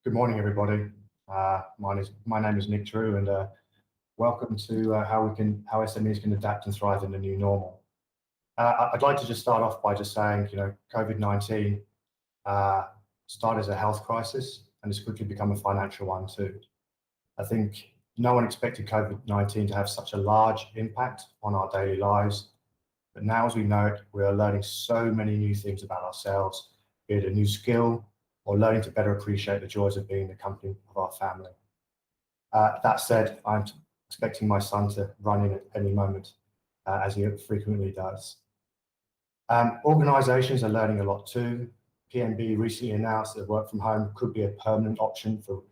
Good morning, everybody. My name is Nick Drew, and welcome to how SMEs can adapt and thrive in the new normal. I'd like to just start off by just saying, COVID-19 started as a health crisis and has quickly become a financial one too. I think no one expected COVID-19 to have such a large impact on our daily lives, but now, as we know it, we are learning so many new things about ourselves, be it a new skill or learning to better appreciate the joys of being the company of our family. That said, I'm expecting my son to run in at any moment, as he frequently does. Organisations are learning a lot too. PNB recently announced that work from home could be a permanent option for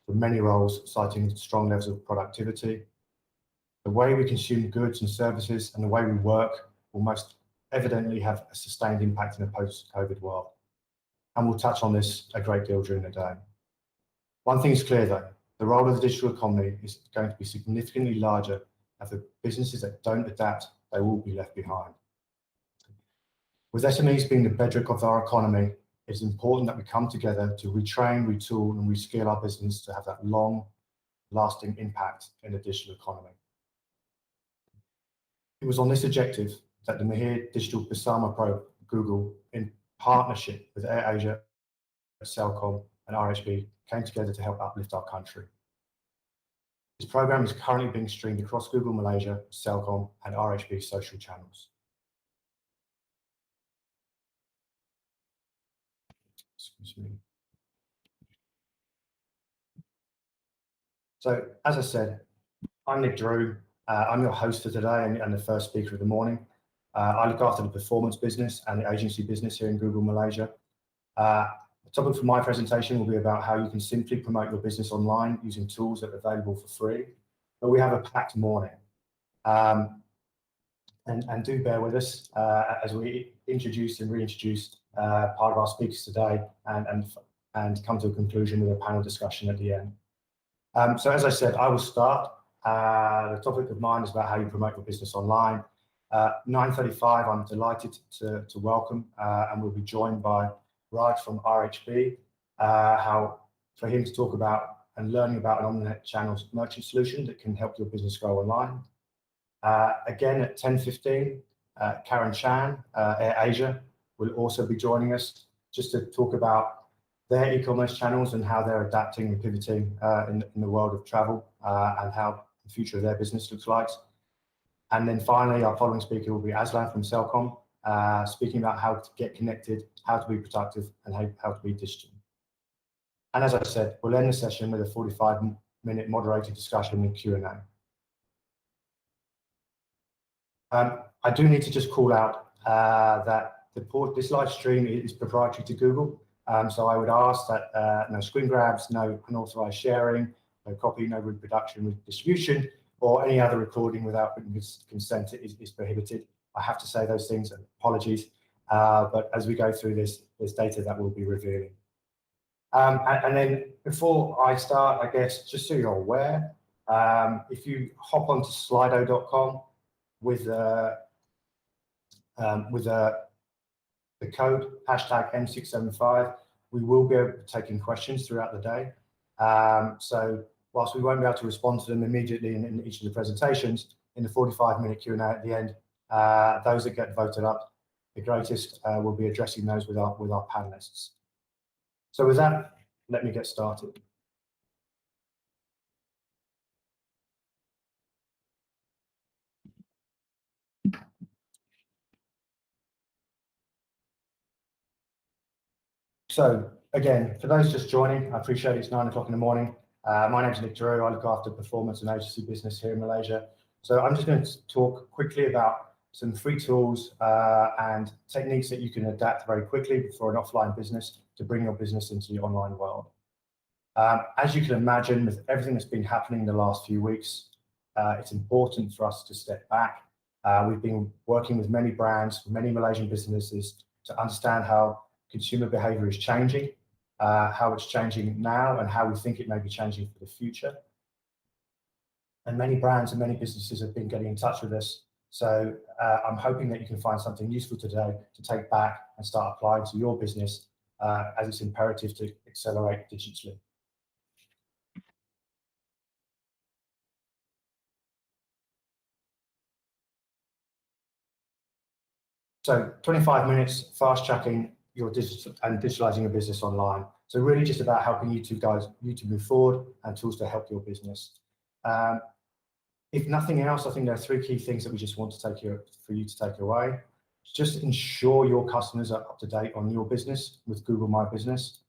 many roles, citing strong levels of productivity. The way we consume goods and services and the way we work will most evidently have a sustained impact in a post-COVID world. And we'll touch on this a great deal during the day. One thing is clear though, the role of the digital economy is going to be significantly larger, and for businesses that don't adapt, they will be left behind. With SMEs being the bedrock of our economy, it's important that we come together to retrain, retool, and reskill our business to have that long-lasting impact in the digital economy. It was on this objective that the Mahir Digital Bersama Google, in partnership with AirAsia, Celcom, and RHB, came together to help uplift our country. This program is currently being streamed across Google Malaysia, Celcom, and RHB social channels. Excuse me. So, as I said, I'm Nick Drew. I'm your host for today and the first speaker of the morning. I look after the performance business and the agency business here in Google Malaysia. The topic for my presentation will be about how you can simply promote your business online using tools that are available for free. But we have a packed morning. And do bear with us as we introduce and reintroduce part of our speakers today and come to a conclusion with a panel discussion at the end. So as I said, I will start. The topic of mine is about how you promote your business online. 9:35, I'm delighted to welcome and we'll be joined by Raaj from RHB, for him to talk about and learning about an omninet channels merchant solution that can help your business grow online. Again at 10:15, Karen Chan, AirAsia, will also be joining us just to talk about their e-commerce channels and how they're adapting and pivoting in the world of travel and how the future of their business looks like. And then finally, our following speaker will be Azlan from Celcom, speaking about how to get connected, how to be productive, and how to be digital. And as I said, we'll end the session with a 45-minute moderated discussion and Q&A. I do need to just call out that this live stream is proprietary to Google. So I would ask that no screen grabs, no unauthorized sharing, no copy, no reproduction with distribution, or any other recording without written consent is prohibited. I have to say those things, apologies. But as we go through this, there's data that we'll be revealing. And then before I start, I guess, just so you're aware, if you hop onto slido.com with the code #M675, we will be taking questions throughout the day. So whilst we won't be able to respond to them immediately in each of the presentations, in the 45-minute Q&A at the end, those that get voted up the greatest will be addressing those with our panelists. So with that, let me get started. So again, for those just joining, I appreciate it's 9 o'clock in the morning. My name is Nick Drew. I look after performance and agency business here in Malaysia. So I'm just going to talk quickly about some free tools and techniques that you can adapt very quickly for an offline business to bring your business into the online world. As you can imagine, with everything that's been happening in the last few weeks, it's important for us to step back. We've been working with many brands, many Malaysian businesses to understand how consumer behavior is changing, how it's changing now, and how we think it may be changing for the future. And many brands and many businesses have been getting in touch with us. So I'm hoping that you can find something useful today to take back and start applying to your business as it's imperative to accelerate digitally. So 25 minutes fast tracking your digital and digitalizing your business online. So really just about helping you to move forward and tools to help your business. If nothing else, I think there are 3 key things that we just want to for you to take away. Just ensure your customers are up to date on your business with Google My Business.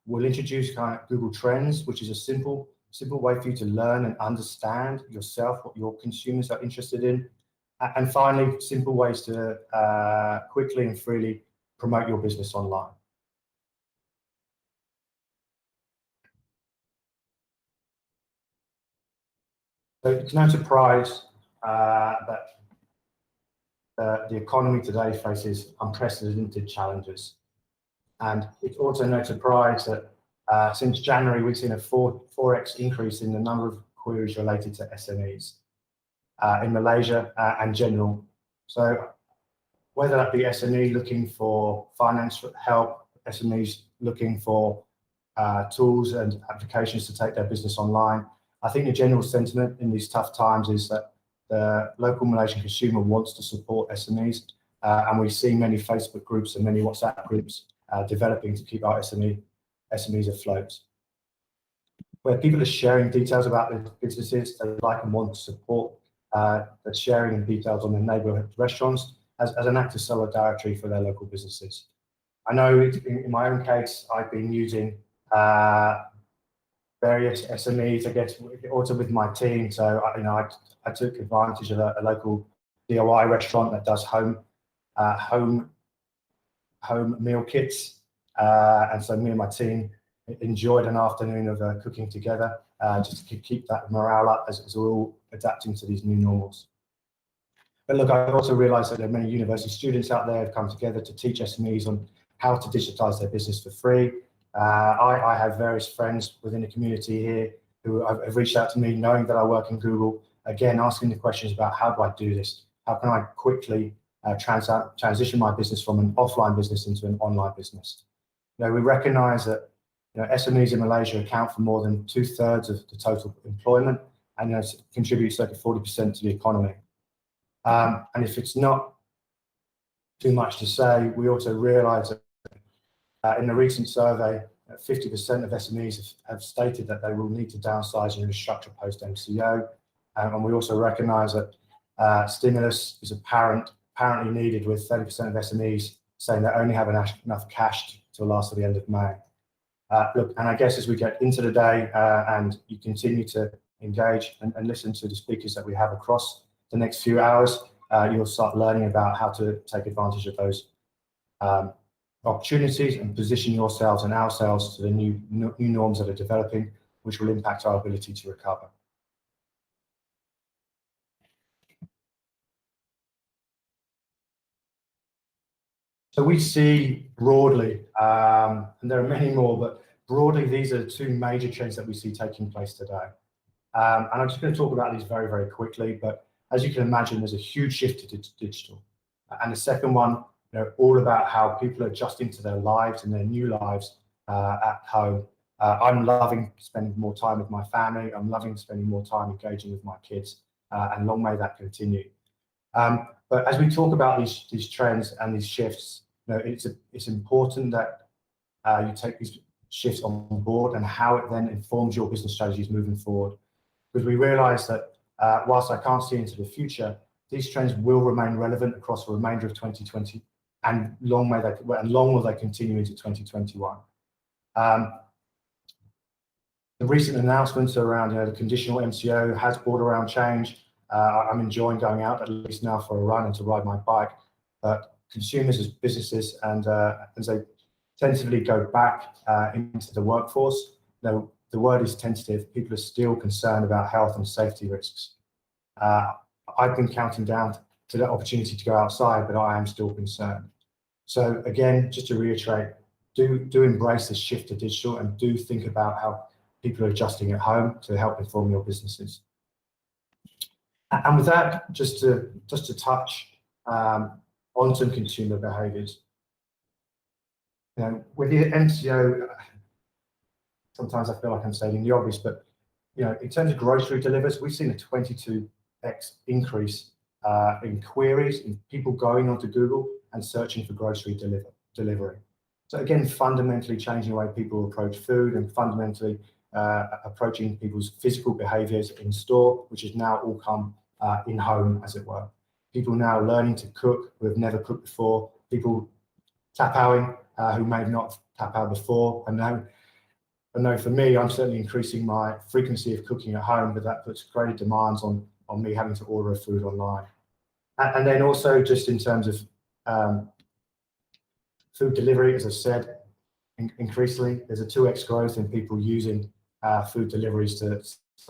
We'll introduce kind of Google Trends, which is a simple way for you to learn and understand yourself, what your consumers are interested in. And finally, simple ways to quickly and freely promote your business online. So it's no surprise that the economy today faces unprecedented challenges. And it's also no surprise that since January, we've seen a 4x increase in the number of queries related to SMEs in Malaysia and general. So whether that be SME looking for finance help, SMEs looking for tools and applications to take their business online, I think the general sentiment in these tough times is that the local Malaysian consumer wants to support SMEs, and we see many Facebook groups and many WhatsApp groups developing to keep our SMEs afloat. Where people are sharing details about their businesses, they like and want to support the sharing of details on their neighbourhood restaurants as an act of solidarity for their local businesses. I know in my own case, I've been using various SMEs, I guess, also with my team. So I took advantage of a local DIY restaurant that does home meal kits, and so me and my team enjoyed an afternoon of cooking together, just to keep that morale up as we're all adapting to these new normals. But look, I also realised that there are many university students out there who have come together to teach SMEs on how to digitise their business for free. I have various friends within the community here who have reached out to me knowing that I work in Google, again, asking the questions about how do I do this? How can I quickly transition my business from an offline business into an online business? We recognise that SMEs in Malaysia account for more than 2/3 of the total employment and contribute circa 40% to the economy. And if it's not too much to say, we also realise that in a recent survey, 50% of SMEs have stated that they will need to downsize and restructure post-MCO. And we also recognise that stimulus is apparently needed, with 30% of SMEs saying they only have enough cash to last to the end of May. Look, and I guess as we get into the day and you continue to engage and listen to the speakers that we have across the next few hours, you'll start learning about how to take advantage of those opportunities and position yourselves and ourselves to the new norms that are developing, which will impact our ability to recover. So we see broadly, and there are many more, but broadly, these are the 2 major trends that we see taking place today. And I'm just going to talk about these very, very quickly, but as you can imagine, there's a huge shift to digital. And the second one, all about how people are adjusting to their lives and their new lives at home. I'm loving spending more time with my family. I'm loving spending more time engaging with my kids, and long may that continue. But as we talk about these trends and these shifts, it's important that you take these shifts on board and how it then informs your business strategies moving forward. Because we realise that whilst I can't see into the future, these trends will remain relevant across the remainder of 2020, and long will they continue into 2021. The recent announcements around the conditional MCO has brought around change. I'm enjoying going out at least now for a run and to ride my bike. But consumers as businesses and as they tentatively go back into the workforce, the word is tentative. People are still concerned about health and safety risks. I've been counting down to the opportunity to go outside, but I am still concerned. So again, just to reiterate, do embrace this shift to digital and do think about how people are adjusting at home to help inform your businesses. And with that, just to touch on some consumer behaviours. With the MCO, sometimes I feel like I'm stating the obvious, but in terms of grocery delivers, we've seen a 22x increase in queries, in people going onto Google and searching for grocery delivery. So again, fundamentally changing the way people approach food and fundamentally approaching people's physical behaviors in store, which has now all come in home, as it were. People now learning to cook who have never cooked before, people tap-outing who may not tap-out before. And now for me, I'm certainly increasing my frequency of cooking at home, but that puts greater demands on me having to order food online. And then also just in terms of food delivery, as I said, increasingly there's a 2x growth in people using food deliveries to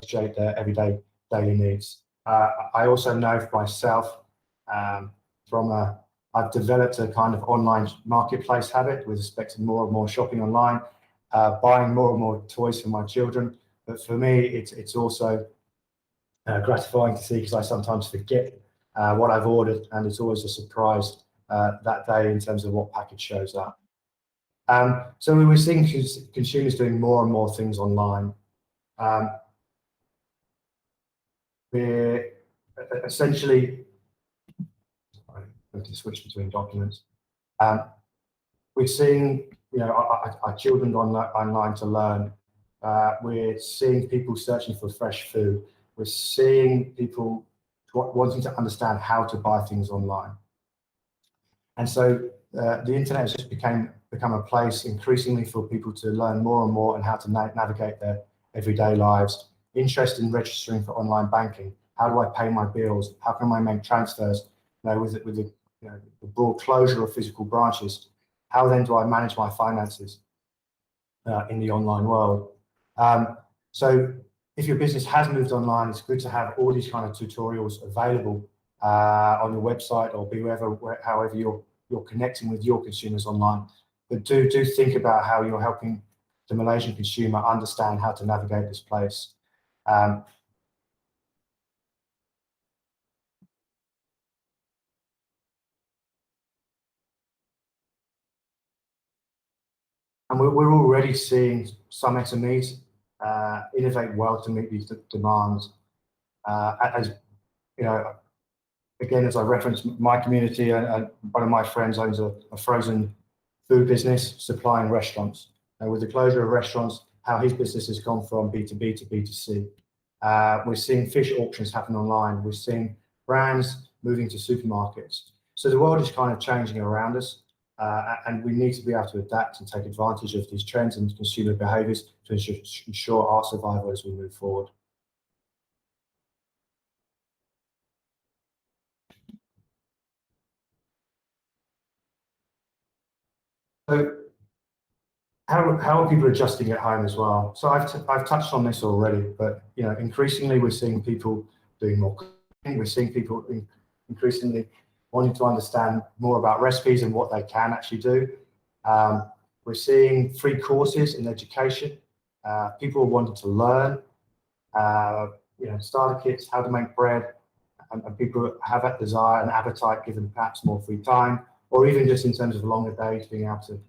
shape their everyday daily needs. I also know for myself, I've developed a kind of online marketplace habit with respect to more and more shopping online, buying more and more toys for my children. But for me, it's also gratifying to see, because I sometimes forget what I've ordered, and it's always a surprise that day in terms of what package shows up. So we were seeing consumers doing more and more things online. We're essentially, sorry, I'm going to switch between documents. We're seeing, our children online to learn. We're seeing people searching for fresh food. We're seeing people wanting to understand how to buy things online. And so the internet has just become a place increasingly for people to learn more and more and how to navigate their everyday lives. Interest in registering for online banking. How do I pay my bills? How can I make transfers? With the broad closure of physical branches, how then do I manage my finances in the online world? So if your business has moved online, it's good to have all these kind of tutorials available on your website or however you're connecting with your consumers online. But do think about how you're helping the Malaysian consumer understand how to navigate this place. And we're already seeing some SMEs innovate well to meet these demands. As again, as I referenced my community, and one of my friends owns a frozen food business supplying restaurants. And with the closure of restaurants, how his business has gone from B2B to B2C. We're seeing fish auctions happen online. We're seeing brands moving to supermarkets. So the world is kind of changing around us, and we need to be able to adapt and take advantage of these trends and consumer behaviors to ensure our survival as we move forward. So how are people adjusting at home as well? So I've touched on this already, but increasingly we're seeing people doing more cooking. We're seeing people increasingly wanting to understand more about recipes and what they can actually do. We're seeing free courses in education. People are wanting to learn. Starter kits, how to make bread, and people have that desire and appetite, given perhaps more free time, or even just in terms of longer days, being able to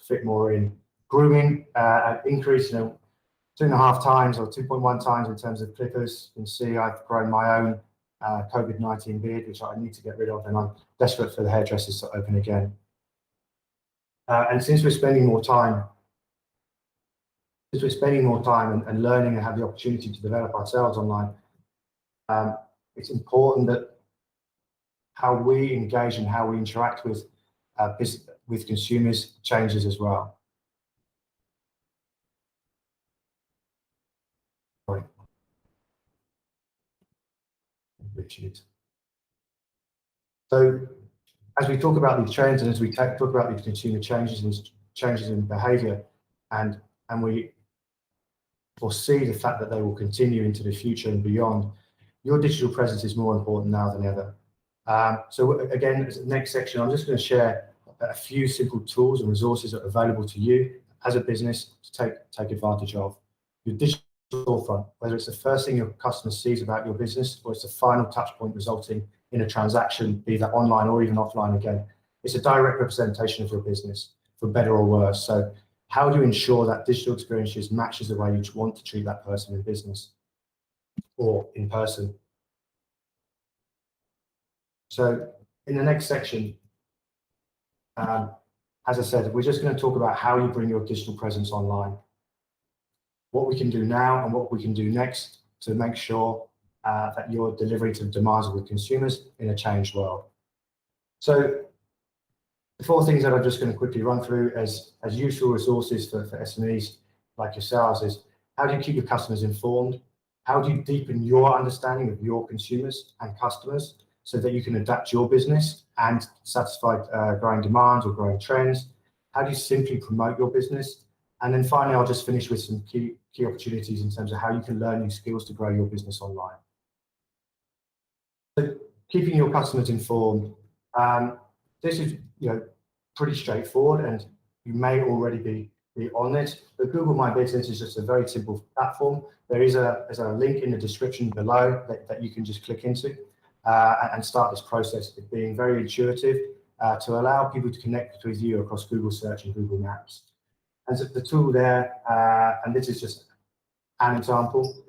fit more in. Grooming, increase 2.5 times or 2.1 times in terms of clippers. You can see I've grown my own COVID-19 beard, which I need to get rid of, and I'm desperate for the hairdressers to open again. And since we're spending more time and learning and have the opportunity to develop ourselves online, it's important that how we engage and how we interact with consumers changes as well. Sorry. So as we talk about these trends and as we talk about these consumer changes and changes in behavior, and we foresee the fact that they will continue into the future and beyond, your digital presence is more important now than ever. So again, as the next section, I'm just going to share a few simple tools and resources that are available to you as a business to take advantage of. Your digital storefront, whether it's the first thing your customer sees about your business or it's the final touch point resulting in a transaction, be that online or even offline again, it's a direct representation of your business, for better or worse. So how do you ensure that digital experiences matches the way you want to treat that person in business or in person? So in the next section, as I said, we're just going to talk about how you bring your digital presence online, what we can do now and what we can do next to make sure that you're delivering to the demands of the consumers in a changed world. So the 4 things that I'm just going to quickly run through as useful resources for SMEs like yourselves is: how do you keep your customers informed? How do you deepen your understanding of your consumers and customers so that you can adapt your business and satisfy growing demands or growing trends? How do you simply promote your business? And then finally, I'll just finish with some key opportunities in terms of how you can learn new skills to grow your business online. So keeping your customers informed. This is pretty straightforward, and you may already be on this, but Google My Business is just a very simple platform. There's a link in the description below that you can just click into and start this process. It being very intuitive to allow people to connect with you across Google Search and Google Maps. And so the tool there, and this is just an example,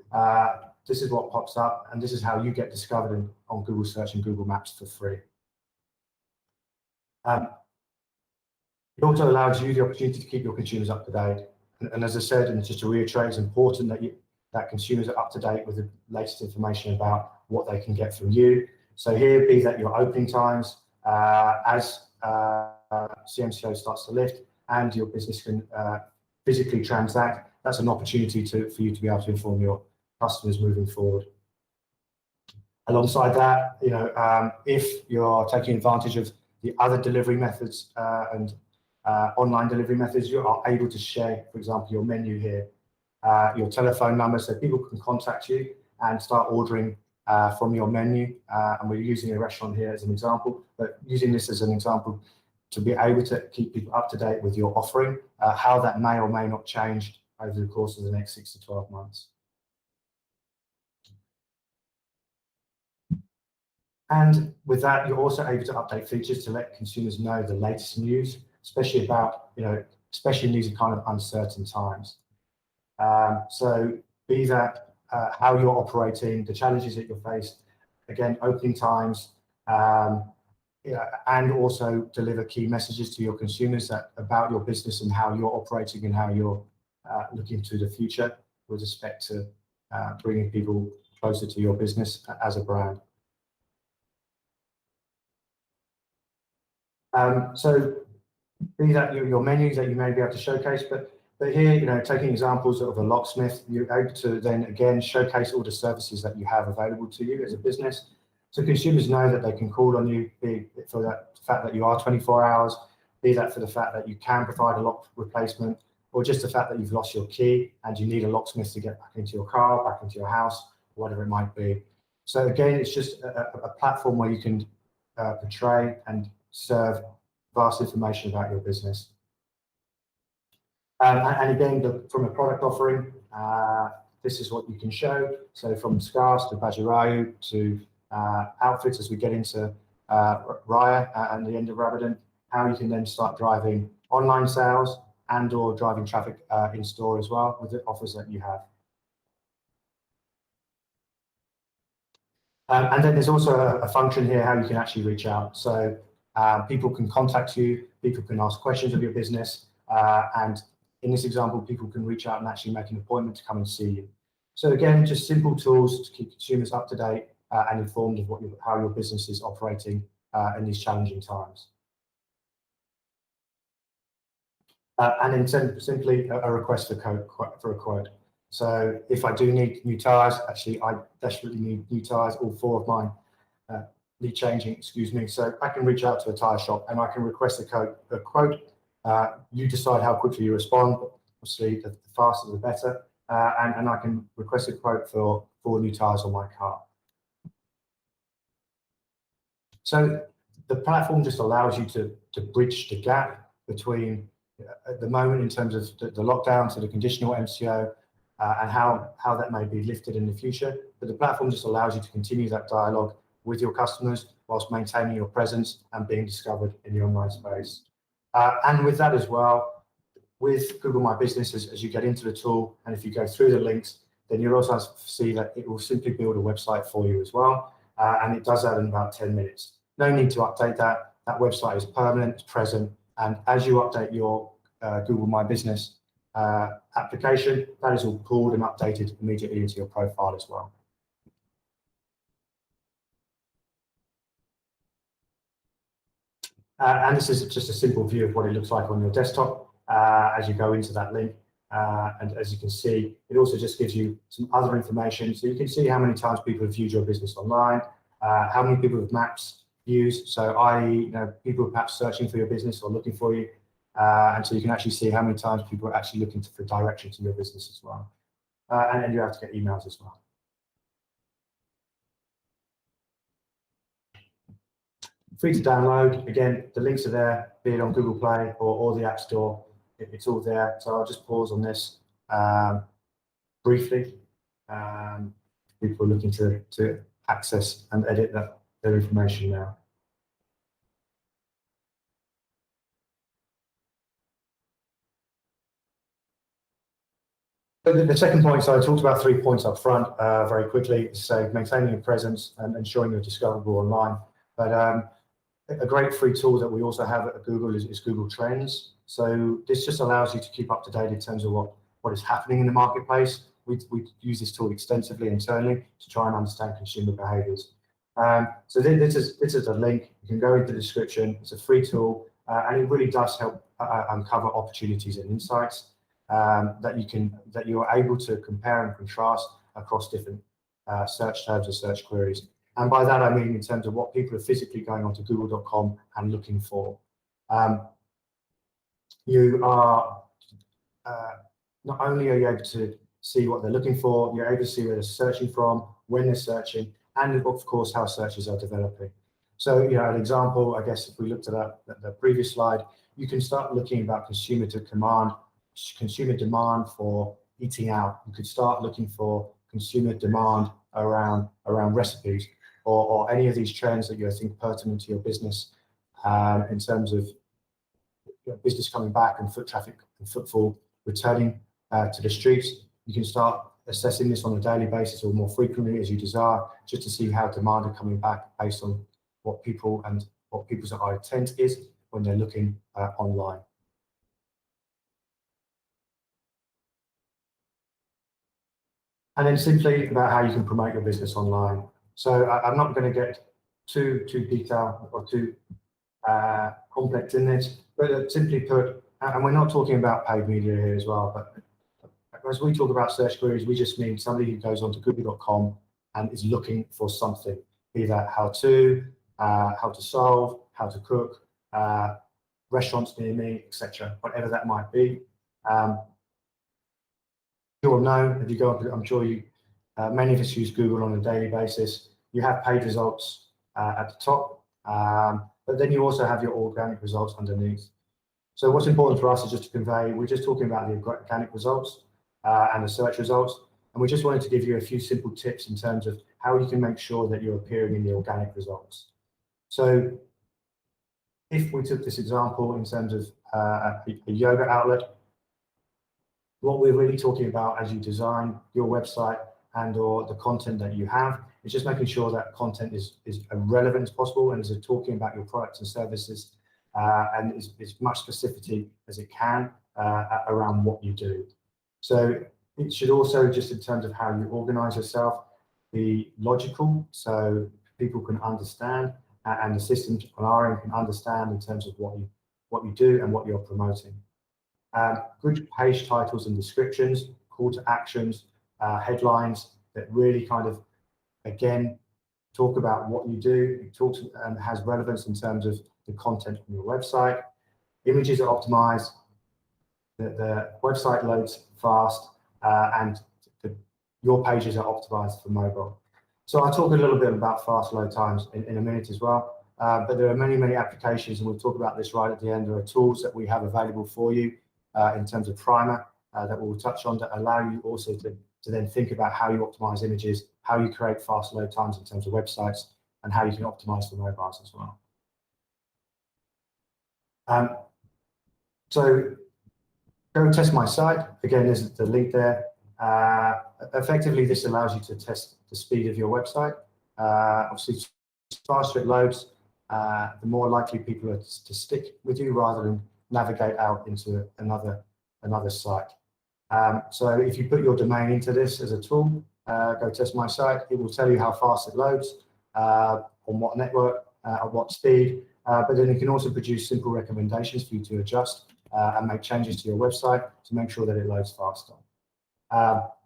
this is what pops up, and this is how you get discovered on Google Search and Google Maps for free. It also allows you the opportunity to keep your consumers up to date. And as I said, and just to reiterate, it's important that consumers are up to date with the latest information about what they can get from you. So here, be that your opening times, as CMCO starts to lift and your business can physically transact, that's an opportunity for you to be able to inform your customers moving forward. Alongside that, if you're taking advantage of the other delivery methods and online delivery methods, you are able to share, for example, your menu here, your telephone number, so people can contact you and start ordering from your menu. And we're using a restaurant here as an example, but using this as an example to be able to keep people up to date with your offering, how that may or may not change over the course of the next 6 to 12 months. And with that, you're also able to update features to let consumers know the latest news, especially about, especially in these kind of uncertain times. So be that how you're operating, the challenges that you're faced, again, opening times, and also deliver key messages to your consumers about your business and how you're operating and how you're looking to the future with respect to bringing people closer to your business as a brand. So be that your menus that you may be able to showcase, but here, taking examples of a locksmith, you're able to then again showcase all the services that you have available to you as a business. So consumers know that they can call on you, be it for that fact that you are 24 hours, be that for the fact that you can provide a lock replacement, or just the fact that you've lost your key and you need a locksmith to get back into your car, back into your house, whatever it might be. So again, it's just a platform where you can portray and serve vast information about your business. And again, from a product offering, this is what you can show. So from scarves to bajiraju to outfits as we get into Raya and the end of Abidin, how you can then start driving online sales and or driving traffic in store as well with the offers that you have. And then there's also a function here how you can actually reach out. So people can contact you, people can ask questions of your business, and in this example, people can reach out and actually make an appointment to come and see you. So again, just simple tools to keep consumers up to date and informed of how your business is operating in these challenging times. And then simply a request for a quote. So if I do need new tyres, actually I desperately need new tyres, all 4 of mine need changing, excuse me. So I can reach out to a tyre shop and I can request a quote. You decide how quickly you respond. Obviously, the faster the better. And I can request a quote for 4 new tyres on my car. So the platform just allows you to bridge the gap between at the moment in terms of the lockdown to the conditional MCO and how that may be lifted in the future. But the platform just allows you to continue that dialogue with your customers whilst maintaining your presence and being discovered in the online space. And with that as well, with Google My Business, as you get into the tool, and if you go through the links, then you'll also see that it will simply build a website for you as well. And it does that in about 10 minutes. No need to update that. That website is permanent, it's present, and as you update your Google My Business application, that is all pulled and updated immediately into your profile as well. And this is just a simple view of what it looks like on your desktop as you go into that link. And as you can see, it also just gives you some other information. So you can see how many times people have viewed your business online, how many people have maps views. So i.e., people are perhaps searching for your business or looking for you. And so you can actually see how many times people are actually looking for direction to your business as well. And then you have to get emails as well. Free to download. Again, the links are there, be it on Google Play or the App Store. It's all there. So I'll just pause on this briefly. People are looking to access and edit their information now. The second point, so I talked about 3 points up front very quickly. So maintaining a presence and ensuring you're discoverable online. But a great free tool that we also have at Google is Google Trends. So this just allows you to keep up to date in terms of what is happening in the marketplace. We use this tool extensively internally to try and understand consumer behaviors. So this is a link. You can go into the description. It's a free tool, and it really does help uncover opportunities and insights that you are able to compare and contrast across different search terms or search queries. And by that I mean in terms of what people are physically going onto google.com and looking for. You are not only are you able to see what they're looking for, you're able to see where they're searching from, when they're searching, and of course how searches are developing. So, an example, I guess, if we looked at the previous slide, you can start looking about consumer demand for eating out. You could start looking for consumer demand around recipes or any of these trends that you think pertinent to your business in terms of business coming back and foot traffic and footfall returning to the streets. You can start assessing this on a daily basis or more frequently as you desire, just to see how demand are coming back based on what people's intent is when they're looking online. And then simply about how you can promote your business online. So I'm not going to get too detailed or too complex in this, but simply put, and we're not talking about paid media here as well, but as we talk about search queries, we just mean somebody who goes onto google.com and is looking for something, be that how to solve, how to cook, restaurants near me, etc., whatever that might be. You all know, if you go up, I'm sure many of us use Google on a daily basis. You have paid results at the top, but then you also have your organic results underneath. So what's important for us is just to convey, we're just talking about the organic results and the search results, and we just wanted to give you a few simple tips in terms of how you can make sure that you're appearing in the organic results. So if we took this example in terms of a yoga outlet, what we're really talking about as you design your website and or the content that you have is just making sure that content is as relevant as possible and is talking about your products and services and is much specificity as it can around what you do. So it should also, just in terms of how you organize yourself, be logical so people can understand and the systems on our end can understand in terms of what you do and what you're promoting. Good page titles and descriptions, call to actions, headlines that really kind of, again, talk about what you do. It talks and has relevance in terms of the content on your website. Images are optimized, the website loads fast, and your pages are optimized for mobile. So I'll talk a little bit about fast load times in a minute as well. But there are many applications, and we'll talk about this right at the end. There are tools that we have available for you in terms of primer that we'll touch on that allow you also to then think about how you optimize images, how you create fast load times in terms of websites, and how you can optimize for mobiles as well. So go and test my site. Again, there's the link there. Effectively, this allows you to test the speed of your website. Obviously, faster it loads, the more likely people are to stick with you rather than navigate out into another site. So if you put your domain into this as a tool, go test my site, it will tell you how fast it loads, on what network, at what speed, but then it can also produce simple recommendations for you to adjust and make changes to your website to make sure that it loads faster.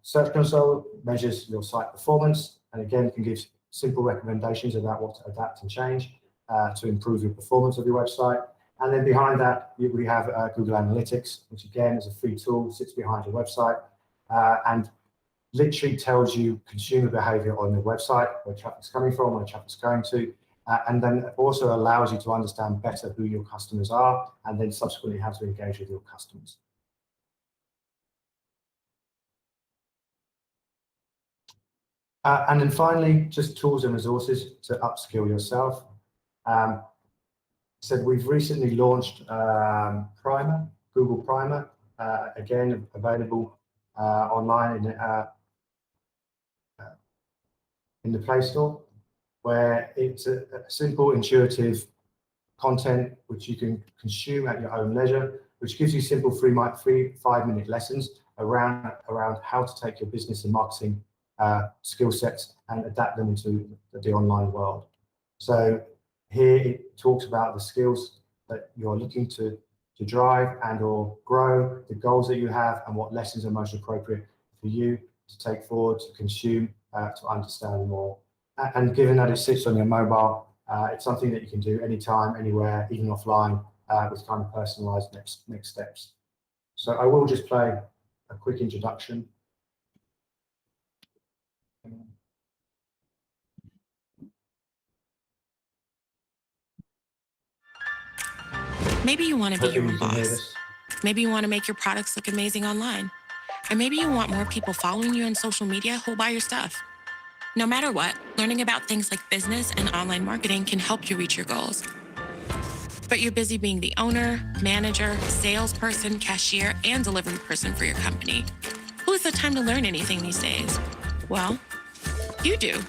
Search Console measures your site performance, and again, can give simple recommendations about what to adapt and change to improve your performance of your website. And then behind that, we have Google Analytics, which again is a free tool, sits behind your website, and literally tells you consumer behavior on your website, where traffic's coming from, where traffic's going to, and then also allows you to understand better who your customers are, and then subsequently how to engage with your customers. And then finally, just tools and resources to upskill yourself. So we've recently launched Primer, Google Primer, again available online in the Play Store, where it's a simple, intuitive content which you can consume at your own leisure, which gives you simple free 5-minute lessons around how to take your business and marketing skill sets and adapt them into the online world. So here it talks about the skills that you're looking to drive and or grow, the goals that you have, and what lessons are most appropriate for you to take forward, to consume, to understand more. And given that it sits on your mobile, it's something that you can do anytime, anywhere, even offline, with kind of personalized next steps. So I will just play a quick introduction. Maybe you want to be your own boss. Maybe you want to make your products look amazing online. Or maybe you want more people following you on social media who'll buy your stuff. No matter what, learning about things like business and online marketing can help you reach your goals. But you're busy being the owner, manager, salesperson, cashier, and delivery person for your company. Who has the time to learn anything these days? Well, you do.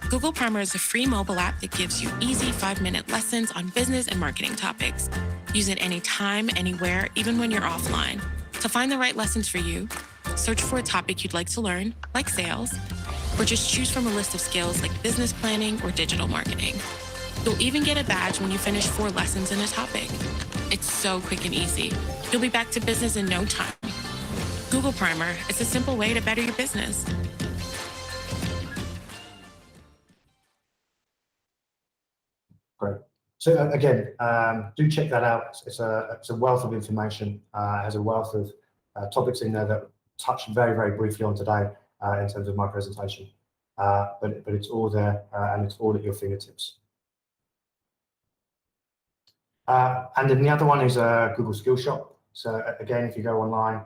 Google Primer is a free mobile app that gives you easy 5-minute lessons on business and marketing topics. Use it anytime, anywhere, even when you're offline. To find the right lessons for you, search for a topic you'd like to learn, like sales, or just choose from a list of skills like business planning or digital marketing. You'll even get a badge when you finish 4 lessons in a topic. It's so quick and easy. You'll be back to business in no time. Google Primer is a simple way to better your business. Great. So again, do check that out. It's a wealth of information. It has a wealth of topics in there that touched very, very briefly on today in terms of my presentation. But it's all there and it's all at your fingertips. And then the other one is Google Skills Shop. So again, if you go online,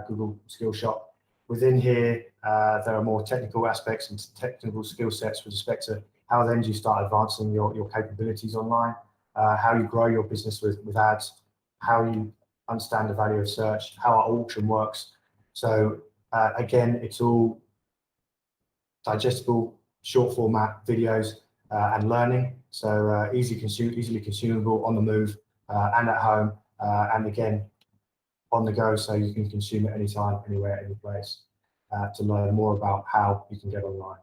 Google Skills Shop, within here, there are more technical aspects and technical skill sets with respect to how then do you start advancing your capabilities online, how you grow your business with ads, how you understand the value of search, how our auction works. So again, it's all digestible, short format videos and learning. So easily consumable on the move and at home, and again, on the go, so you can consume it anytime, anywhere, any place to learn more about how you can get online.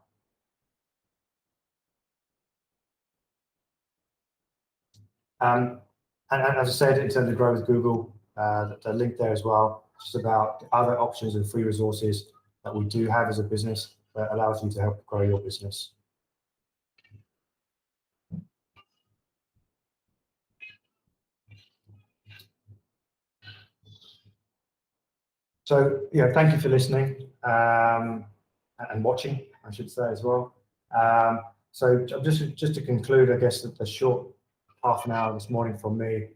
And as I said, in terms of Grow with Google, the link there as well, just about other options and free resources that we do have as a business that allows you to help grow your business. So yeah, thank you for listening and watching, I should say as well. So just to conclude, I guess the short half an hour this morning from me,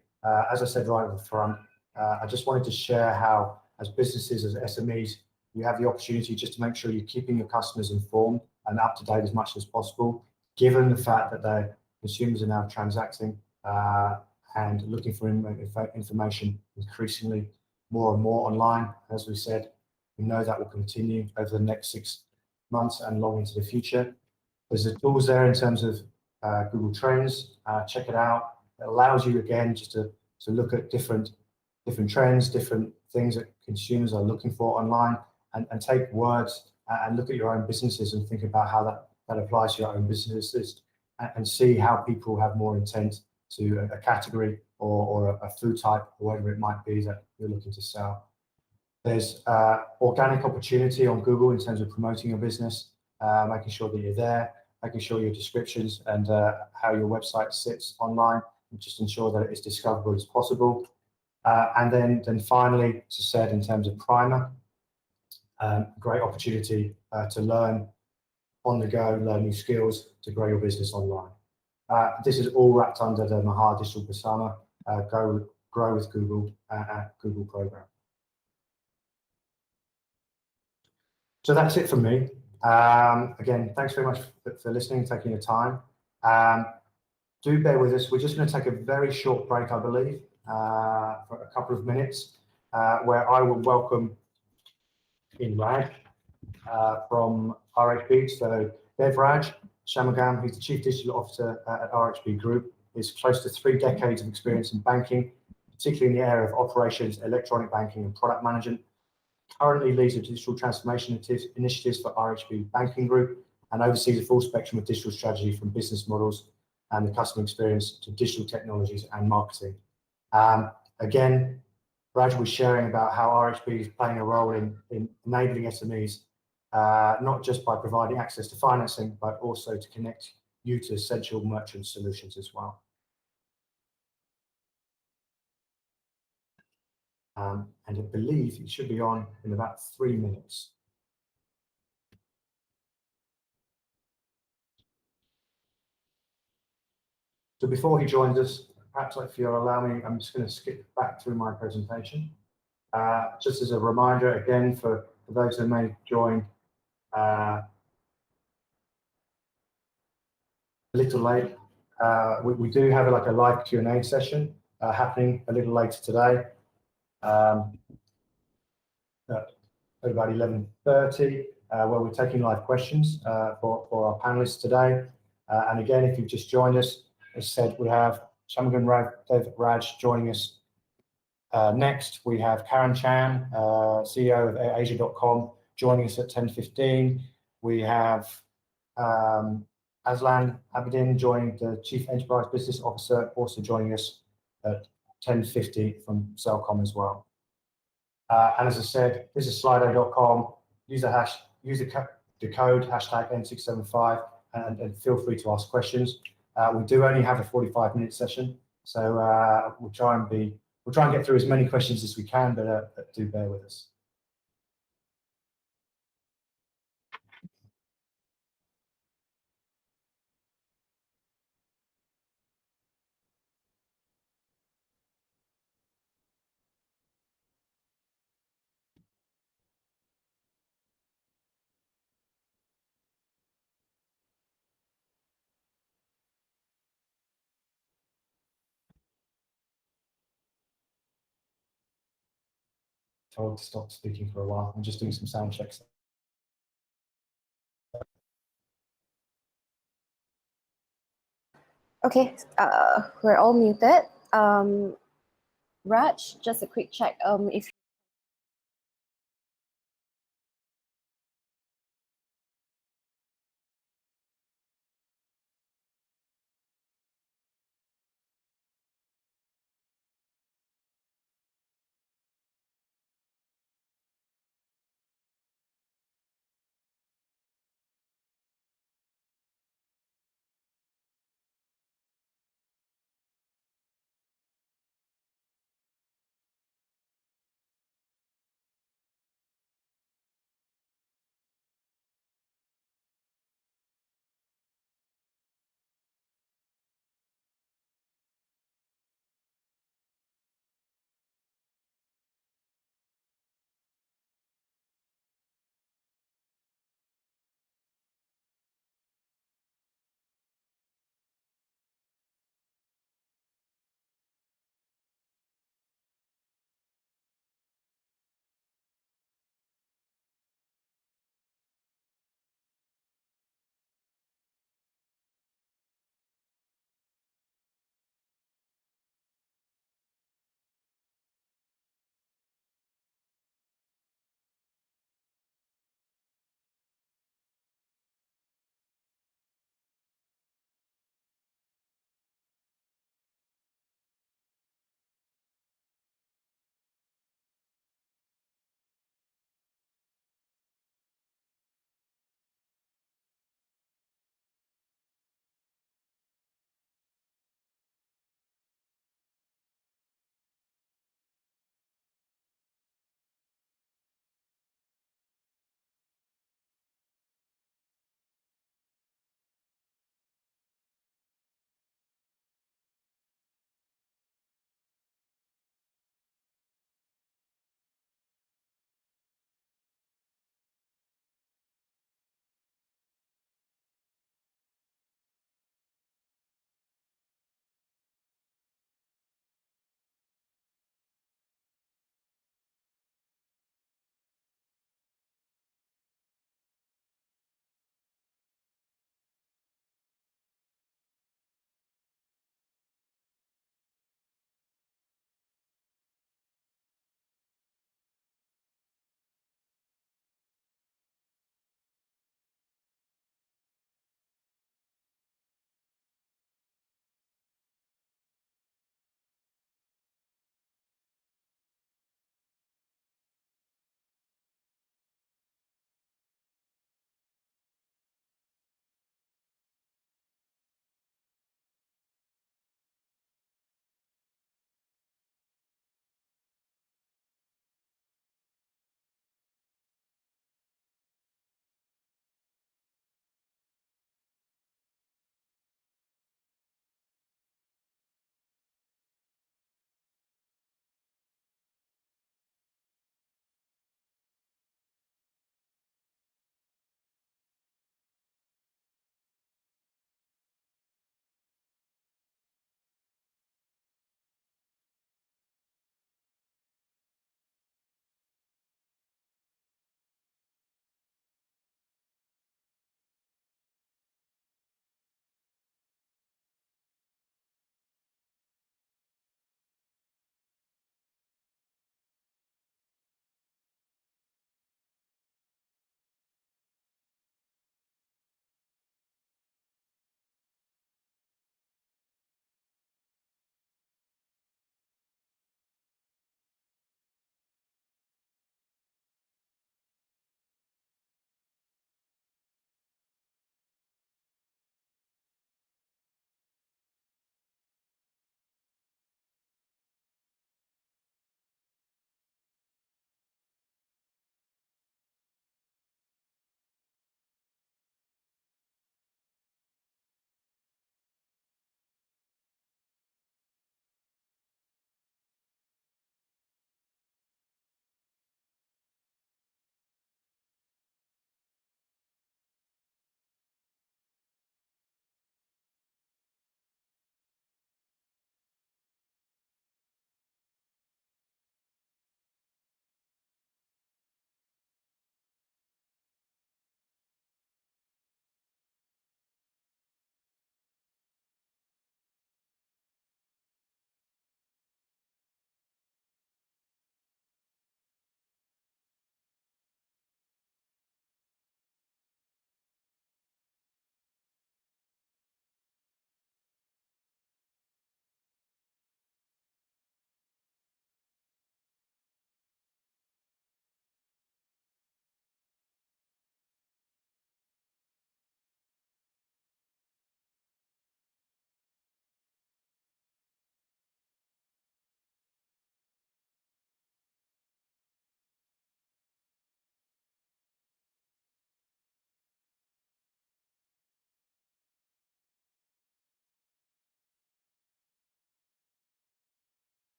as I said right at the front, I just wanted to share how, as businesses, as SMEs, you have the opportunity just to make sure you're keeping your customers informed and up to date as much as possible, given the fact that their consumers are now transacting and looking for information increasingly more and more online. As we said, we know that will continue over the next 6 months and long into the future. There's the tools there in terms of Google Trends. Check it out. It allows you, again, just to look at different trends, different things that consumers are looking for online, and take words and look at your own businesses and think about how that applies to your own businesses, and see how people have more intent to a category or a food type, or whatever it might be that you're looking to sell. There's organic opportunity on Google in terms of promoting your business, making sure that you're there, making sure your descriptions and how your website sits online, and just ensure that it is discoverable as possible. And then finally, as I said, in terms of primer, great opportunity to learn on the go, learn new skills to grow your business online. This is all wrapped under the Mahir Digital Bersama Grow with Google at Google program. So that's it from me. Again, thanks very much for listening, taking your time. Do bear with us. We're just going to take a very short break, I believe, for a couple of minutes, where I will welcome in Raaj from RHB. So there's Raaj Shanmugam, who's the Chief Digital Officer at RHB Group. He's close to 3 decades of experience in banking, particularly in the area of operations, electronic banking and product management. Currently leads the digital transformation initiatives for RHB Banking Group and oversees a full spectrum of digital strategy from business models and the customer experience to digital technologies and marketing. Again, Raaj was sharing about how RHB is playing a role in enabling SMEs, not just by providing access to financing, but also to connect you to essential merchant solutions as well. And I believe it should be on in about 3 minutes. So before he joins us, perhaps if you'll allow me, I'm just going to skip back through my presentation. Just as a reminder, again, for those who may join a little late, we do have like a live Q&A session happening a little later today. At about 11:30, where we're taking live questions for our panelists today. And again, if you've just joined us, as said, we have Shanmugam Raaj joining us next. We have Karen Chan, CEO of AirAsia.com, joining us at 10:15. We have Azlan Abidin joining, the Chief Enterprise Business Officer, also joining us at 10:50 from Celcom as well. And as I said, this is slido.com. Use the code hashtag N675 and feel free to ask questions. We do only have a 45-minute session, so we'll try and get through as many questions as we can, but do bear with us. Told to stop speaking for a while. I'm just doing some sound checks. Okay, we're all muted. Raj, just a quick check. If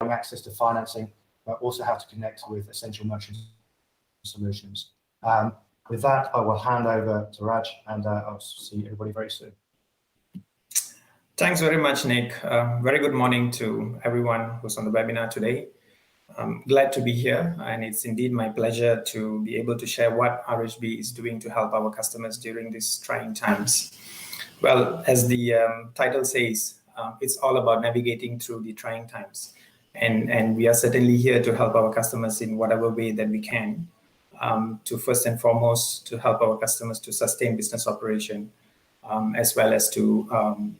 access to financing, but also how to connect with essential merchant solutions. With that, I will hand over to Raaj, and I'll see everybody very soon. Thanks very much, Nick. Very good morning to everyone who's on the webinar today. I'm glad to be here, and it's indeed my pleasure to be able to share what RHB is doing to help our customers during these trying times. Well, as the title says, it's all about navigating through the trying times. And we are certainly here to help our customers in whatever way that we can, to first and foremost, to help our customers to sustain business operation, as well as to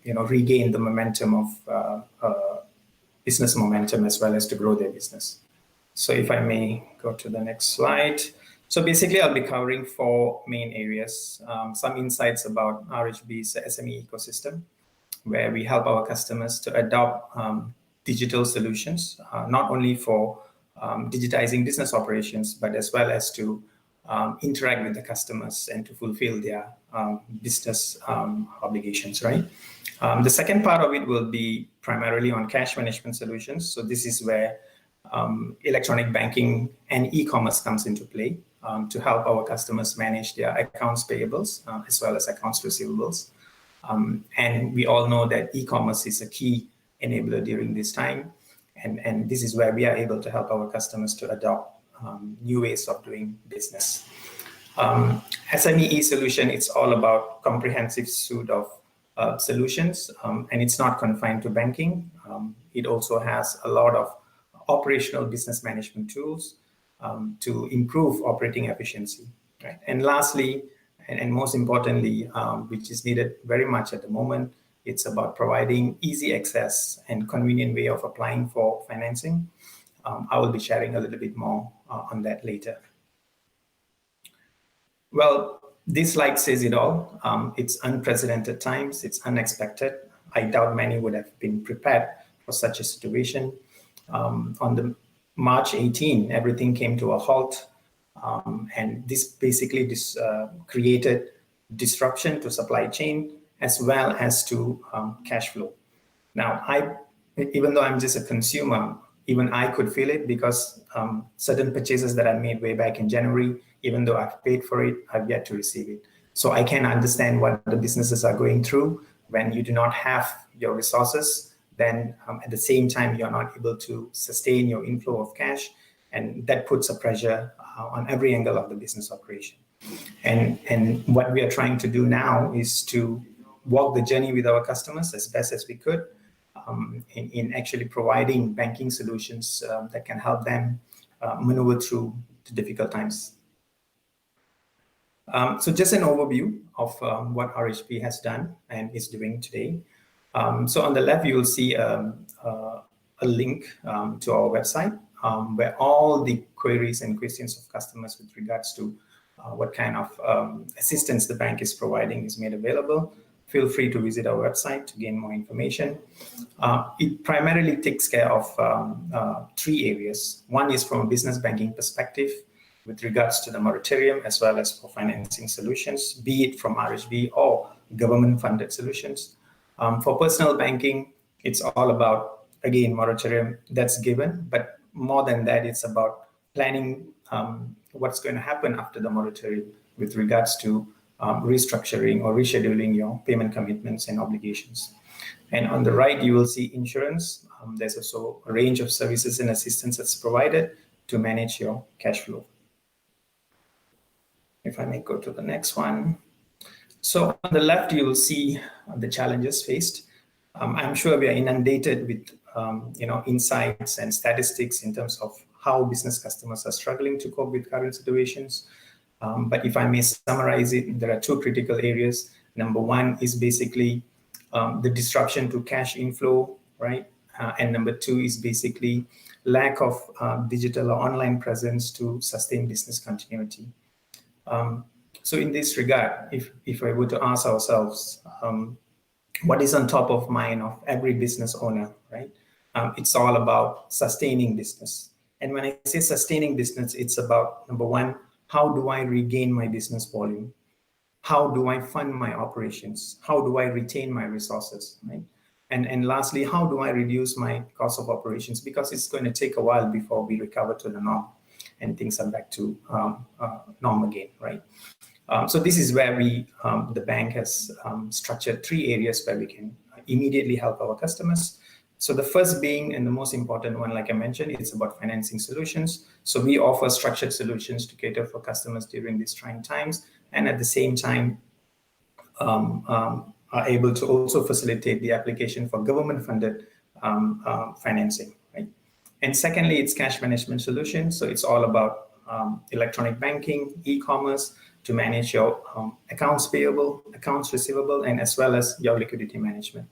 regain the momentum of business momentum, as well as to grow their business. So if I may go to the next slide. So basically, I'll be covering 4 main areas. Some insights about RHB's SME ecosystem, where we help our customers to adopt digital solutions, not only for digitizing business operations, but as well as to interact with the customers and to fulfill their business obligations, right? The second part of it will be primarily on cash management solutions. So this is where electronic banking and e-commerce comes into play to help our customers manage their accounts payables as well as accounts receivables. And we all know that e-commerce is a key enabler during this time. And this is where we are able to help our customers to adopt new ways of doing business. SME solution, it's all about comprehensive suite of solutions, and it's not confined to banking. It also has a lot of operational business management tools to improve operating efficiency. Right? And lastly, and most importantly, which is needed very much at the moment, it's about providing easy access and convenient way of applying for financing. I will be sharing a little bit more on that later. Well, this slide says it all. It's unprecedented times. It's unexpected. I doubt many would have been prepared for such a situation. On the March 18, everything came to a halt. And this basically created disruption to supply chain as well as to cash flow. Now, even though I'm just a consumer, even I could feel it because certain purchases that I made way back in January, even though I've paid for it, I've yet to receive it. So I can understand what the businesses are going through when you do not have your resources, then at the same time, you're not able to sustain your inflow of cash. And that puts a pressure on every angle of the business operation. And what we are trying to do now is to walk the journey with our customers as best as we could in actually providing banking solutions that can help them maneuver through the difficult times. So just an overview of what RHB has done and is doing today. So on the left, you will see a link to our website where all the queries and questions of customers with regards to what kind of assistance the bank is providing is made available. Feel free to visit our website to gain more information. It primarily takes care of 3 areas. One is from a business banking perspective with regards to the moratorium as well as for financing solutions, be it from RHB or government-funded solutions. For personal banking, it's all about, again, moratorium that's given, but more than that, it's about planning what's going to happen after the moratorium with regards to restructuring or rescheduling your payment commitments and obligations. And on the right, you will see insurance. There's also a range of services and assistance that's provided to manage your cash flow. If I may go to the next one. So on the left, you will see the challenges faced. I'm sure we are inundated with insights and statistics in terms of how business customers are struggling to cope with current situations. But if I may summarize it, there are 2 critical areas. Number 1 is basically the disruption to cash inflow, right? And number 2 is basically lack of digital or online presence to sustain business continuity. So in this regard, if I were to ask ourselves, what is on top of mind of every business owner, right? It's all about sustaining business. And when I say sustaining business, it's about, number 1, how do I regain my business volume? How do I fund my operations? How do I retain my resources, right? And lastly, how do I reduce my cost of operations? Because it's going to take a while before we recover to the norm and things are back to norm again, right? So this is where the bank has structured 3 areas where we can immediately help our customers. So the first being, and the most important one, like I mentioned, it's about financing solutions. So we offer structured solutions to cater for customers during these trying times, and at the same time are able to also facilitate the application for government-funded financing, right? And secondly, it's cash management solutions. So it's all about electronic banking, e-commerce, to manage your accounts payable, accounts receivable, and as well as your liquidity management.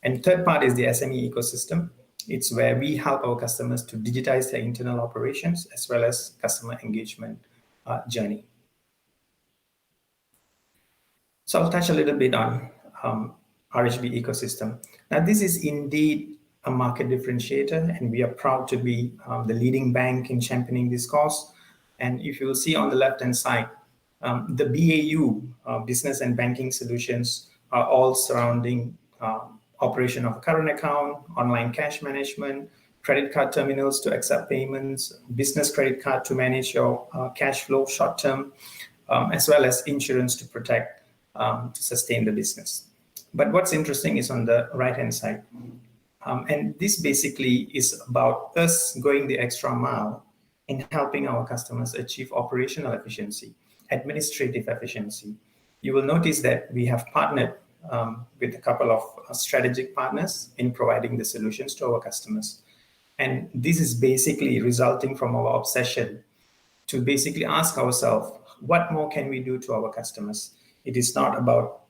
And third part is the SME ecosystem. It's where we help our customers to digitize their internal operations as well as customer engagement journey. So I'll touch a little bit on RHB ecosystem. Now, this is indeed a market differentiator, and we are proud to be the leading bank in championing this cause. And if you will see on the left-hand side, the BAU, business and banking solutions, are all surrounding operation of a current account, online cash management, credit card terminals to accept payments, business credit card to manage your cash flow short-term, as well as insurance to protect, to sustain the business. But what's interesting is on the right-hand side. And this basically is about us going the extra mile in helping our customers achieve operational efficiency, administrative efficiency. You will notice that we have partnered with a couple of strategic partners in providing the solutions to our customers. And this is basically resulting from our obsession to basically ask ourselves, what more can we do to our customers? It is not about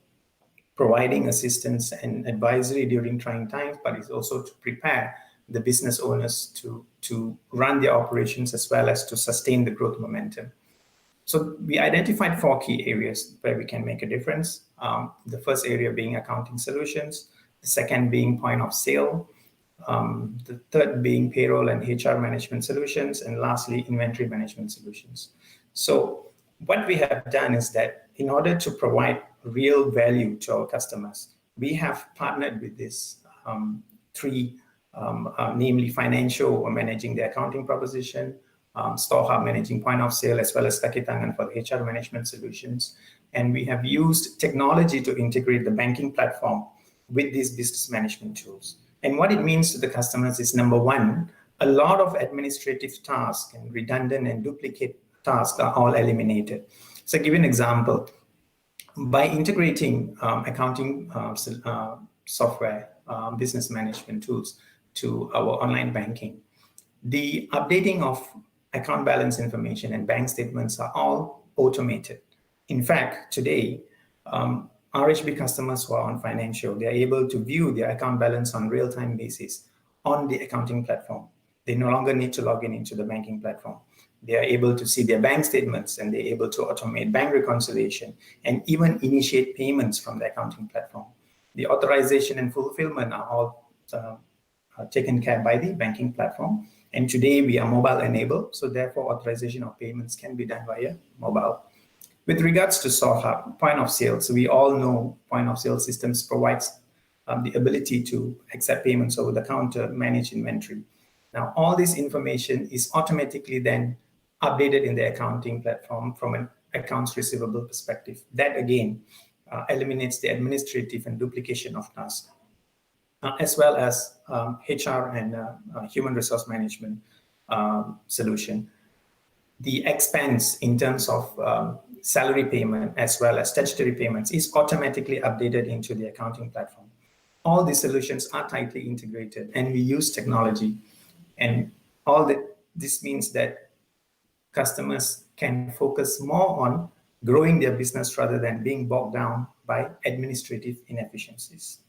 providing assistance and advisory during trying times, but it's also to prepare the business owners to run their operations as well as to sustain the growth momentum. So we identified 4 key areas where we can make a difference. The first area being accounting solutions, the second being point of sale, the third being payroll and HR management solutions, and lastly, inventory management solutions. So what we have done is that in order to provide real value to our customers, we have partnered with these 3, namely financial or managing the accounting proposition, StoreHub managing point of sale, as well as Takitangan for the HR management solutions. And we have used technology to integrate the banking platform with these business management tools. And what it means to the customers is, number one, a lot of administrative tasks and redundant and duplicate tasks are all eliminated. So I'll give you an example. By integrating accounting software, business management tools to our online banking, the updating of account balance information and bank statements are all automated. In fact, today, RHB customers who are on financial, they are able to view their account balance on real-time basis on the accounting platform. They no longer need to log in into the banking platform. They are able to see their bank statements, and they're able to automate bank reconciliation and even initiate payments from the accounting platform. The authorization and fulfillment are all taken care by the banking platform. And today we are mobile enabled, so therefore authorization of payments can be done via mobile. With regards to StoreHub, point of sale, so we all know point of sale systems provides the ability to accept payments over the counter, manage inventory. Now, all this information is automatically then updated in the accounting platform from an accounts receivable perspective. That again eliminates the administrative and duplication of tasks, as well as HR and human resource management solution. The expense in terms of salary payment as well as statutory payments is automatically updated into the accounting platform. All these solutions are tightly integrated, and we use technology. And this means that customers can focus more on growing their business rather than being bogged down by administrative inefficiencies.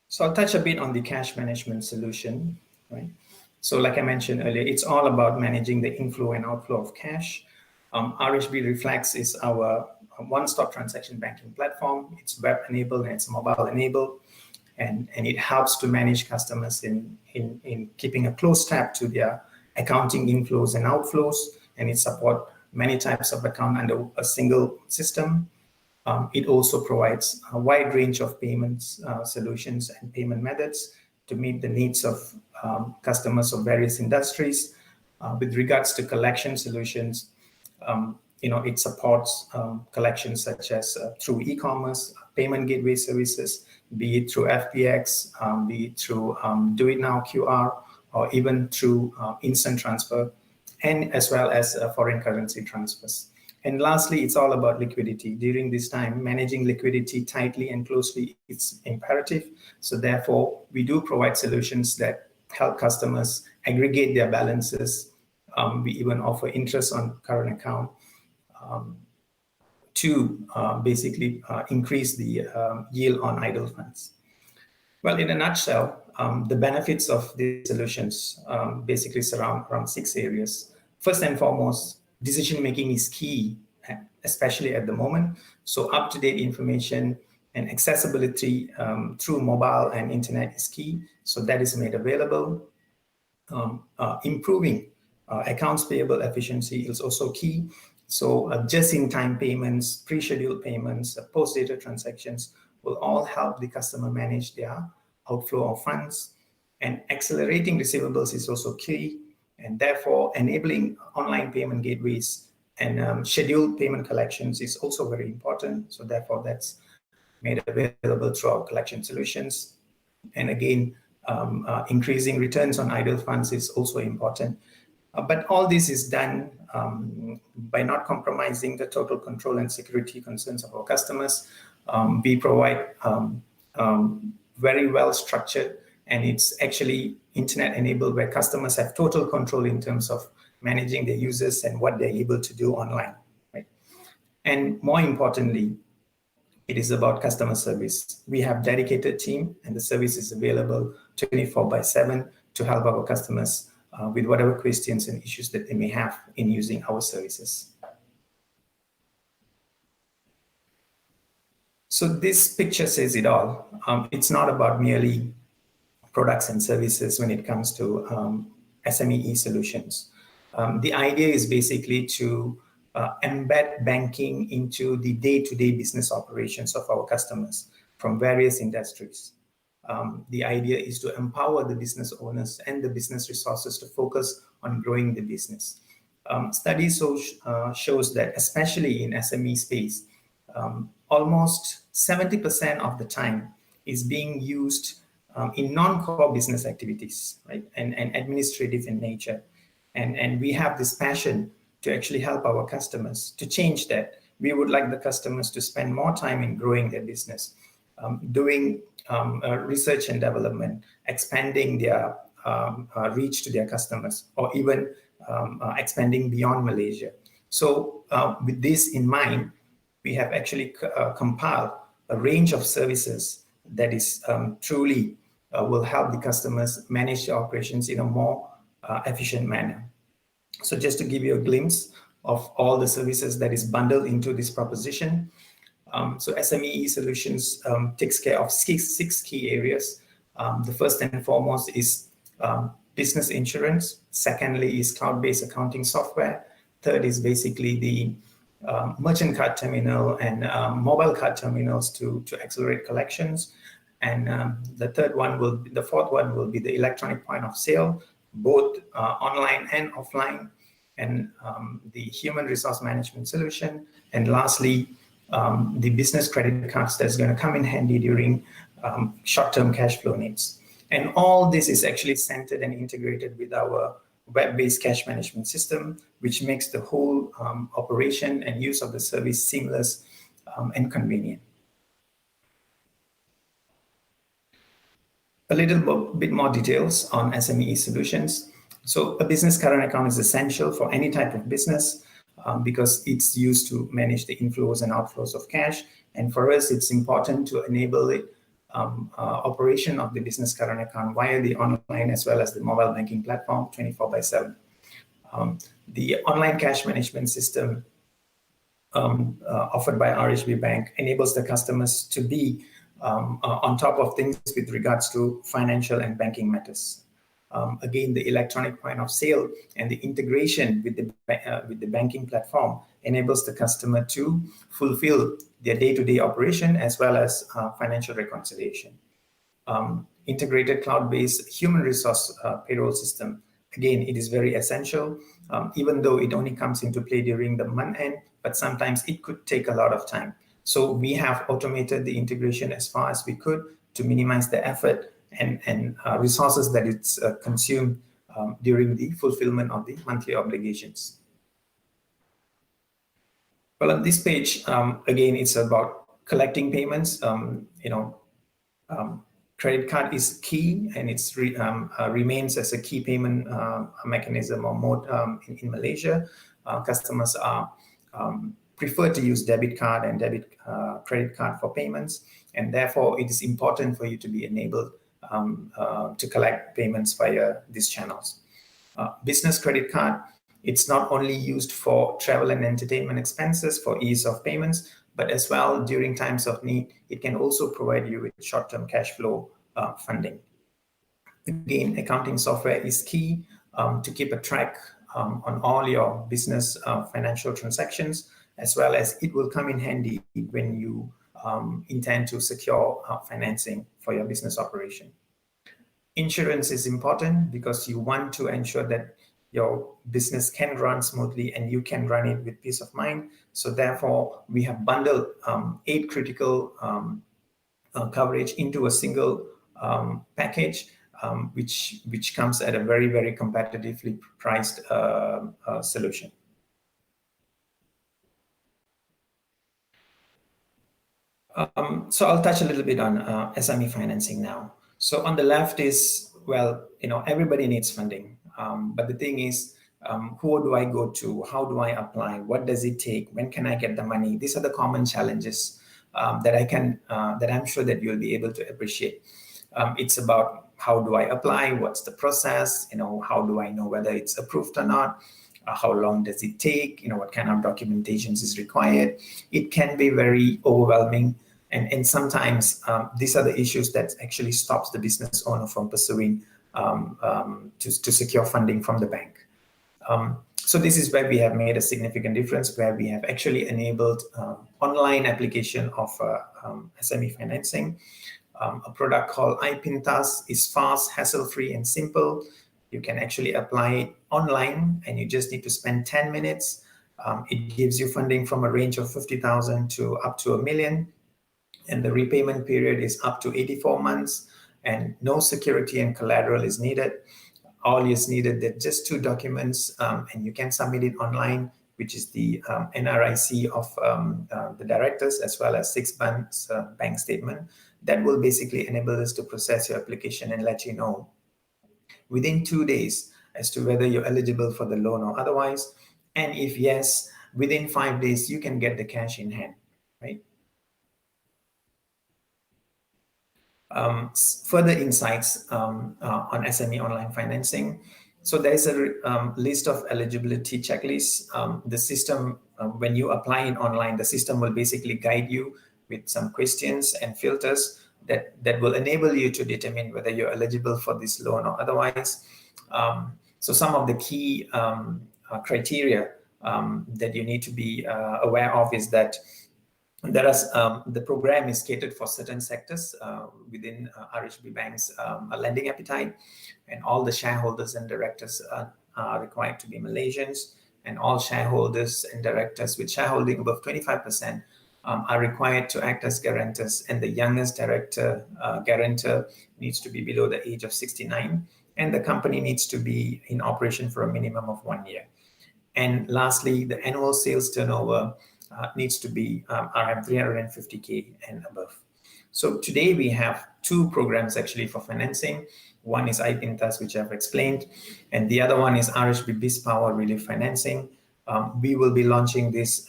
So I'll touch a bit on the cash management solution, right? So like I mentioned earlier, it's all about managing the inflow and outflow of cash. RHB Reflex is our one-stop transaction banking platform. It's web-enabled and it's mobile-enabled, and it helps to manage customers in keeping a close tab to their accounting inflows and outflows, and it supports many types of account under a single system. It also provides a wide range of payments solutions and payment methods to meet the needs of customers of various industries. With regards to collection solutions, it supports collections such as through e-commerce, payment gateway services, be it through FPX, be it through Do It Now QR, or even through instant transfer, and as well as foreign currency transfers. And lastly, it's all about liquidity. During this time, managing liquidity tightly and closely is imperative. So therefore, we do provide solutions that help customers aggregate their balances. We even offer interest on current account to basically increase the yield on idle funds. Well, in a nutshell, the benefits of these solutions basically surround around 6 areas. First and foremost, decision-making is key, especially at the moment. So up-to-date information and accessibility through mobile and internet is key. So that is made available. Improving accounts payable efficiency is also key. So just-in-time payments, pre-scheduled payments, post-data transactions will all help the customer manage their outflow of funds. And accelerating receivables is also key. And therefore, enabling online payment gateways and scheduled payment collections is also very important. So therefore, that's made available through our collection solutions. And again, increasing returns on idle funds is also important. But all this is done by not compromising the total control and security concerns of our customers. We provide very well structured, and it's actually internet enabled, where customers have total control in terms of managing their users and what they're able to do online, right? And more importantly, it is about customer service. We have dedicated team, and the service is available 24/7 to help our customers with whatever questions and issues that they may have in using our services. So this picture says it all. It's not about merely products and services when it comes to SME solutions. The idea is basically to embed banking into the day-to-day business operations of our customers from various industries. The idea is to empower the business owners and the business resources to focus on growing the business. Studies shows that, especially in SME space, almost 70% of the time is being used in non-core business activities, right, and administrative in nature. And we have this passion to actually help our customers to change that. We would like the customers to spend more time in growing their business, doing research and development, expanding their reach to their customers, or even expanding beyond Malaysia. So with this in mind, we have actually compiled a range of services that is truly will help the customers manage their operations in a more efficient manner. So just to give you a glimpse of all the services that is bundled into this proposition. So SME solutions takes care of six key areas. The first and foremost is business insurance. Secondly is cloud-based accounting software. Third is basically the merchant card terminal and mobile card terminals to accelerate collections. And the fourth one will be the electronic point of sale, both online and offline, and the human resource management solution. And lastly, the business credit cards that's going to come in handy during short-term cash flow needs. And all this is actually centered and integrated with our web-based cash management system, which makes the whole operation and use of the service seamless and convenient. A little bit more details on SME solutions. So a business current account is essential for any type of business because it's used to manage the inflows and outflows of cash. And for us, it's important to enable it operation of the business current account via the online as well as the mobile banking platform 24/7. The online cash management system offered by RHB Bank enables the customers to be on top of things with regards to financial and banking matters. Again, the electronic point of sale and the integration with the banking platform enables the customer to fulfill their day-to-day operation as well as financial reconciliation. Integrated cloud-based human resource payroll system. Again, it is very essential, even though it only comes into play during the month end, but sometimes it could take a lot of time. So we have automated the integration as far as we could to minimize the effort and resources that it's consumed during the fulfillment of the monthly obligations. Well, on this page, again, it's about collecting payments. Credit card is key, and it remains as a key payment mechanism or mode in Malaysia. Customers are prefer to use debit card and credit card for payments, and therefore it is important for you to be enabled to collect payments via these channels. Business credit card, it's not only used for travel and entertainment expenses for ease of payments, but as well during times of need, it can also provide you with short-term cash flow funding. Again, accounting software is key to keep a track on all your business financial transactions, as well as it will come in handy when you intend to secure financing for your business operation. Insurance is important because you want to ensure that your business can run smoothly and you can run it with peace of mind. So therefore, we have bundled 8 critical coverage into a single package, which comes at a very, very competitively priced solution. So I'll touch a little bit on SME financing now. So on the left is, well, everybody needs funding. But the thing is, who do I go to? How do I apply? What does it take? When can I get the money? These are the common challenges that I'm sure that you'll be able to appreciate. It's about how do I apply? What's the process? How do I know whether it's approved or not? How long does it take? What kind of documentations is required? It can be very overwhelming. And sometimes these are the issues that actually stops the business owner from pursuing to secure funding from the bank. So this is where we have made a significant difference, where we have actually enabled online application of SME financing. A product called iPintas is fast, hassle-free, and simple. You can actually apply it online, and you just need to spend 10 minutes. It gives you funding from a range of 50,000 to up to 1 million. And the repayment period is up to 84 months, and no security and collateral is needed. All is needed are just 2 documents, and you can submit it online, which is the NRIC of the directors, as well as 6 months bank statement. That will basically enable us to process your application and let you know within 2 days as to whether you're eligible for the loan or otherwise. And if yes, within 5 days, you can get the cash in hand, right? Further insights on SME online financing. So there's a list of eligibility checklists. The system, when you apply it online, the system will basically guide you with some questions and filters that will enable you to determine whether you're eligible for this loan or otherwise. So some of the key criteria that you need to be aware of is that the program is catered for certain sectors within RHB Bank's lending appetite, and all the shareholders and directors are required to be Malaysians, and all shareholders and directors with shareholding above 25% are required to act as guarantors, and the youngest guarantor needs to be below the age of 69, and the company needs to be in operation for a minimum of 1 year. And lastly, the annual sales turnover needs to be RM 350K and above. So today we have 2 programs actually for financing. One is iPintas, which I've explained, and the other one is RHB BizPower Relief Financing. We will be launching this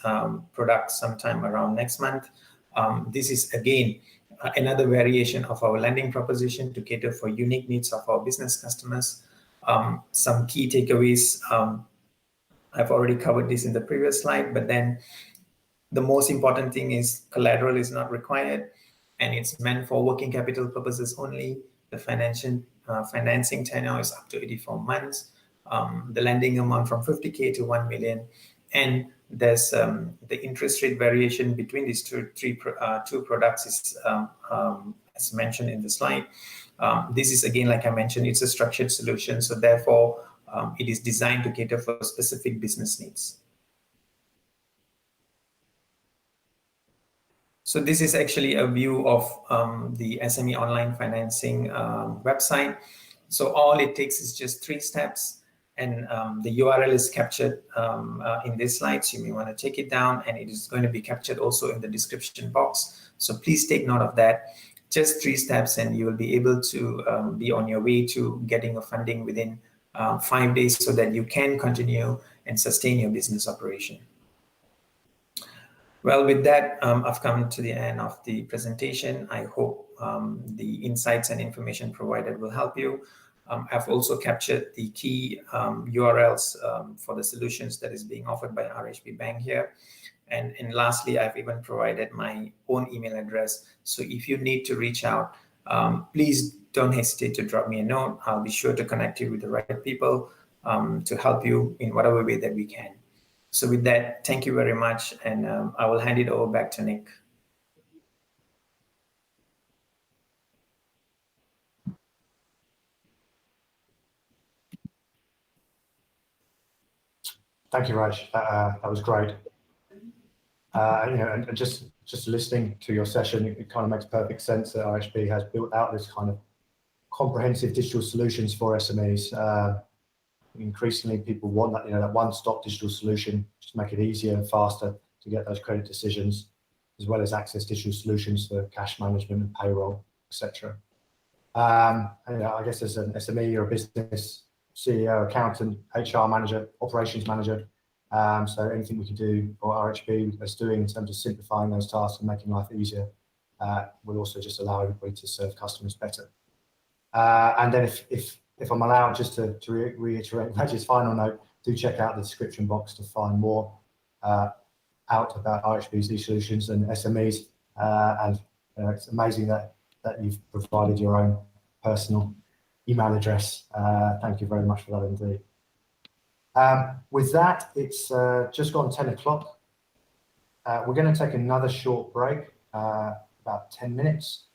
product sometime around next month. This is again another variation of our lending proposition to cater for unique needs of our business customers. Some key takeaways, I've already covered this in the previous slide, but then the most important thing is collateral is not required, and it's meant for working capital purposes only. The financial financing tenure is up to 84 months. The lending amount from 50K to 1 million. And there's the interest rate variation between these two products is as mentioned in the slide. This is, again, like I mentioned, it's a structured solution. So therefore, it is designed to cater for specific business needs. So this is actually a view of the SME online financing website. So all it takes is just 3 steps, and the URL is captured in this slide. So you may want to take it down, and it is going to be captured also in the description box. So please take note of that. Just 3 steps, and you will be able to be on your way to getting a funding within 5 days, so that you can continue and sustain your business operation. Well, with that, I've come to the end of the presentation. I hope the insights and information provided will help you. I've also captured the key URLs for the solutions that is being offered by RHB Bank here. And lastly, I've even provided my own email address. So if you need to reach out, please don't hesitate to drop me a note. I'll be sure to connect you with the right people to help you in whatever way that we can. So with that, thank you very much, and I will hand it over back to Nick. Thank you, Raj. That was great. And just listening to your session, it kind of makes perfect sense that RHB has built out this kind of comprehensive digital solutions for SMEs. Increasingly, people want that, that one-stop digital solution, just make it easier and faster to get those credit decisions, as well as access digital solutions for cash management and payroll, etc. I guess as an SME or a business CEO, accountant, HR manager, operations manager, so anything we can do, or RHB is doing in terms of simplifying those tasks and making life easier, will also just allow everybody to serve customers better. And then if I'm allowed just to reiterate Raj's final note, do check out the description box to find more out about RHB's e-solutions and SMEs. And it's amazing that you've provided your own personal email address. Thank you very much for that indeed. With that, it's just gone 10 o'clock. We're going to take another short break, about 10 minutes.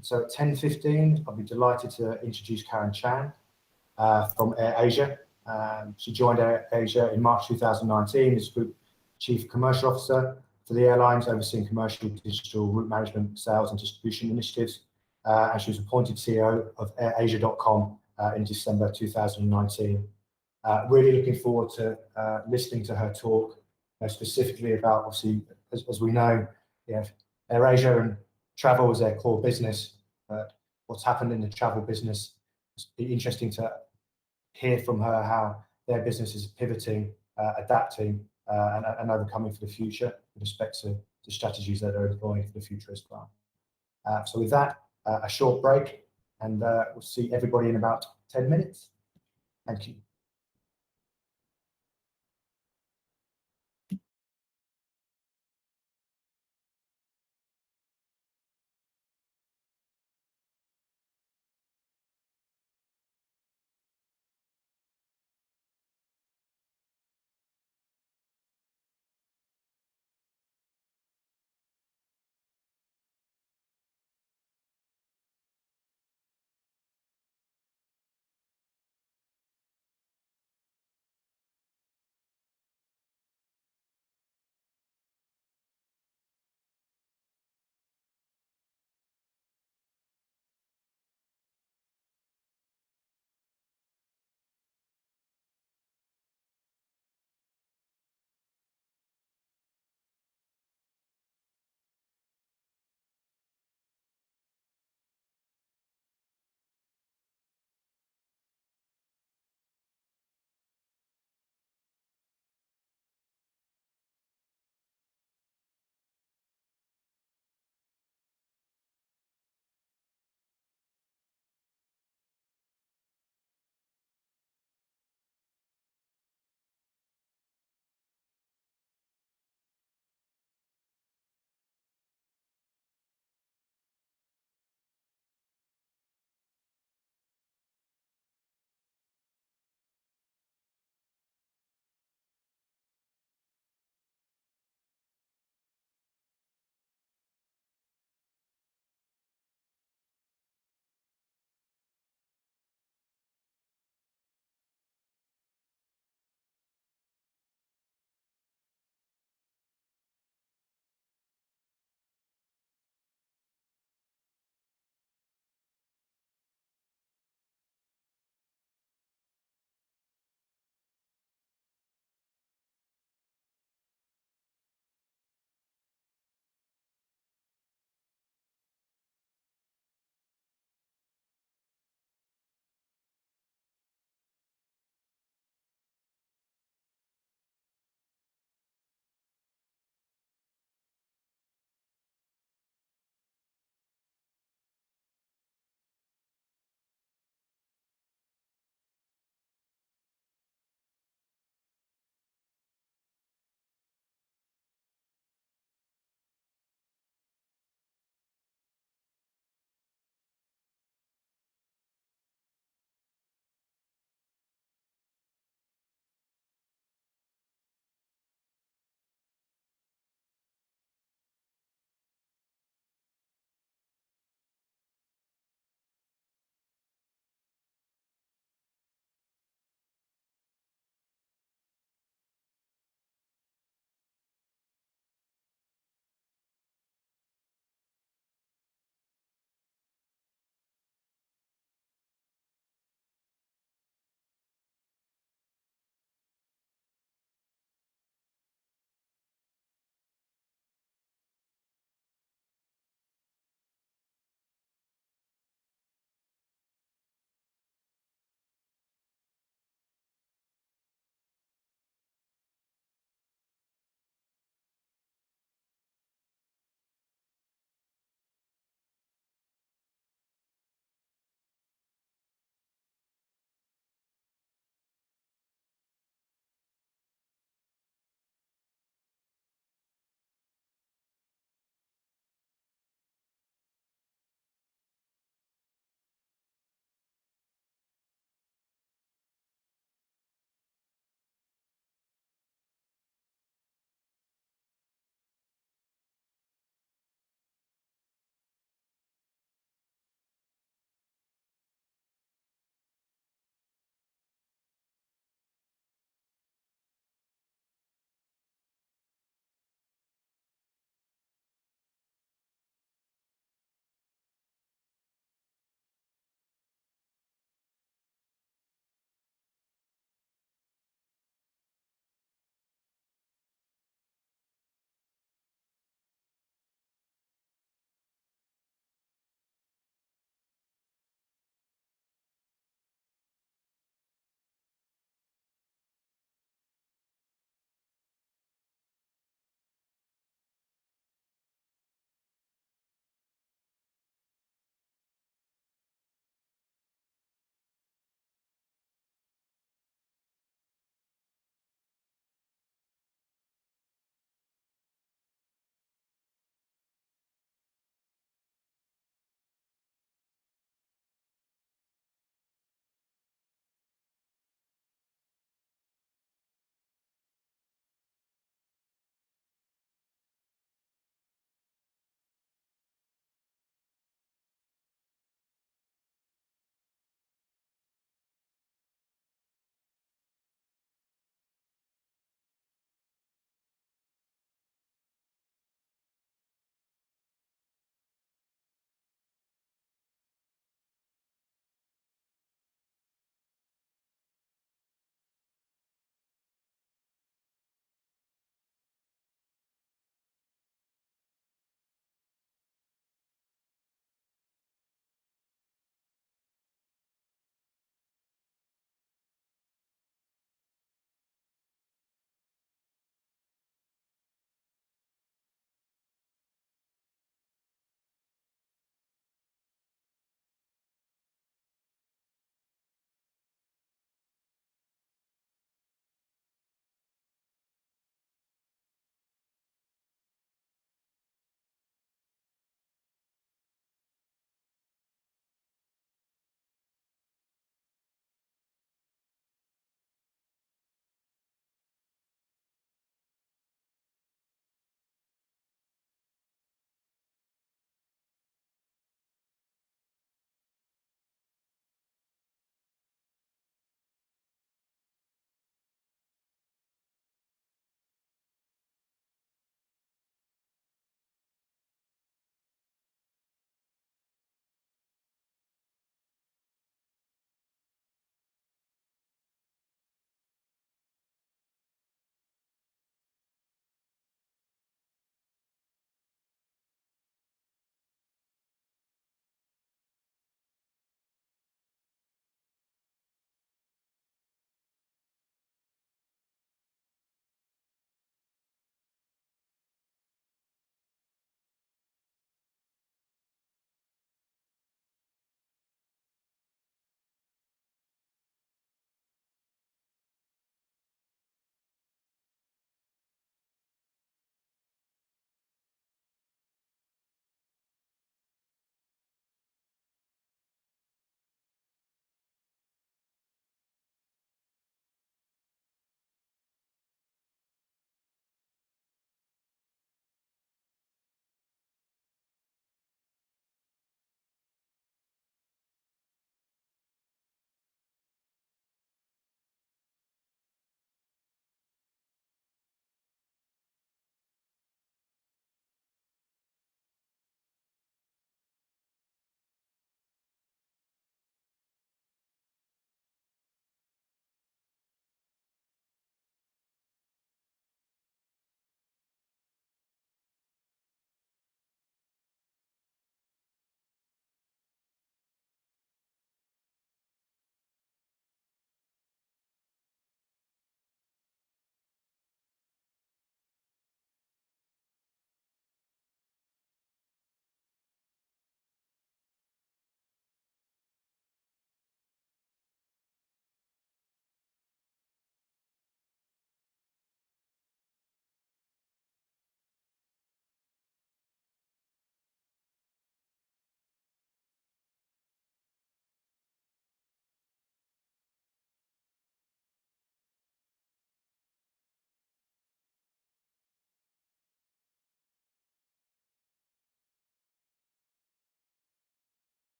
So at 10:15, I'll be delighted to introduce Karen Chan from AirAsia. She joined AirAsia in March 2019 as Group Chief Commercial Officer for the airlines, overseeing commercial, digital, route management, sales and distribution initiatives. And she was appointed CEO of AirAsia.com in December 2019. Really looking forward to listening to her talk, specifically about, obviously, as we know, AirAsia and travel is their core business. What's happened in the travel business, it's interesting to hear from her how their business is pivoting, adapting, and overcoming for the future with respect to the strategies that are employing for the future as well. So with that, a short break, and we'll see everybody in about 10 minutes. Thank you.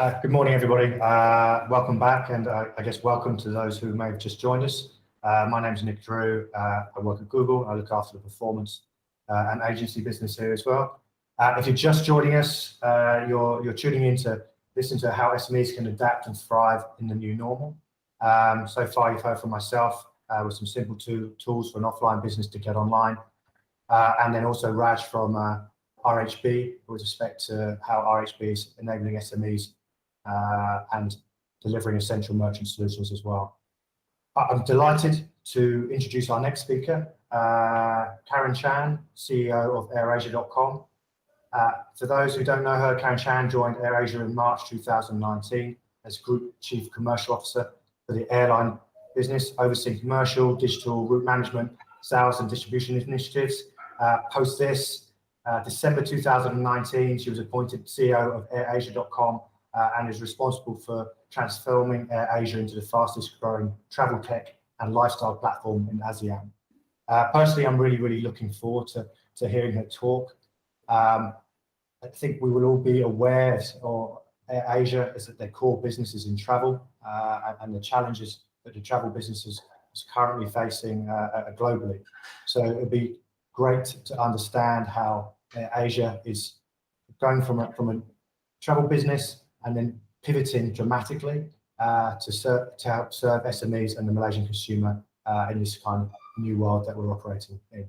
Good morning, everybody. Welcome back, and I guess welcome to those who may have just joined us. My name is Nick Drew. I work at Google. I look after the performance and agency business here as well. If you're just joining us, you're tuning in to listen to how SMEs can adapt and thrive in the new normal. So far, you've heard from myself with some simple tools for an offline business to get online, and then also Raaj from RHB with respect to how RHB is enabling SMEs and delivering essential merchant solutions as well. I'm delighted to introduce our next speaker, Karen Chan, CEO of AirAsia.com. For those who don't know her, Karen Chan joined AirAsia in March 2019 as Group Chief Commercial Officer for the airline business, overseeing commercial, digital, route management, sales and distribution initiatives. Post this, December 2019, she was appointed CEO of AirAsia.com and is responsible for transforming AirAsia into the fastest growing travel tech and lifestyle platform in ASEAN. Personally, I'm really looking forward to hearing her talk. I think we will all be aware of AirAsia is that their core business is in travel and the challenges that the travel business is currently facing globally. So it would be great to understand how AirAsia is going from a travel business and then pivoting dramatically to help serve SMEs and the Malaysian consumer in this kind of new world that we're operating in.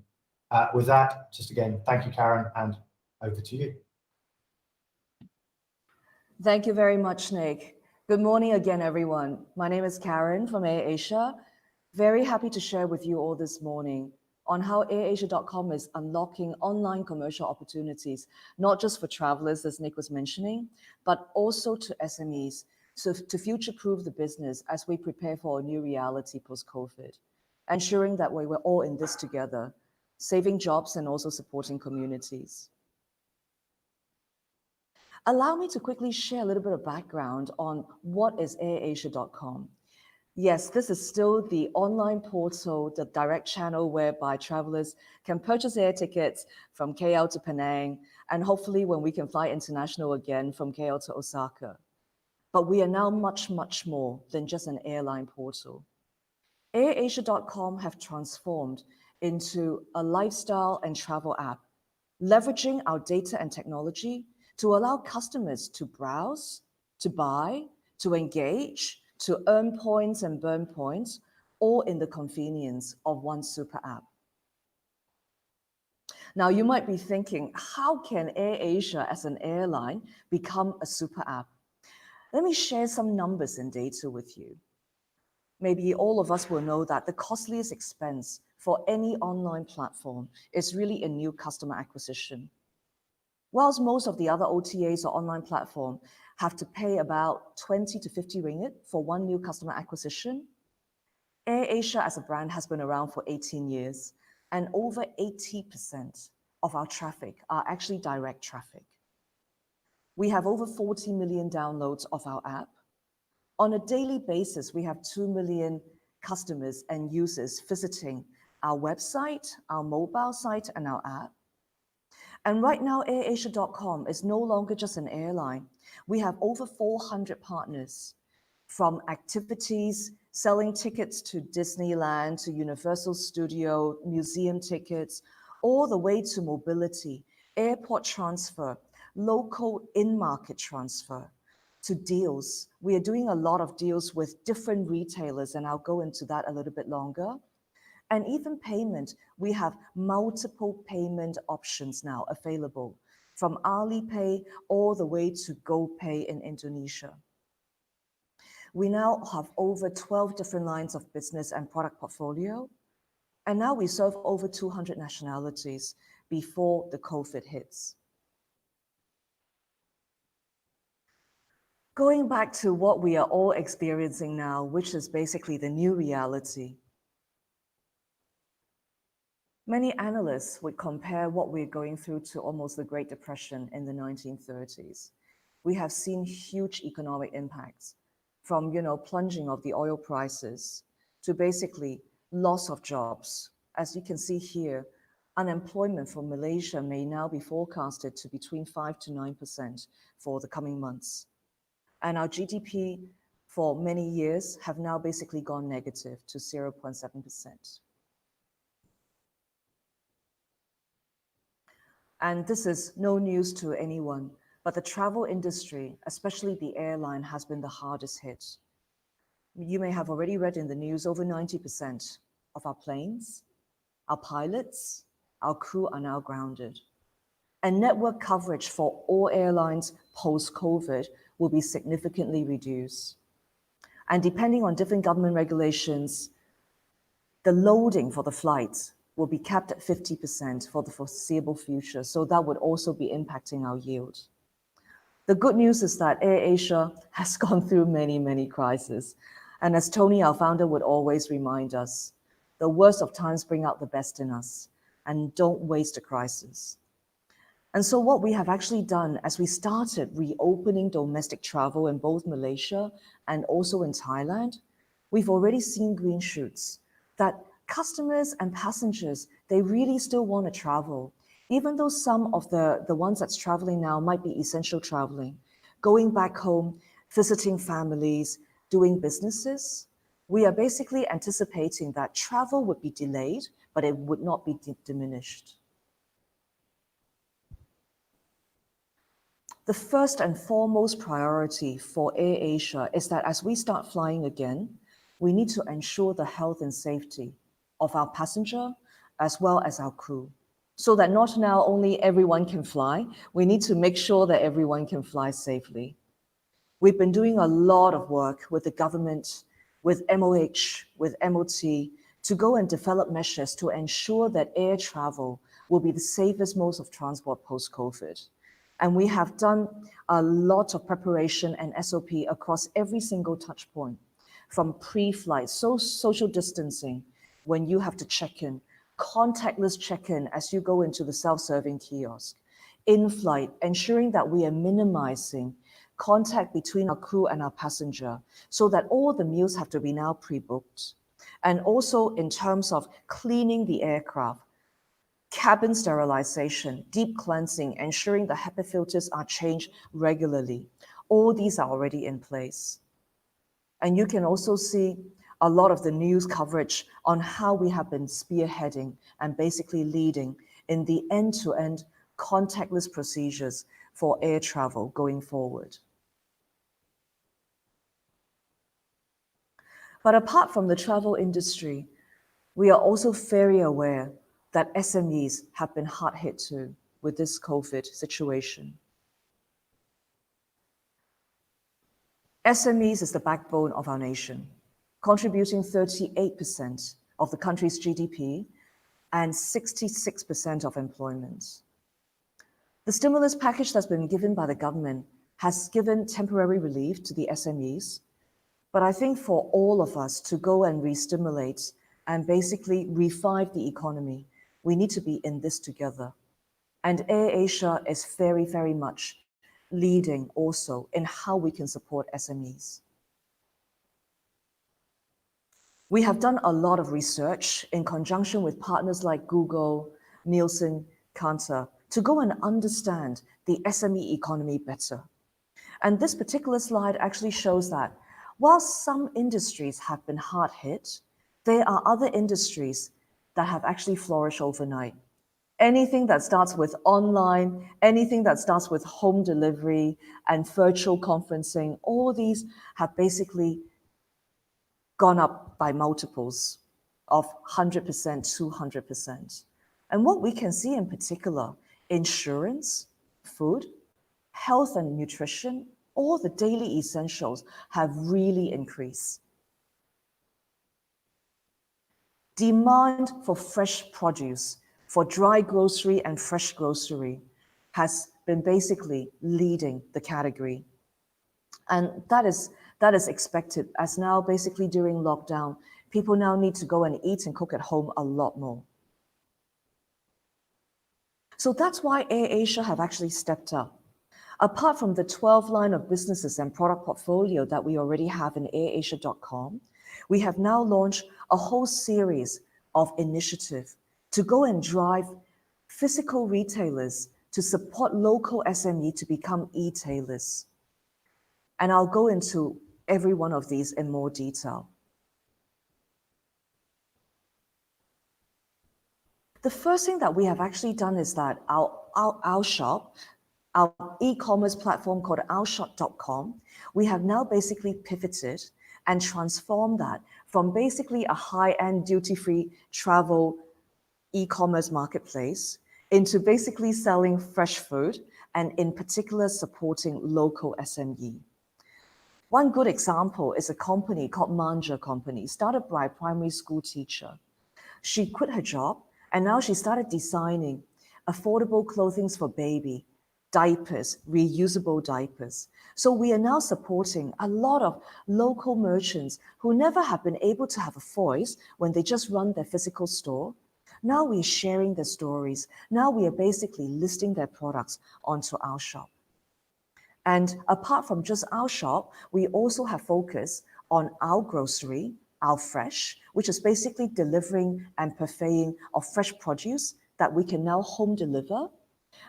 With that, just again, thank you, Karen, and over to you. Thank you very much, Nick. Good morning again, everyone. My name is Karen from AirAsia. Very happy to share with you all this morning on how AirAsia.com is unlocking online commercial opportunities, not just for travelers, as Nick was mentioning, but also to SMEs, so to future-proof the business as we prepare for a new reality post-COVID, ensuring that we're all in this together, saving jobs and also supporting communities. Allow me to quickly share a little bit of background on what is AirAsia.com. Yes, this is still the online portal, the direct channel whereby travelers can purchase air tickets from KL to Penang, and hopefully when we can fly international again from KL to Osaka. But we are now much more than just an airline portal. AirAsia.com have transformed into a lifestyle and travel app, leveraging our data and technology to allow customers to browse, to buy, to engage, to earn points and burn points, all in the convenience of one super app. Now, you might be thinking, how can AirAsia as an airline become a super app? Let me share some numbers and data with you. Maybe all of us will know that the costliest expense for any online platform is really a new customer acquisition. Whilst most of the other OTAs or online platform have to pay about 20 to 50 ringgit for one new customer acquisition, AirAsia as a brand has been around for 18 years, and over 80% of our traffic are actually direct traffic. We have over 40 million downloads of our app. On a daily basis, we have 2 million customers and users visiting our website, our mobile site, and our app. And right now, AirAsia.com is no longer just an airline. We have over 400 partners, from activities, selling tickets to Disneyland, to Universal Studio, museum tickets, all the way to mobility, airport transfer, local in-market transfer, to deals. We are doing a lot of deals with different retailers, and I'll go into that a little bit longer. And even payment, we have multiple payment options now available, from Alipay all the way to GoPay in Indonesia. We now have over 12 different lines of business and product portfolio, and now we serve over 200 nationalities before the COVID hits. Going back to what we are all experiencing now, which is basically the new reality. Many analysts would compare what we're going through to almost the Great Depression in the 1930s. We have seen huge economic impacts, from plunging of the oil prices to basically loss of jobs. As you can see here, unemployment for Malaysia may now be forecasted to between 5 to 9% for the coming months. And our GDP for many years have now basically gone negative to 0.7%. And this is no news to anyone, but the travel industry, especially the airline, has been the hardest hit. You may have already read in the news, over 90% of our planes, our pilots, our crew are now grounded. And network coverage for all airlines post-COVID will be significantly reduced. And depending on different government regulations, the loading for the flights will be capped at 50% for the foreseeable future. So that would also be impacting our yield. The good news is that AirAsia has gone through many, many crises. And as Tony, our founder, would always remind us, the worst of times bring out the best in us, and don't waste a crisis. And so what we have actually done as we started reopening domestic travel in both Malaysia and also in Thailand, we've already seen green shoots that customers and passengers, they really still want to travel. Even though some of the ones that's traveling now might be essential traveling, going back home, visiting families, doing businesses, we are basically anticipating that travel would be delayed, but it would not be diminished. The first and foremost priority for AirAsia is that as we start flying again, we need to ensure the health and safety of our passenger as well as our crew, so that not now only everyone can fly, we need to make sure that everyone can fly safely. We've been doing a lot of work with the government, with MOH, with MOT, to go and develop measures to ensure that air travel will be the safest mode of transport post-COVID. And we have done a lot of preparation and SOP across every single touch point, from pre-flight, social distancing, when you have to check in, contactless check-in as you go into the self-serving kiosk, in-flight, ensuring that we are minimizing contact between our crew and our passenger, so that all the meals have to be now pre-booked. And also in terms of cleaning the aircraft, cabin sterilization, deep cleansing, ensuring the HEPA filters are changed regularly. All these are already in place. And you can also see a lot of the news coverage on how we have been spearheading and basically leading in the end-to-end contactless procedures for air travel going forward. But apart from the travel industry, we are also very aware that SMEs have been hard hit too with this COVID situation. SMEs is the backbone of our nation, contributing 38% of the country's GDP and 66% of employment. The stimulus package that's been given by the government has given temporary relief to the SMEs, but I think for all of us to go and re-stimulate and basically revive the economy, we need to be in this together. And AirAsia is very, very much leading also in how we can support SMEs. We have done a lot of research in conjunction with partners like Google, Nielsen, Kantar, to go and understand the SME economy better. And this particular slide actually shows that while some industries have been hard hit, there are other industries that have actually flourished overnight. Anything that starts with online, anything that starts with home delivery and virtual conferencing, all these have basically gone up by multiples of 100%, 200%. And what we can see in particular, insurance, food, health and nutrition, all the daily essentials have really increased. Demand for fresh produce, for dry grocery and fresh grocery has been basically leading the category. And that is expected, as now basically during lockdown, people now need to go and eat and cook at home a lot more. So that's why AirAsia have actually stepped up. Apart from the 12 line of businesses and product portfolio that we already have in airasia.com, we have now launched a whole series of initiatives to go and drive physical retailers to support local SME to become e-tailers. And I'll go into every one of these in more detail. The first thing that we have actually done is that our shop, our e-commerce platform called ourshop.com, we have now basically pivoted and transformed that from basically a high-end duty-free travel e-commerce marketplace into basically selling fresh food and in particular supporting local SME. One good example is a company called Manja Company, started by a primary school teacher. She quit her job and now she started designing affordable clothing for baby, diapers, reusable diapers. So we are now supporting a lot of local merchants who never have been able to have a voice when they just run their physical store. Now we're sharing their stories. Now we are basically listing their products onto our shop. And apart from just our shop, we also have focus on our grocery, our fresh, which is basically delivering and purveying of fresh produce that we can now home deliver,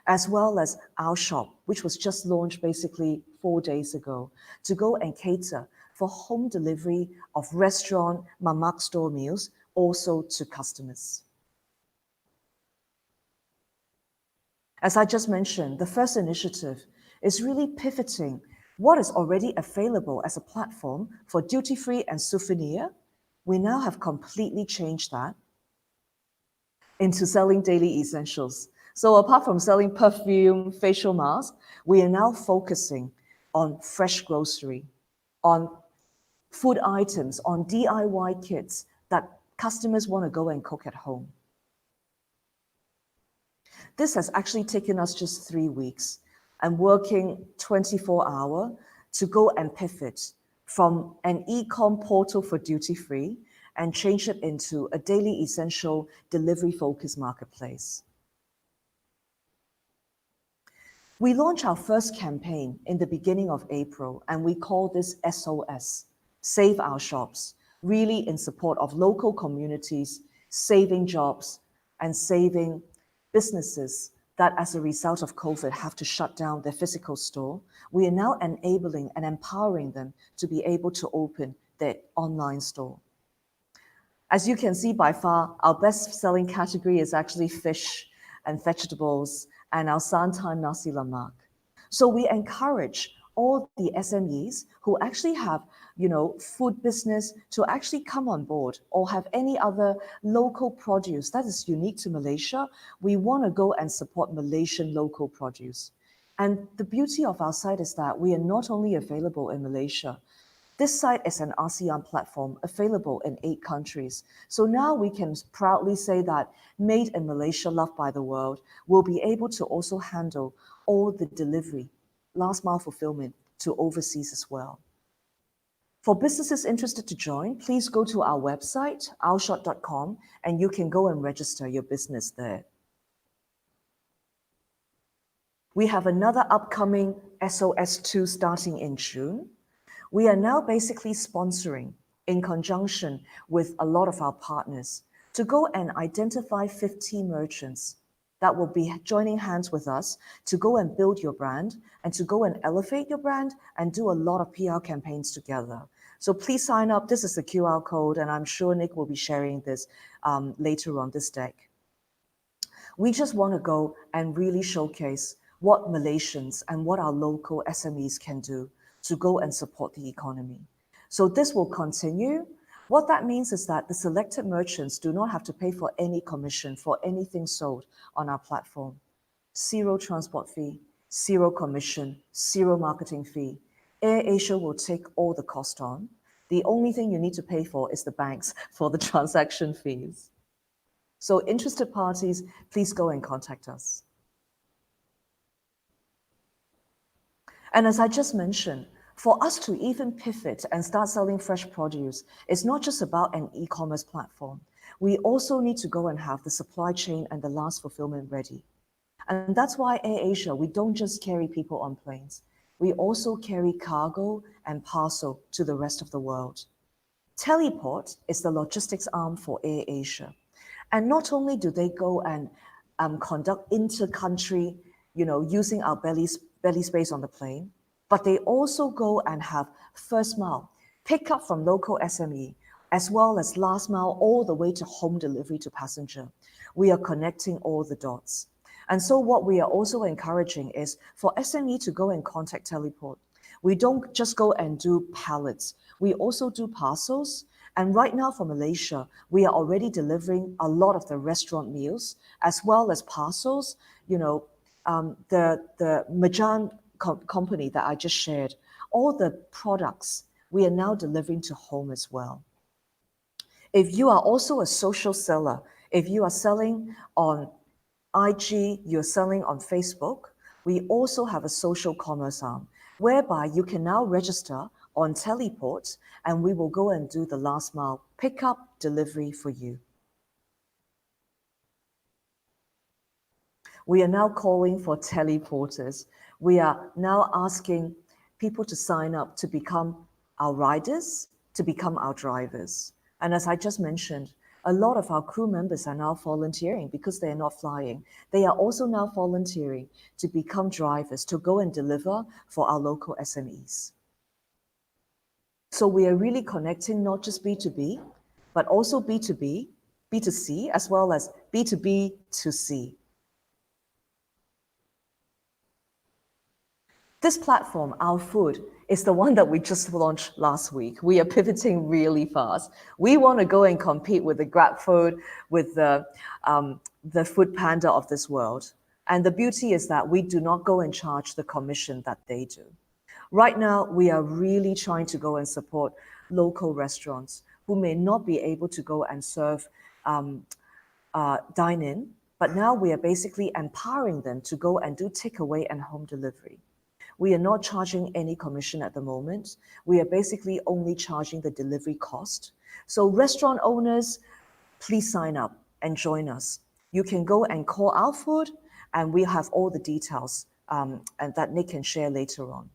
as well as our shop, which was just launched basically 4 days ago, to go and cater for home delivery of restaurant, mamak store meals, also to customers. As I just mentioned, the first initiative is really pivoting what is already available as a platform for duty-free and souvenir. We now have completely changed that into selling daily essentials. So apart from selling perfume, facial masks, we are now focusing on fresh grocery, on food items, on DIY kits that customers want to go and cook at home. This has actually taken us just 3 weeks and working 24-hour to go and pivot from an e-com portal for duty-free and change it into a daily essential delivery-focused marketplace. We launched our first campaign in the beginning of April, and we call this SOS, Save Our Shops, really in support of local communities, saving jobs, and saving businesses that as a result of COVID have to shut down their physical store. We are now enabling and empowering them to be able to open their online store. As you can see, by far, our best-selling category is actually fish and vegetables and our Santan Nasi Lemak. So we encourage all the SMEs who actually have, food business to actually come on board or have any other local produce that is unique to Malaysia. We want to go and support Malaysian local produce. And the beauty of our site is that we are not only available in Malaysia. This site is an ASEAN platform available in 8 countries. So now we can proudly say that Made in Malaysia, Loved by the World will be able to also handle all the delivery, last mile fulfillment to overseas as well. For businesses interested to join, please go to our website, ourshop.com, and you can go and register your business there. We have another upcoming SOS2 starting in June. We are now basically sponsoring, in conjunction with a lot of our partners, to go and identify 50 merchants that will be joining hands with us to go and build your brand and to go and elevate your brand and do a lot of PR campaigns together. So please sign up. This is the QR code, and I'm sure Nick will be sharing this later on this deck. We just want to go and really showcase what Malaysians and what our local SMEs can do to go and support the economy. So this will continue. What that means is that the selected merchants do not have to pay for any commission for anything sold on our platform. 0 transport fee, 0 commission, 0 marketing fee. AirAsia will take all the cost on. The only thing you need to pay for is the banks for the transaction fees. So interested parties, please go and contact us. And as I just mentioned, for us to even pivot and start selling fresh produce, it's not just about an e-commerce platform. We also need to go and have the supply chain and the last fulfillment ready. And that's why AirAsia, we don't just carry people on planes. We also carry cargo and parcel to the rest of the world. Teleport is the logistics arm for AirAsia. And not only do they go and conduct inter-country, using our belly space on the plane, but they also go and have first mile, pick up from local SME, as well as last mile all the way to home delivery to passenger. We are connecting all the dots. And so what we are also encouraging is for SME to go and contact Teleport. We don't just go and do pallets. We also do parcels. And right now for Malaysia, we are already delivering a lot of the restaurant meals as well as parcels. You know, the Majan company that I just shared, all the products we are now delivering to home as well. If you are also a social seller, if you are selling on IG, you're selling on Facebook, we also have a social commerce arm whereby you can now register on Teleport and we will go and do the last mile pickup delivery for you. We are now calling for teleporters. We are now asking people to sign up to become our riders, to become our drivers. And as I just mentioned, a lot of our crew members are now volunteering because they are not flying. They are also now volunteering to become drivers, to go and deliver for our local SMEs. So we are really connecting not just B2B, but also B2B, B2C, as well as B2B to C. This platform, Our Food, is the one that we just launched last week. We are pivoting really fast. We want to go and compete with the GrabFood, with the Food Panda of this world. And the beauty is that we do not go and charge the commission that they do. Right now, we are really trying to go and support local restaurants who may not be able to go and serve dine-in, but now we are basically empowering them to go and do takeaway and home delivery. We are not charging any commission at the moment. We are basically only charging the delivery cost. So restaurant owners, please sign up and join us. You can go and call Our Food and we have all the details and that Nick can share later on.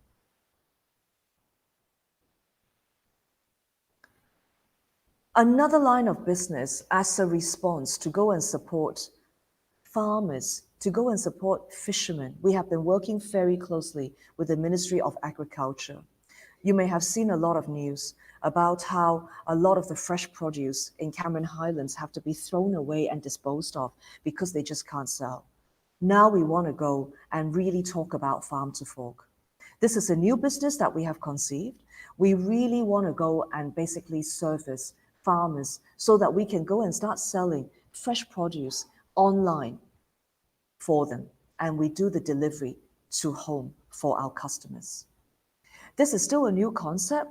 Another line of business as a response to go and support farmers, to go and support fishermen. We have been working very closely with the Ministry of Agriculture. You may have seen a lot of news about how a lot of the fresh produce in Cameron Highlands have to be thrown away and disposed of because they just can't sell. Now we want to go and really talk about farm to fork. This is a new business that we have conceived. We really want to go and basically service farmers so that we can go and start selling fresh produce online for them, and we do the delivery to home for our customers. This is still a new concept.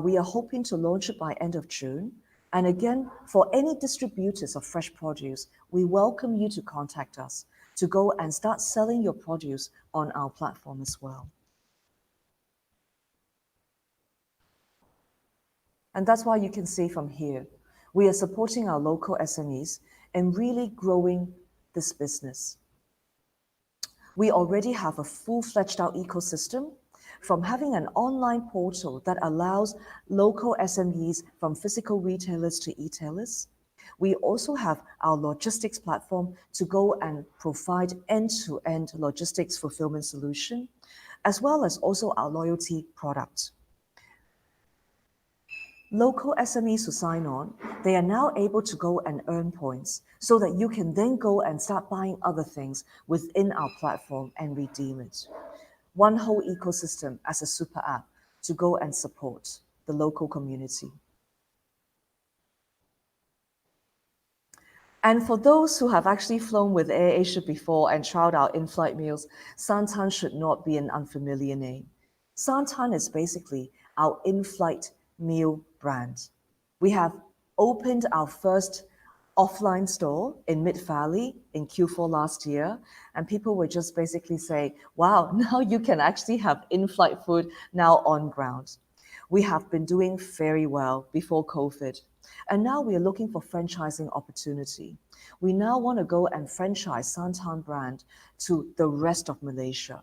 We are hoping to launch it by end of June. And again, for any distributors of fresh produce, we welcome you to contact us to go and start selling your produce on our platform as well. And that's why you can see from here, we are supporting our local SMEs and really growing this business. We already have a full-fledged out ecosystem from having an online portal that allows local SMEs from physical retailers to e-tailers. We also have our logistics platform to go and provide end-to-end logistics fulfillment solution, as well as also our loyalty product. Local SMEs who sign on, they are now able to go and earn points so that you can then go and start buying other things within our platform and redeem it. One whole ecosystem as a super app to go and support the local community. And for those who have actually flown with AirAsia before and tried our in-flight meals, Santan should not be an unfamiliar name. Santan is basically our in-flight meal brand. We have opened our first offline store in Mid-Valley in Q4 last year, and people would just basically say, wow, now you can actually have in-flight food now on ground. We have been doing very well before COVID, and now we are looking for franchising opportunity. We now want to go and franchise Santan brand to the rest of Malaysia.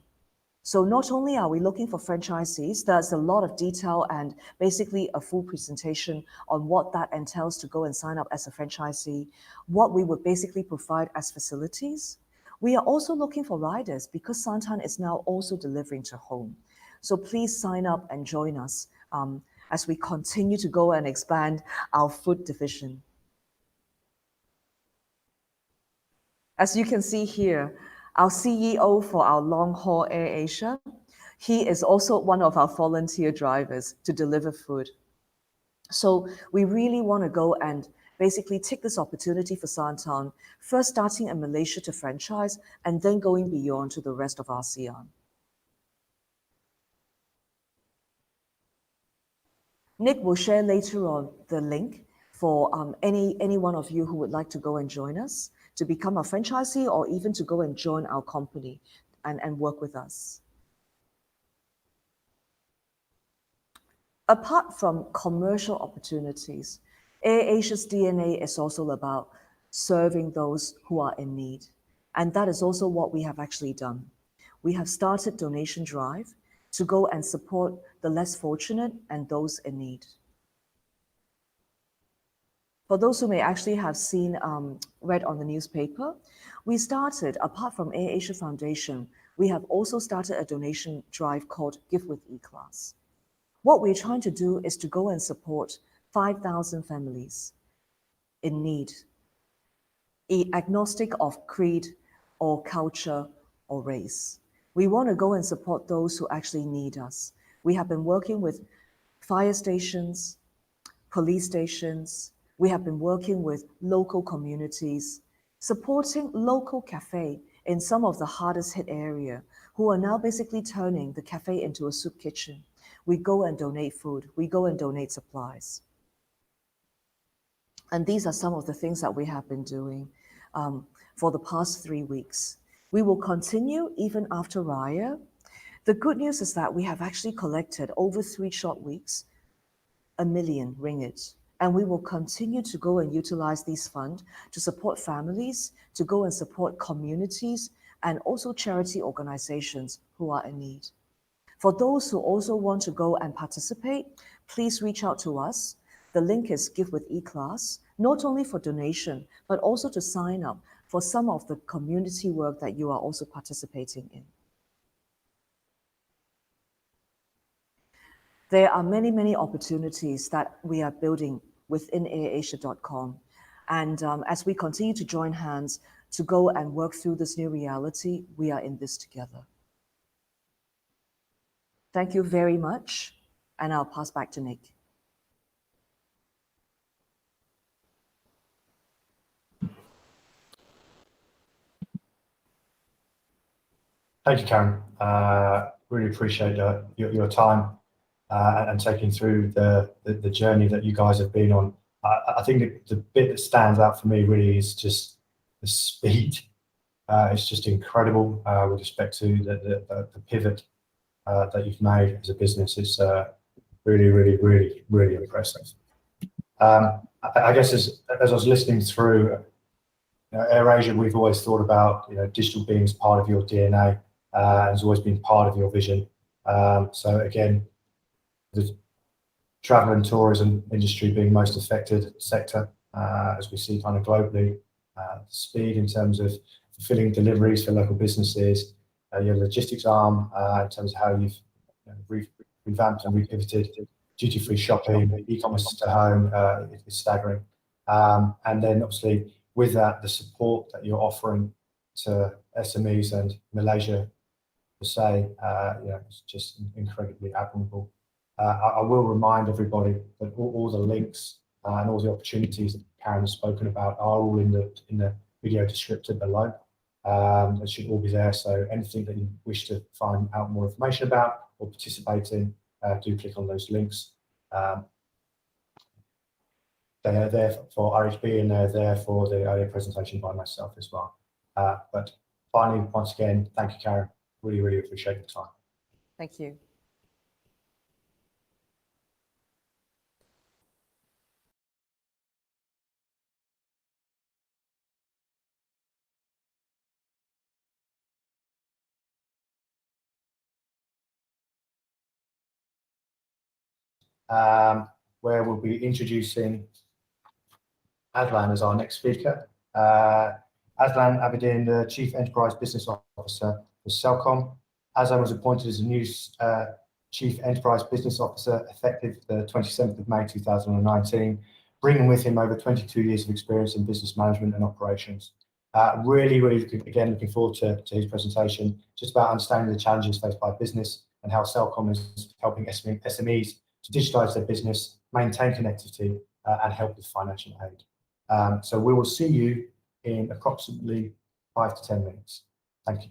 So not only are we looking for franchisees, there's a lot of detail and basically a full presentation on what that entails to go and sign up as a franchisee, what we would basically provide as facilities. We are also looking for riders because Santan is now also delivering to home. So please sign up and join us as we continue to go and expand our food division. As you can see here, our CEO for our long-haul AirAsia, he is also one of our volunteer drivers to deliver food. So we really want to go and basically take this opportunity for Santan, first starting in Malaysia to franchise and then going beyond to the rest of ASEAN. Nick will share later on the link for any one of you who would like to go and join us, to become a franchisee or even to go and join our company and work with us. Apart from commercial opportunities, AirAsia's DNA is also about serving those who are in need. And that is also what we have actually done. We have started donation drive to go and support the less fortunate and those in need. For those who may actually have seen, read on the newspaper, we started, apart from AirAsia Foundation, we have also started a donation drive called Give with E-Class. What we're trying to do is to go and support 5,000 families in need, agnostic of creed or culture or race. We want to go and support those who actually need us. We have been working with fire stations, police stations. We have been working with local communities, supporting local cafe in some of the hardest hit area, who are now basically turning the cafe into a soup kitchen. We go and donate food. We go and donate supplies. And these are some of the things that we have been doing for the past 3 weeks. We will continue even after Raya. The good news is that we have actually collected over 3 short weeks, 1 million ringgit. And we will continue to go and utilize these funds to support families, to go and support communities, and also charity organizations who are in need. For those who also want to go and participate, please reach out to us. The link is Give with E-Class, not only for donation, but also to sign up for some of the community work that you are also participating in. There are many, many opportunities that we are building within AirAsia.com. And as we continue to join hands to go and work through this new reality, we are in this together. Thank you very much. And I'll pass back to Nick. Thank you, Karen. Really appreciate your time and taking through the journey that you guys have been on. I think the bit that stands out for me really is just the speed. It's just incredible with respect to the pivot that you've made as a business. It's really, really, really, really impressive. I guess as I was listening through, AirAsia, we've always thought about digital being as part of your DNA. Has always been part of your vision. So again, the travel and tourism industry being most affected sector, as we see kind of globally, speed in terms of fulfilling deliveries for local businesses, your logistics arm in terms of how you've revamped and repivoted duty-free shopping, e-commerce to home is staggering. And then obviously with that, the support that you're offering to SMEs and Malaysia per se, it's just incredibly admirable. I will remind everybody that all the links and all the opportunities that Karen has spoken about are all in the video description below. They should all be there. So anything that you wish to find out more information about or participate in, do click on those links. They are there for RHB and they're there for the earlier presentation by myself as well. But finally, once again, thank you, Karen. Really, really appreciate the time. Thank you. Where we'll be introducing Azlan as our next speaker. Azlan Abidin, the Chief Enterprise Business Officer for Celcom. Azlan was appointed as the new Chief Enterprise Business Officer, effective the 27th of May 2019, bringing with him over 22 years of experience in business management and operations. Really looking forward to his presentation, just about understanding the challenges faced by business and how Celcom is helping SMEs to digitise their business, maintain connectivity, and help with financial aid. So we will see you in approximately 5 to 10 minutes. Thank you.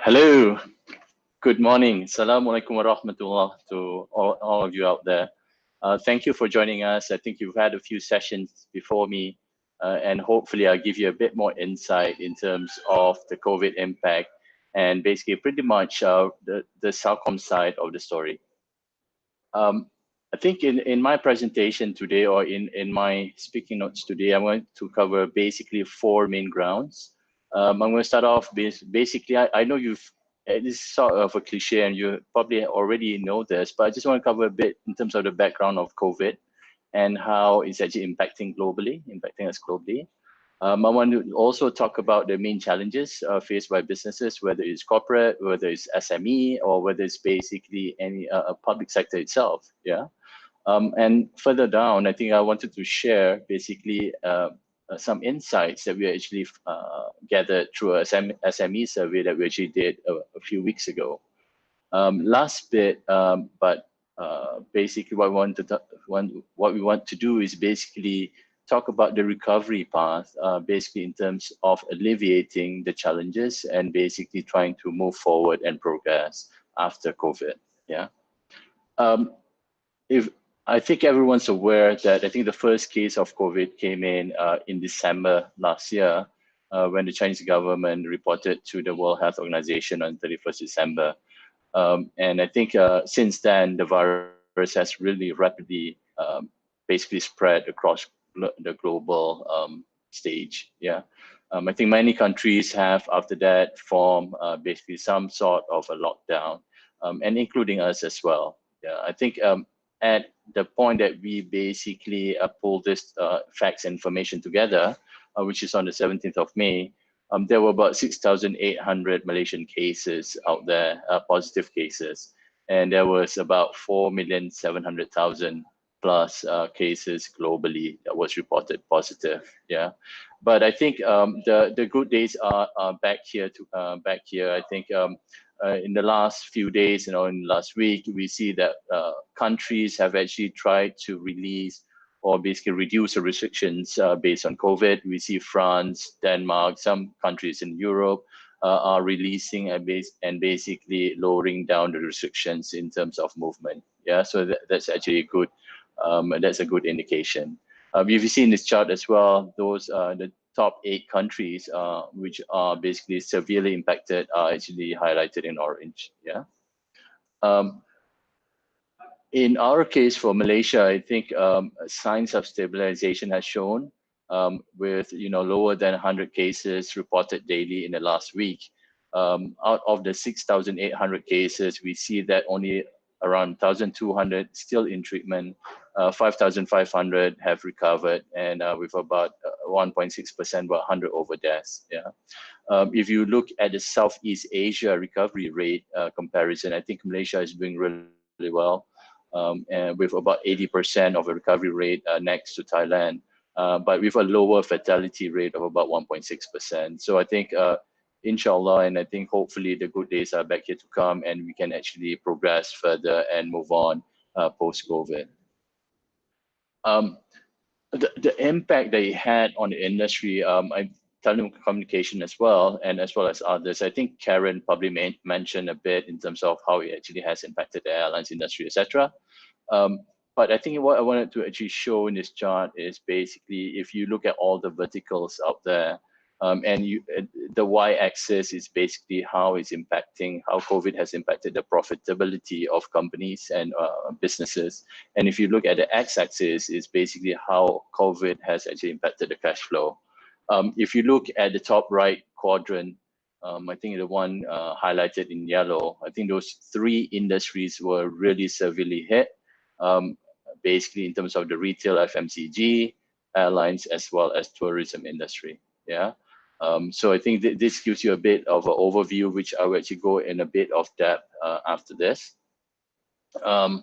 Hello, good morning. Assalamualaikum warahmatullah to all of you out there. Thank you for joining us. I think you've had a few sessions before me, and hopefully I'll give you a bit more insight in terms of the COVID impact and basically pretty much the Celcom side of the story. I think in my presentation today, or in my speaking notes today, I'm going to cover basically 4 main grounds. I'm going to start off basically, I know this is sort of a cliche and you probably already know this, but I just want to cover a bit in terms of the background of COVID and how it's actually impacting us globally. I want to also talk about the main challenges faced by businesses, whether it's corporate, whether it's SME, or whether it's basically any public sector itself. Yeah. And further down, I think I wanted to share basically some insights that we actually gathered through a SME survey that we actually did a few weeks ago. Last bit, but basically what we want to do is basically talk about the recovery path, basically in terms of alleviating the challenges and basically trying to move forward and progress after COVID. Yeah. I think everyone's aware that I think the first case of COVID came in December last year, when the Chinese government reported to the World Health Organization on 31st December. And I think since then, the virus has really rapidly basically spread across the global stage. Yeah, I think many countries have after that formed basically some sort of a lockdown, and including us as well. Yeah, I think at the point that we basically pulled this facts and information together, which is on the 17th of May, there were about 6,800 Malaysian cases out there, positive cases, and there was about 4,700,000 plus cases globally that was reported positive. Yeah, but I think the good days are back here. I think in the last few days, in last week, we see that countries have actually tried to release or basically reduce the restrictions based on COVID. We see France, Denmark, some countries in Europe are releasing and basically lowering down the restrictions in terms of movement. Yeah, so that's actually a good, that's a good indication. If you see in this chart as well, those the top 8 countries which are basically severely impacted are actually highlighted in orange. Yeah. In our case for Malaysia, I think signs of stabilization has shown with lower than 100 cases reported daily in the last week. Out of the 6,800 cases, we see that only around 1,200 still in treatment, 5,500 have recovered, and with about 1.6%, about 100 over deaths. Yeah. If you look at the Southeast Asia recovery rate comparison, I think Malaysia is doing really well, and with about 80% of a recovery rate next to Thailand, but with a lower fatality rate of about 1.6%. So I think inshallah, and I think hopefully the good days are back here to come and we can actually progress further and move on post-COVID. The impact that it had on the industry, telecommunication as well, and as well as others. I think Karen probably mentioned a bit in terms of how it actually has impacted the airlines industry, etc. But I think what I wanted to actually show in this chart is basically if you look at all the verticals out there, and the y-axis is basically how COVID has impacted the profitability of companies and businesses. And if you look at the x-axis, is basically how COVID has actually impacted the cash flow. If you look at the top right quadrant, I think the one highlighted in yellow, I think those 3 industries were really severely hit, basically in terms of the retail, FMCG, airlines, as well as tourism industry. Yeah. So I think this gives you a bit of an overview, which I will actually go in a bit of depth after this. I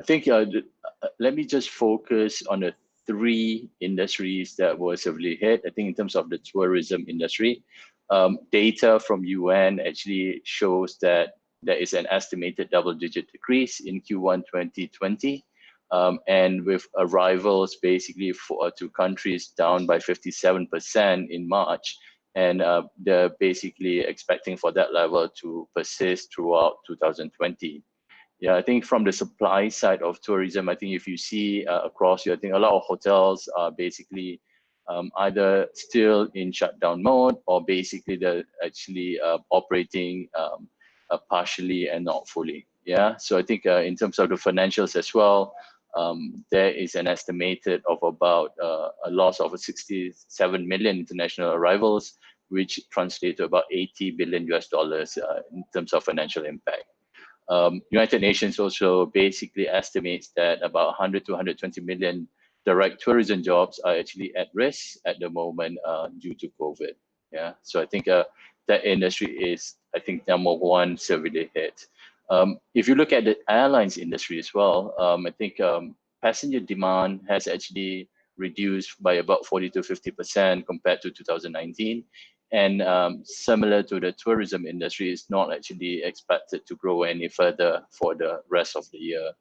think let me just focus on the 3 industries that were severely hit. I think in terms of the tourism industry, data from UN actually shows that there is an estimated double-digit decrease in Q1 2020. And with arrivals basically to countries down by 57% in March, and they're basically expecting for that level to persist throughout 2020. Yeah, I think from the supply side of tourism, I think if you see across here, I think a lot of hotels are basically either still in shutdown mode, or basically they're actually operating partially and not fully. Yeah, so I think in terms of the financials as well, there is an estimated of about a loss of 67 million international arrivals, which translates to about 80 billion US dollars in terms of financial impact. United Nations also basically estimates that about 100 to 120 million direct tourism jobs are actually at risk at the moment due to COVID. Yeah, so I think that industry is, I think, number one severely hit. If you look at the airlines industry as well, I think passenger demand has actually reduced by about 40 to 50% compared to 2019. And similar to the tourism industry, is not actually expected to grow any further for the rest of the year.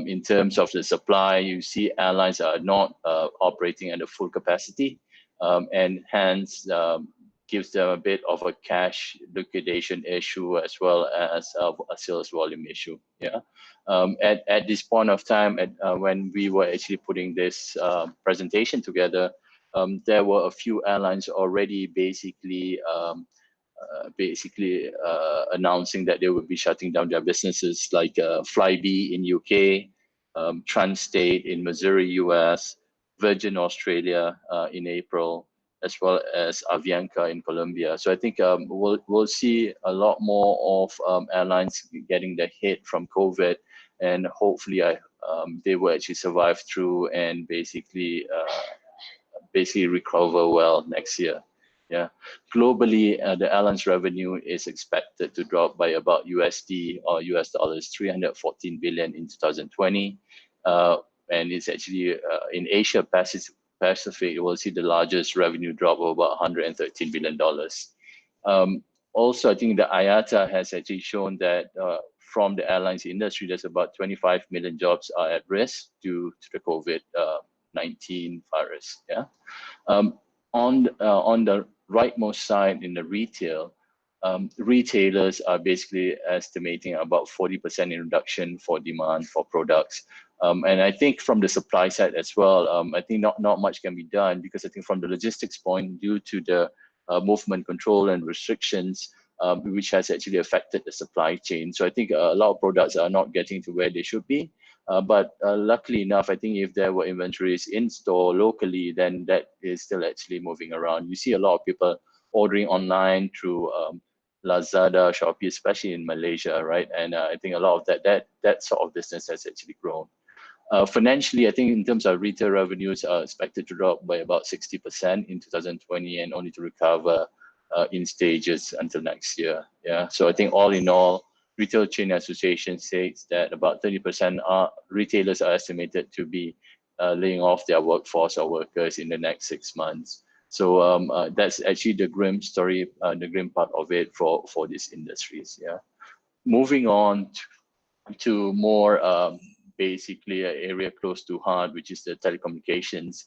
In terms of the supply, you see airlines are not operating at a full capacity, and hence gives them a bit of a cash liquidation issue as well as a sales volume issue. Yeah. At this point of time, when we were actually putting this presentation together, there were a few airlines already basically announcing that they would be shutting down their businesses, like Flybe in UK, Transstate in Missouri, US, Virgin Australia in April, as well as Avianca in Colombia. So I think we'll see a lot more of airlines getting the hit from COVID, and hopefully they will actually survive through and basically recover well next year. Yeah, globally, the airlines revenue is expected to drop by about USD or US dollars 314 billion in 2020, and it's actually in Asia Pacific, you will see the largest revenue drop of about $113 billion. Also, I think the IATA has actually shown that from the airlines industry, there's about 25 million jobs are at risk due to the COVID-19 virus. Yeah. On the rightmost side in the retail, retailers are basically estimating about 40% in reduction for demand for products. And I think from the supply side as well, I think not much can be done, because I think from the logistics point, due to the movement control and restrictions, which has actually affected the supply chain. So I think a lot of products are not getting to where they should be. But luckily enough, I think if there were inventories in store locally, then that is still actually moving around. You see a lot of people ordering online through Lazada, Shopee, especially in Malaysia, right? And I think a lot of that sort of business has actually grown. Financially, I think in terms of retail revenues are expected to drop by about 60% in 2020, and only to recover in stages until next year. Yeah. So I think all in all, Retail Chain Association says that about 30% retailers are estimated to be laying off their workforce or workers in the next 6 months. So that's actually the grim story, the grim part of it for these industries. Yeah. Moving on to more basically an area close to heart, which is the telecommunications.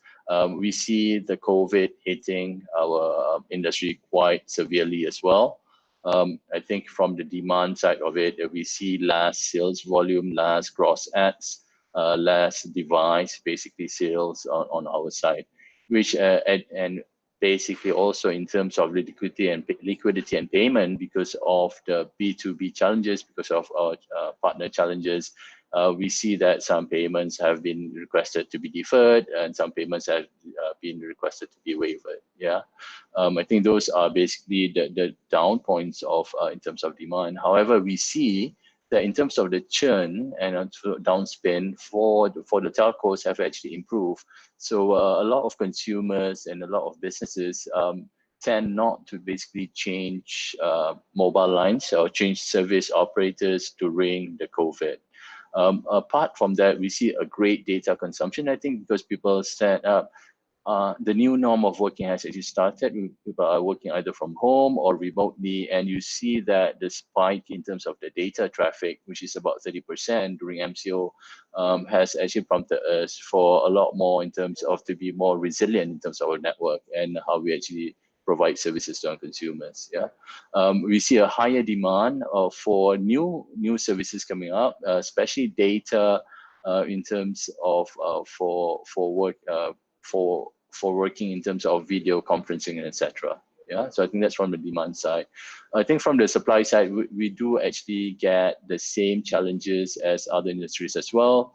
We see the COVID hitting our industry quite severely as well. I think from the demand side of it, we see less sales volume, less gross adds, less device basically sales on our side, which and basically also in terms of liquidity and payment, because of the B2B challenges, because of our partner challenges, we see that some payments have been requested to be deferred, and some payments have been requested to be waived. Yeah, I think those are basically the down points of in terms of demand. However, we see that in terms of the churn and downspend for the telcos have actually improved. So a lot of consumers and a lot of businesses tend not to basically change mobile lines or change service operators during the COVID. Apart from that, we see a great data consumption, I think, because people set up the new norm of working has actually started. People are working either from home or remotely, and you see that the spike in terms of the data traffic, which is about 30% during MCO, has actually prompted us for a lot more in terms of to be more resilient in terms of our network and how we actually provide services to our consumers. Yeah, we see a higher demand for new services coming up, especially data in terms of for working in terms of video conferencing and etc. Yeah, so I think that's from the demand side. I think from the supply side, we do actually get the same challenges as other industries as well.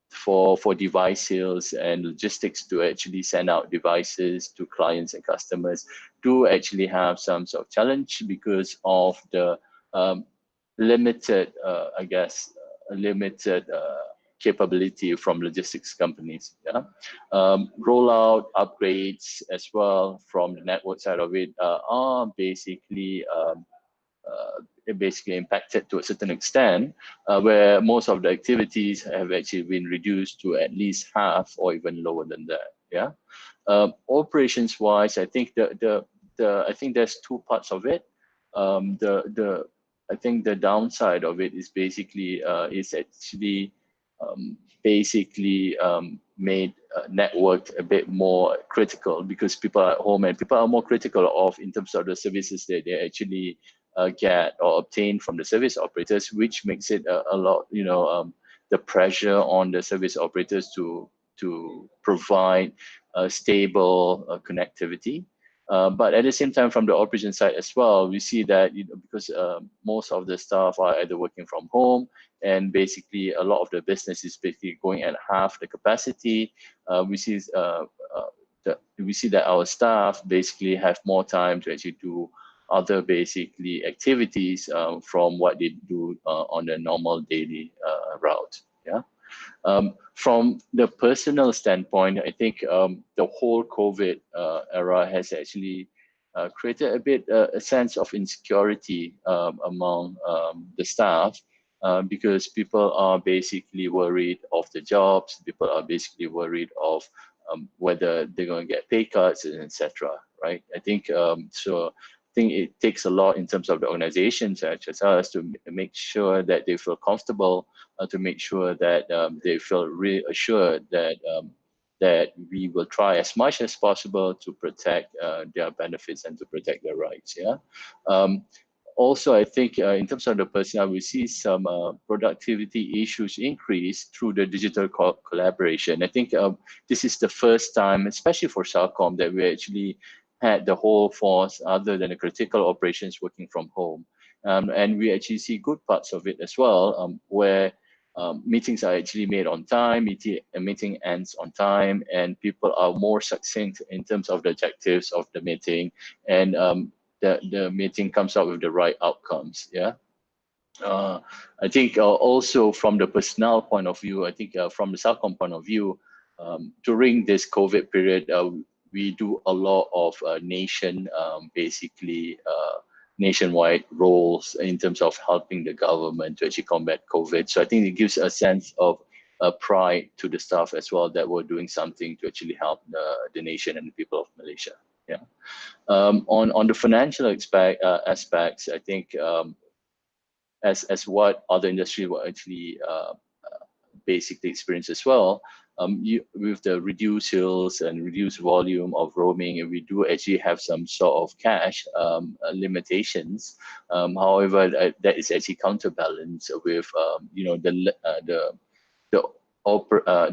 For device sales and logistics to actually send out devices to clients and customers do actually have some sort of challenge because of the limited, limited capability from logistics companies. Yeah, rollout upgrades as well from the network side of it are basically impacted to a certain extent, where most of the activities have actually been reduced to at least half or even lower than that. Yeah, operations wise, I think I think there's two parts of it. I think the downside of it is basically made network a bit more critical because people are at home and people are more critical of in terms of the services that they actually get or obtain from the service operators, which makes it a lot, the pressure on the service operators to provide stable connectivity. But at the same time, from the operation side as well, we see that because most of the staff are either working from home, and basically a lot of the business is basically going at half the capacity. We see that our staff basically have more time to actually do other basically activities from what they do on a normal daily route. Yeah. From the personal standpoint, I think the whole COVID era has actually created a bit a sense of insecurity among the staff because people are basically worried of the jobs. People are basically worried of whether they're going to get pay cuts and etc. Right? I think so. I think it takes a lot in terms of the organizations such as us to make sure that they feel comfortable, to make sure that they feel reassured that that we will try as much as possible to protect their benefits and to protect their rights. Yeah. Also, I think in terms of the personnel, we see some productivity issues increase through the digital collaboration. I think this is the first time, especially for Celcom, that we actually had the whole force other than the critical operations working from home. And we actually see good parts of it as well, where meetings are actually made on time, a meeting ends on time, and people are more succinct in terms of the objectives of the meeting, and the meeting comes out with the right outcomes. Yeah. I think also from the personnel point of view, I think from the Celcom point of view, during this COVID period, we do a lot of nationwide roles in terms of helping the government to actually combat COVID. So I think it gives a sense of pride to the staff as well that we're doing something to actually help the nation and the people of Malaysia. Yeah. On the financial aspects, I think as what other industry will actually basically experience as well, with the reduced sales and reduced volume of roaming, and we do actually have some sort of cash limitations. However, that is actually counterbalanced with the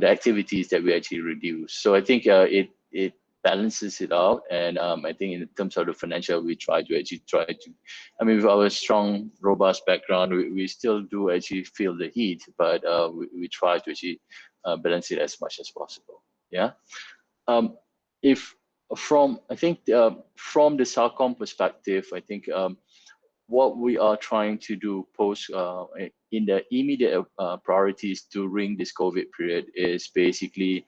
activities that we actually reduce. So I think it balances it out, and I think in terms of the financial, we try to. I mean, with our strong, robust background, we still do actually feel the heat, but we try to actually balance it as much as possible. Yeah. From the Celcom perspective, I think what we are trying to do in the immediate priorities during this COVID period is basically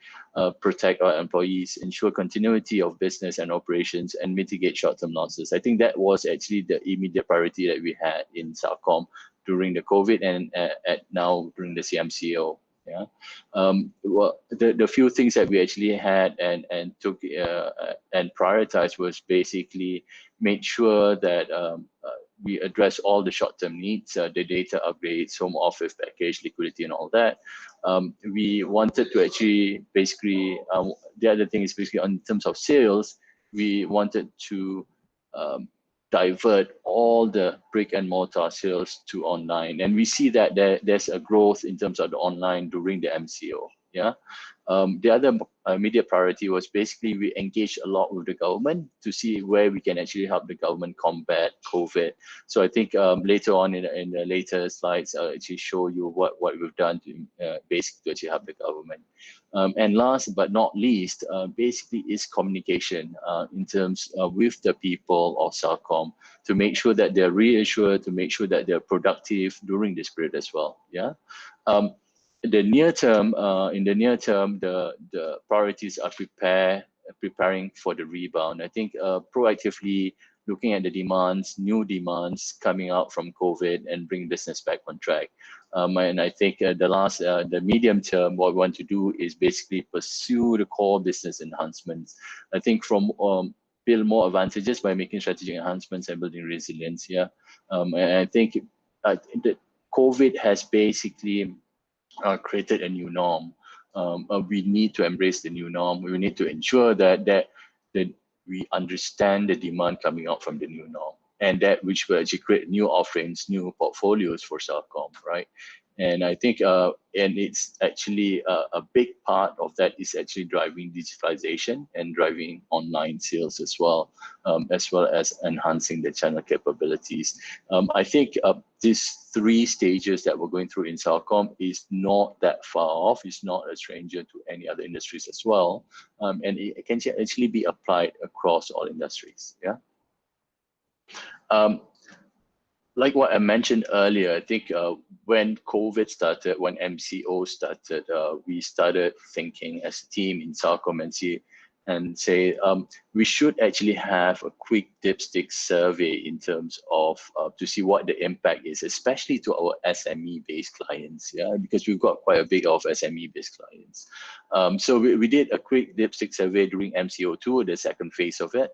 protect our employees, ensure continuity of business and operations, and mitigate short-term losses. I think that was actually the immediate priority that we had in Celcom during the COVID and now during the CMCO. Yeah. Well, the few things that we actually had and took and prioritized was basically made sure that we address all the short-term needs, the data upgrades, home office package, liquidity, and all that. We wanted to actually basically, the other thing is basically in terms of sales, we wanted to divert all the brick and mortar sales to online, and we see that there's a growth in terms of the online during the MCO. Yeah. The other immediate priority was basically we engaged a lot with the government to see where we can actually help the government combat COVID. So I think later on in the later slides, I'll actually show you what we've done to basically to actually help the government. And last but not least, basically is communication in terms with the people of Celcom to make sure that they're reassured, to make sure that they're productive during this period as well. Yeah. In the near term, the priorities are preparing for the rebound. I think proactively looking at the demands, new demands coming out from COVID, and bring business back on track. And I think the medium term, what we want to do is basically pursue the core business enhancements. I think from build more advantages by making strategic enhancements and building resilience. Yeah, and I think that COVID has basically created a new norm. We need to embrace the new norm. We need to ensure that we understand the demand coming out from the new norm, and that which will actually create new offerings, new portfolios for Celcom, right? And I think, and it's actually a big part of that is actually driving digitalization and driving online sales as well as enhancing the channel capabilities. I think these three stages that we're going through in Celcom is not that far off. It's not a stranger to any other industries as well, and it can actually be applied across all industries. Yeah. Like what I mentioned earlier, I think when COVID started, when MCO started, we started thinking as a team in Celcom and say we should actually have a quick dipstick survey in terms of to see what the impact is, especially to our SME-based clients, yeah, because we've got quite a big of SME-based clients. So we did a quick dipstick survey during MCO2, the second phase of it,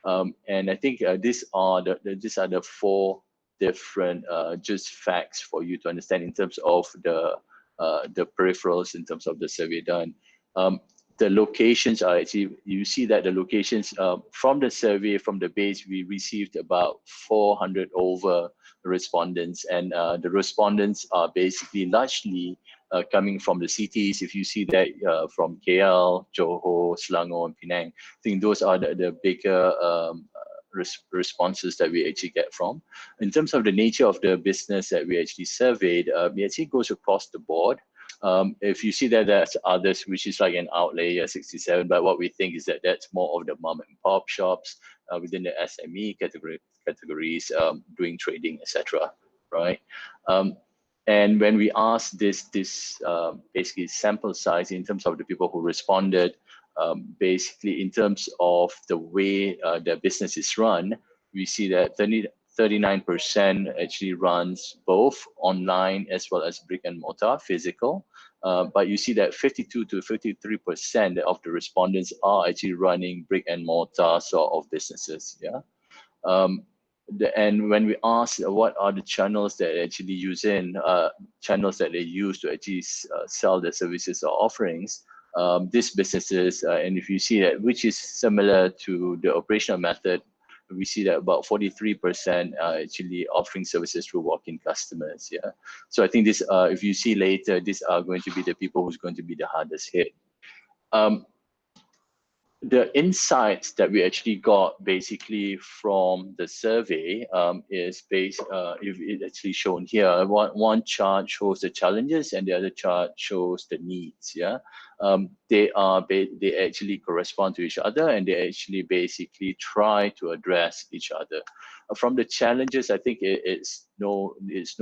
and I think these are the four different just facts for you to understand in terms of the peripherals, in terms of the survey done. The locations are actually, you see that the locations from the survey, from the base, we received about 400 over respondents, and the respondents are basically largely coming from the cities. If you see that from KL, Johor, Selangor, and Penang, I think those are the bigger responses that we actually get from. In terms of the nature of the business that we actually surveyed, it actually goes across the board. If you see that there's others, which is like an outlay 67, but what we think is that that's more of the mom and pop shops within the SME categories doing trading, etc. Right? And when we asked this basically sample size in terms of the people who responded, basically in terms of the way their business is run, we see that 39% actually runs both online as well as brick and mortar, physical. But you see that 52 to 53% of the respondents are actually running brick and mortar sort of businesses. Yeah. And when we ask what are the channels that they actually use channels that they use to actually sell their services or offerings, these businesses, and if you see that, which is similar to the operational method, we see that about 43% are actually offering services through walk-in customers. Yeah. So I think this, if you see later, these are going to be the people who's going to be the hardest hit. The insights that we actually got basically from the survey is based, if it's actually shown here, one chart shows the challenges and the other chart shows the needs. Yeah, they actually correspond to each other, and they actually basically try to address each other. From the challenges, I think it's no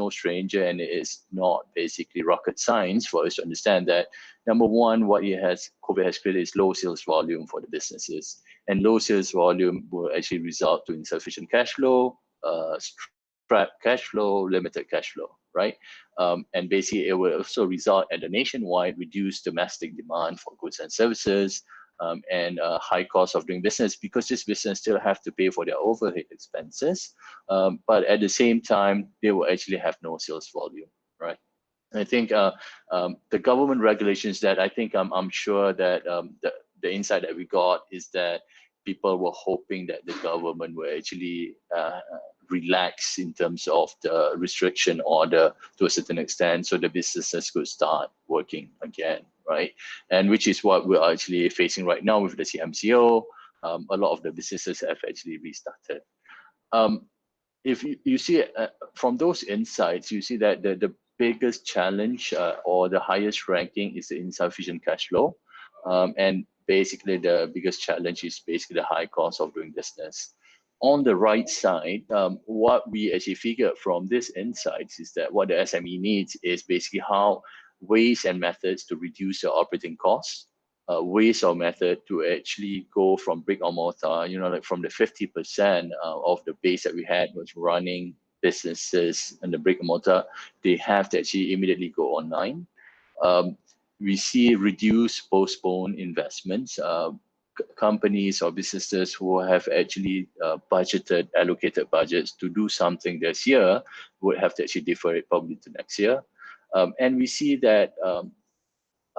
stranger, and it is not basically rocket science for us to understand that. Number one, what COVID has created is low sales volume for the businesses, and low sales volume will actually result to insufficient cash flow, strapped cash flow, limited cash flow, right? And basically, it will also result in a nationwide reduced domestic demand for goods and services, and high cost of doing business, because this business still have to pay for their overhead expenses, but at the same time, they will actually have no sales volume, right? I think the government regulations that I think I'm sure that the insight that we got is that people were hoping that the government will actually relax in terms of the restriction order to a certain extent, so the businesses could start working again, right? And which is what we're actually facing right now with the CMCO. A lot of the businesses have actually restarted. If you see from those insights, you see that the biggest challenge or the highest ranking is the insufficient cash flow. And basically the biggest challenge is basically the high cost of doing business. On the right side, what we actually figured from these insights is that what the SME needs is basically how ways and methods to reduce the operating costs, ways or method to actually go from brick or mortar, like from the 50% of the base that we had was running businesses and the brick and mortar, they have to actually immediately go online. We see reduced, postponed investments. Companies or businesses who have actually allocated budgets to do something this year would have to actually defer it probably to next year. And we see that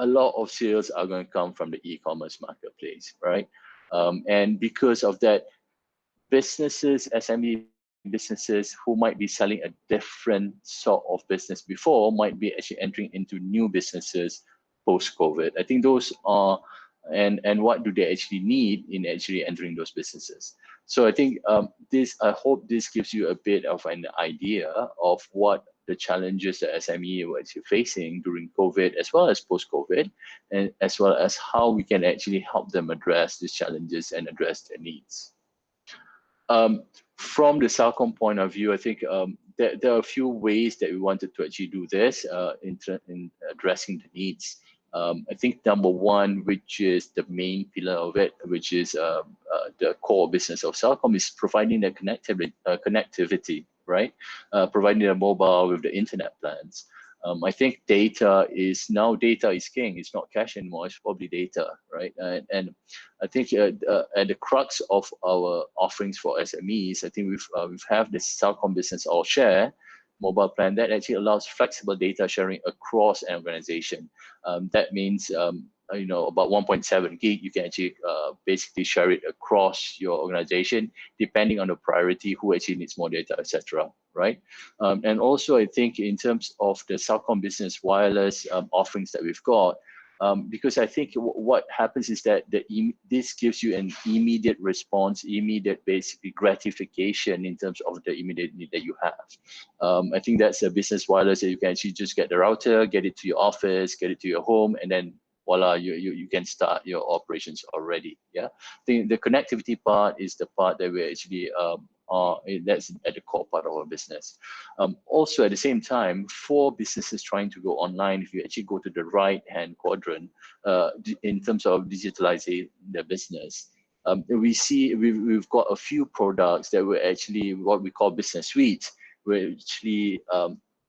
a lot of sales are going to come from the e-commerce marketplace, right? And because of that, businesses, SME businesses who might be selling a different sort of business before might be actually entering into new businesses post-COVID. I think those are, and what do they actually need in actually entering those businesses? So I think I hope this gives you a bit of an idea of what the challenges that SME were actually facing during COVID as well as post-COVID, and as well as how we can actually help them address these challenges and address their needs. From the Celcom point of view, I think there are a few ways that we wanted to actually do this in addressing the needs. I think number one, which is the main pillar of it, which is the core business of Celcom, is providing the connectivity, right? Providing the mobile with the internet plans. I think data is king. It's not cash anymore. It's probably data, right? And I think at the crux of our offerings for SMEs, I think we've have this Celcom Business All Share mobile plan that actually allows flexible data sharing across an organization. That means about 1.7 gig, you can actually basically share it across your organization, depending on the priority, who actually needs more data, etc. Right? And also, I think in terms of the Celcom Business Wireless offerings that we've got, because I think what happens is that this gives you an immediate response, immediate basically gratification in terms of the immediate need that you have. I think that's a business wireless that you can actually just get the router, get it to your office, get it to your home, and then voila, you can start your operations already. Yeah, I think the connectivity part is the part that we actually that's at the core part of our business. Also, at the same time, for businesses trying to go online, if you actually go to the right-hand quadrant in terms of digitalizing their business, we see we've got a few products that were actually what we call business suites, where actually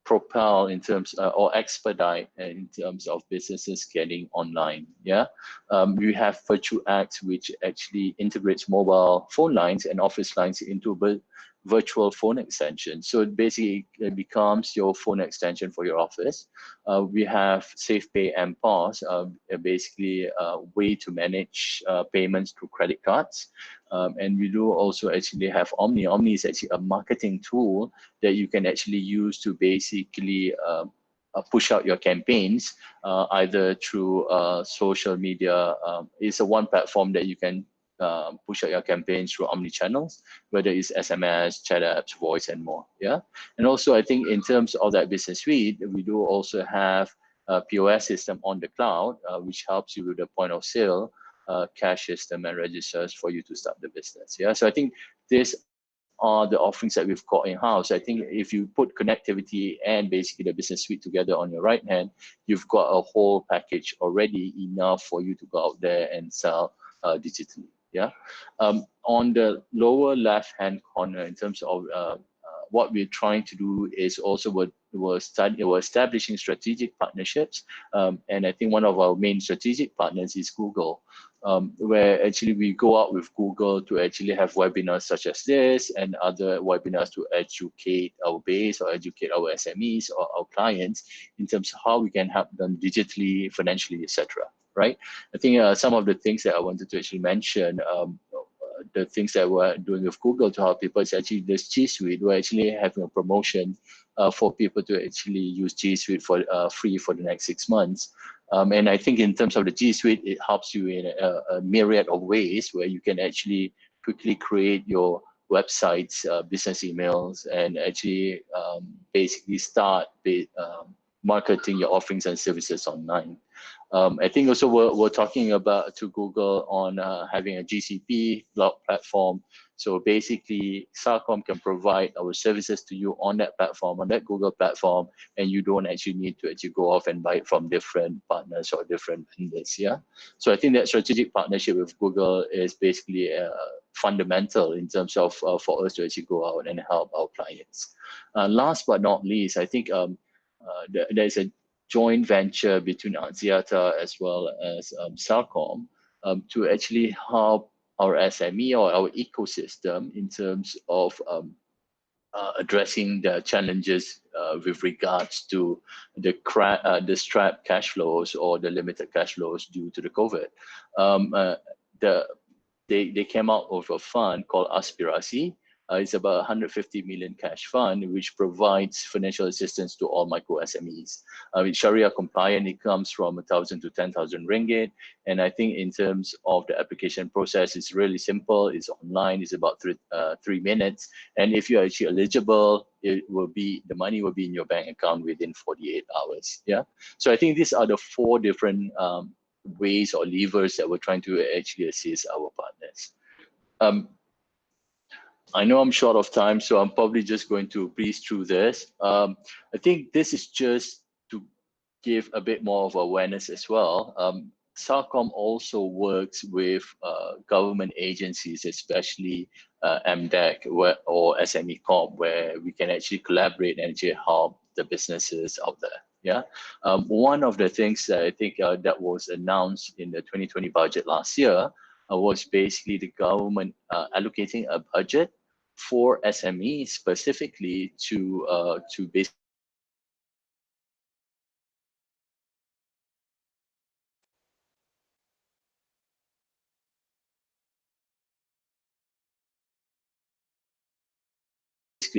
propel in terms or expedite in terms of businesses getting online. Yeah, we have Virtual X, which actually integrates mobile phone lines and office lines into a virtual phone extension. So it basically becomes your phone extension for your office. We have SafePay and Pause, basically a way to manage payments through credit cards. And we do also actually have Omni. Omni is actually a marketing tool that you can actually use to basically push out your campaigns either through social media. It's a one platform that you can push out your campaigns through omni channels, whether it's SMS, chat apps, voice, and more. Yeah, and also I think in terms of that business suite, we do also have a POS system on the cloud, which helps you with the point of sale, cash system, and registers for you to start the business. Yeah, so I think these are the offerings that we've got in house. I think if you put connectivity and basically the business suite together on your right hand, you've got a whole package already enough for you to go out there and sell digitally. Yeah, on the lower left hand corner, in terms of what we're trying to do is also we're establishing strategic partnerships, and I think one of our main strategic partners is Google, where actually we go out with Google to actually have webinars such as this and other webinars to educate our base or educate our SMEs or our clients in terms of how we can help them digitally, financially, etc. Right? I think some of the things that I wanted to actually mention, the things that we're doing with Google to help people is actually this G Suite. We're actually having a promotion for people to actually use G Suite for free for the next 6 months. And I think in terms of the G Suite, it helps you in a myriad of ways where you can actually quickly create your websites, business emails, and actually basically start marketing your offerings and services online. I think also we're talking about to Google on having a GCP cloud platform. So basically, Celcom can provide our services to you on that platform, on that Google platform, and you don't actually need to actually go off and buy it from different partners or different vendors. Yeah. So I think that strategic partnership with Google is basically fundamental in terms of for us to actually go out and help our clients. Last but not least, I think there's a joint venture between Axiata as well as Celcom to actually help our SME or our ecosystem in terms of addressing the challenges with regards to the strapped cash flows or the limited cash flows due to the COVID. They came out with a fund called Aspirasi. It's about 150 million cash fund, which provides financial assistance to all micro SMEs. It's Sharia compliant. It comes from 1,000 to 10,000 ringgit. And I think in terms of the application process, it's really simple. It's online. It's about 3 minutes. And if you're actually eligible, the money will be in your bank account within 48 hours. Yeah. So I think these are the 4 different ways or levers that we're trying to actually assist our partners. I know I'm short of time, so I'm probably just going to breeze through this. I think this is just to give a bit more of awareness as well. Celcom also works with government agencies, especially MDEC or SME Corp, where we can actually collaborate and actually help the businesses out there. Yeah, one of the things that I think that was announced in the 2020 budget last year was basically the government allocating a budget for SMEs specifically to basically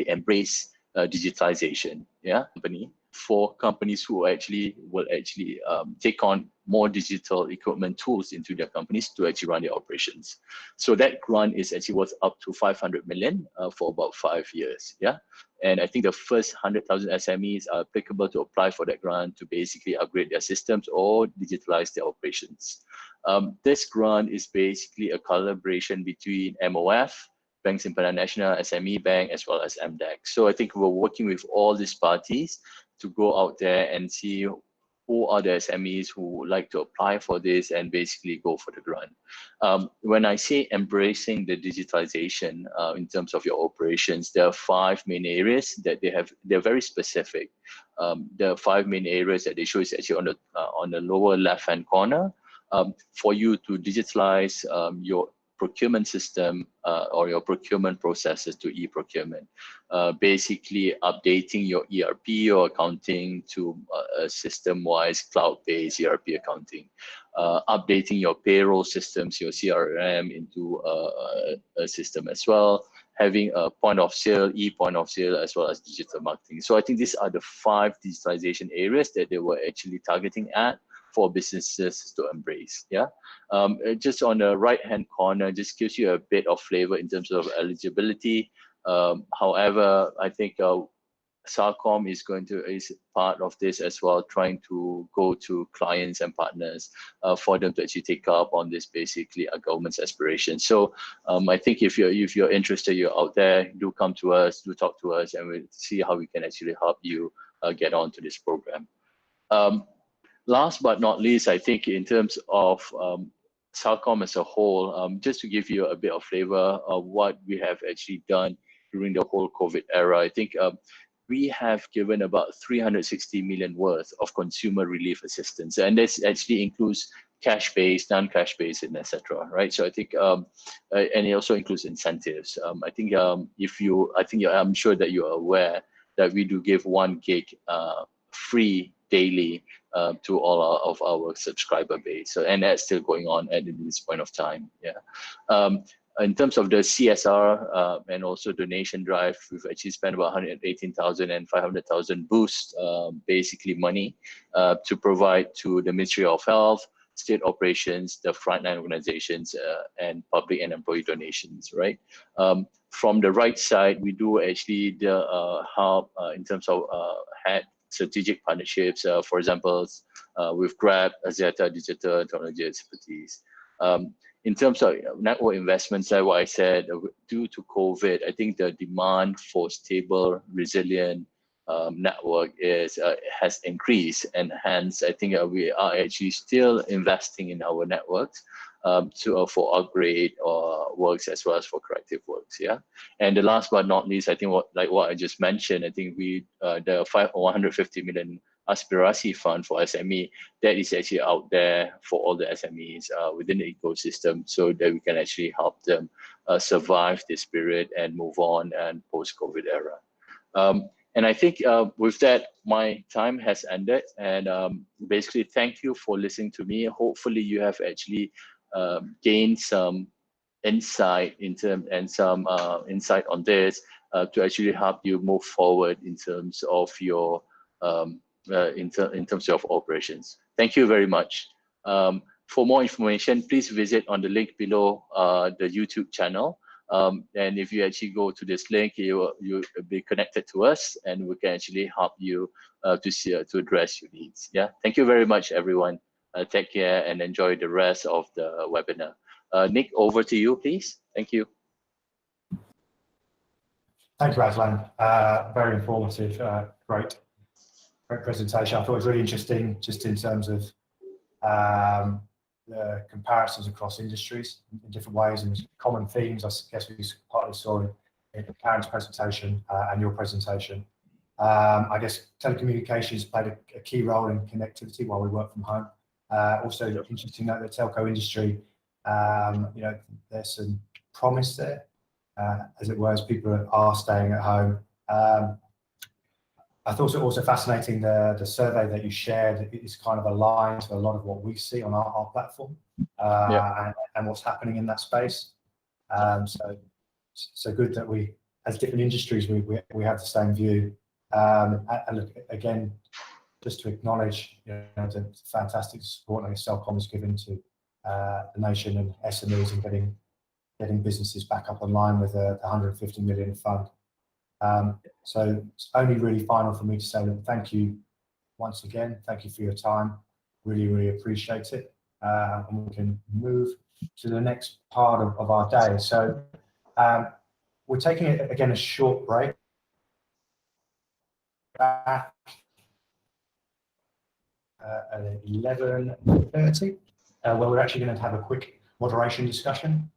embrace digitalization. Yeah, company for companies who actually will take on more digital equipment tools into their companies to actually run their operations. So that grant is actually worth up to 500 million for about 5 years. Yeah, and I think the first 100,000 SMEs are applicable to apply for that grant to basically upgrade their systems or digitalize their operations. This grant is basically a collaboration between MOF, Bank Simpanan Nasional, SME Bank, as well as MDEC. So I think we're working with all these parties to go out there and see who are the SMEs who would like to apply for this and basically go for the grant. When I say embracing the digitalization in terms of your operations, there are 5 main areas that they're very specific. The 5 main areas that they show is actually on the lower left-hand corner. For you to digitalize your procurement system or your procurement processes to e-procurement. Basically updating your ERP or accounting to a system-wise cloud-based ERP accounting. Updating your payroll systems, your CRM into a system as well. Having a point of sale, e-point of sale, as well as digital marketing. So I think these are the 5 digitalization areas that they were actually targeting at for businesses to embrace. Yeah, just on the right-hand corner, just gives you a bit of flavor in terms of eligibility. However, I think Celcom is part of this as well, trying to go to clients and partners for them to actually take up on this basically a government's aspiration. So I think if you're interested, you're out there, do come to us, do talk to us, and we'll see how we can actually help you get onto this program. Last but not least, I think in terms of Celcom as a whole, just to give you a bit of flavor of what we have actually done during the whole COVID era, I think we have given about 360 million worth of consumer relief assistance, and this actually includes cash-based, non-cash-based, and etc. Right? So I think, and it also includes incentives. I think I'm sure that you are aware that we do give 1 gig free daily to all of our subscriber base. So, and that's still going on at this point of time. Yeah. In terms of the CSR and also donation drive, we've actually spent about 118,000 and 500,000 boost, basically money to provide to the Ministry of Health, state operations, the frontline organizations, and public and employee donations, right? From the right side, we do actually help in terms of had strategic partnerships, for example, with Grab, Axiata Digital Technology Expertise. In terms of network investments, like what I said, due to COVID, I think the demand for stable, resilient network has increased, and hence I think we are actually still investing in our networks for upgrade or works as well as for corrective works. Yeah, and the last but not least, I think what I just mentioned, I think we the 150 million Aspirasi Fund for SME, that is actually out there for all the SMEs within the ecosystem, so that we can actually help them survive this period and move on and post-COVID era. And I think with that, my time has ended. And basically, thank you for listening to me. Hopefully, you have actually gained some insight some insight on this to actually help you move forward in terms of your in terms of operations. Thank you very much. For more information, please visit on the link below the YouTube channel. And if you actually go to this link, you'll be connected to us, and we can actually help you to address your needs. Yeah, thank you very much, everyone. Take care and enjoy the rest of the webinar. Nick, over to you, please. Thank you. Thank you, Azlan. Very informative. Great presentation. I thought it was really interesting, just in terms of the comparisons across industries in different ways and common themes. I guess we partly saw in Karen's presentation and your presentation. I guess telecommunications played a key role in connectivity while we work from home. Also, interesting to note the telco industry, you know, there's some promise there, as it were, as people are staying at home. I thought it also fascinating the survey that you shared is kind of aligned to a lot of what we see on our platform and what's happening in that space. So good that we, as different industries, we have the same view. And look, again, just to acknowledge, you know, the fantastic support like Celcom has given to the nation and SMEs and getting businesses back up online with the 150 million fund. So it's only really final for me to say that thank you once again. Thank you for your time. Really, really appreciate it. And we can move to the next part of our day. So we're taking again a short break. Back at 11:30, where we're actually going to have a quick moderation discussion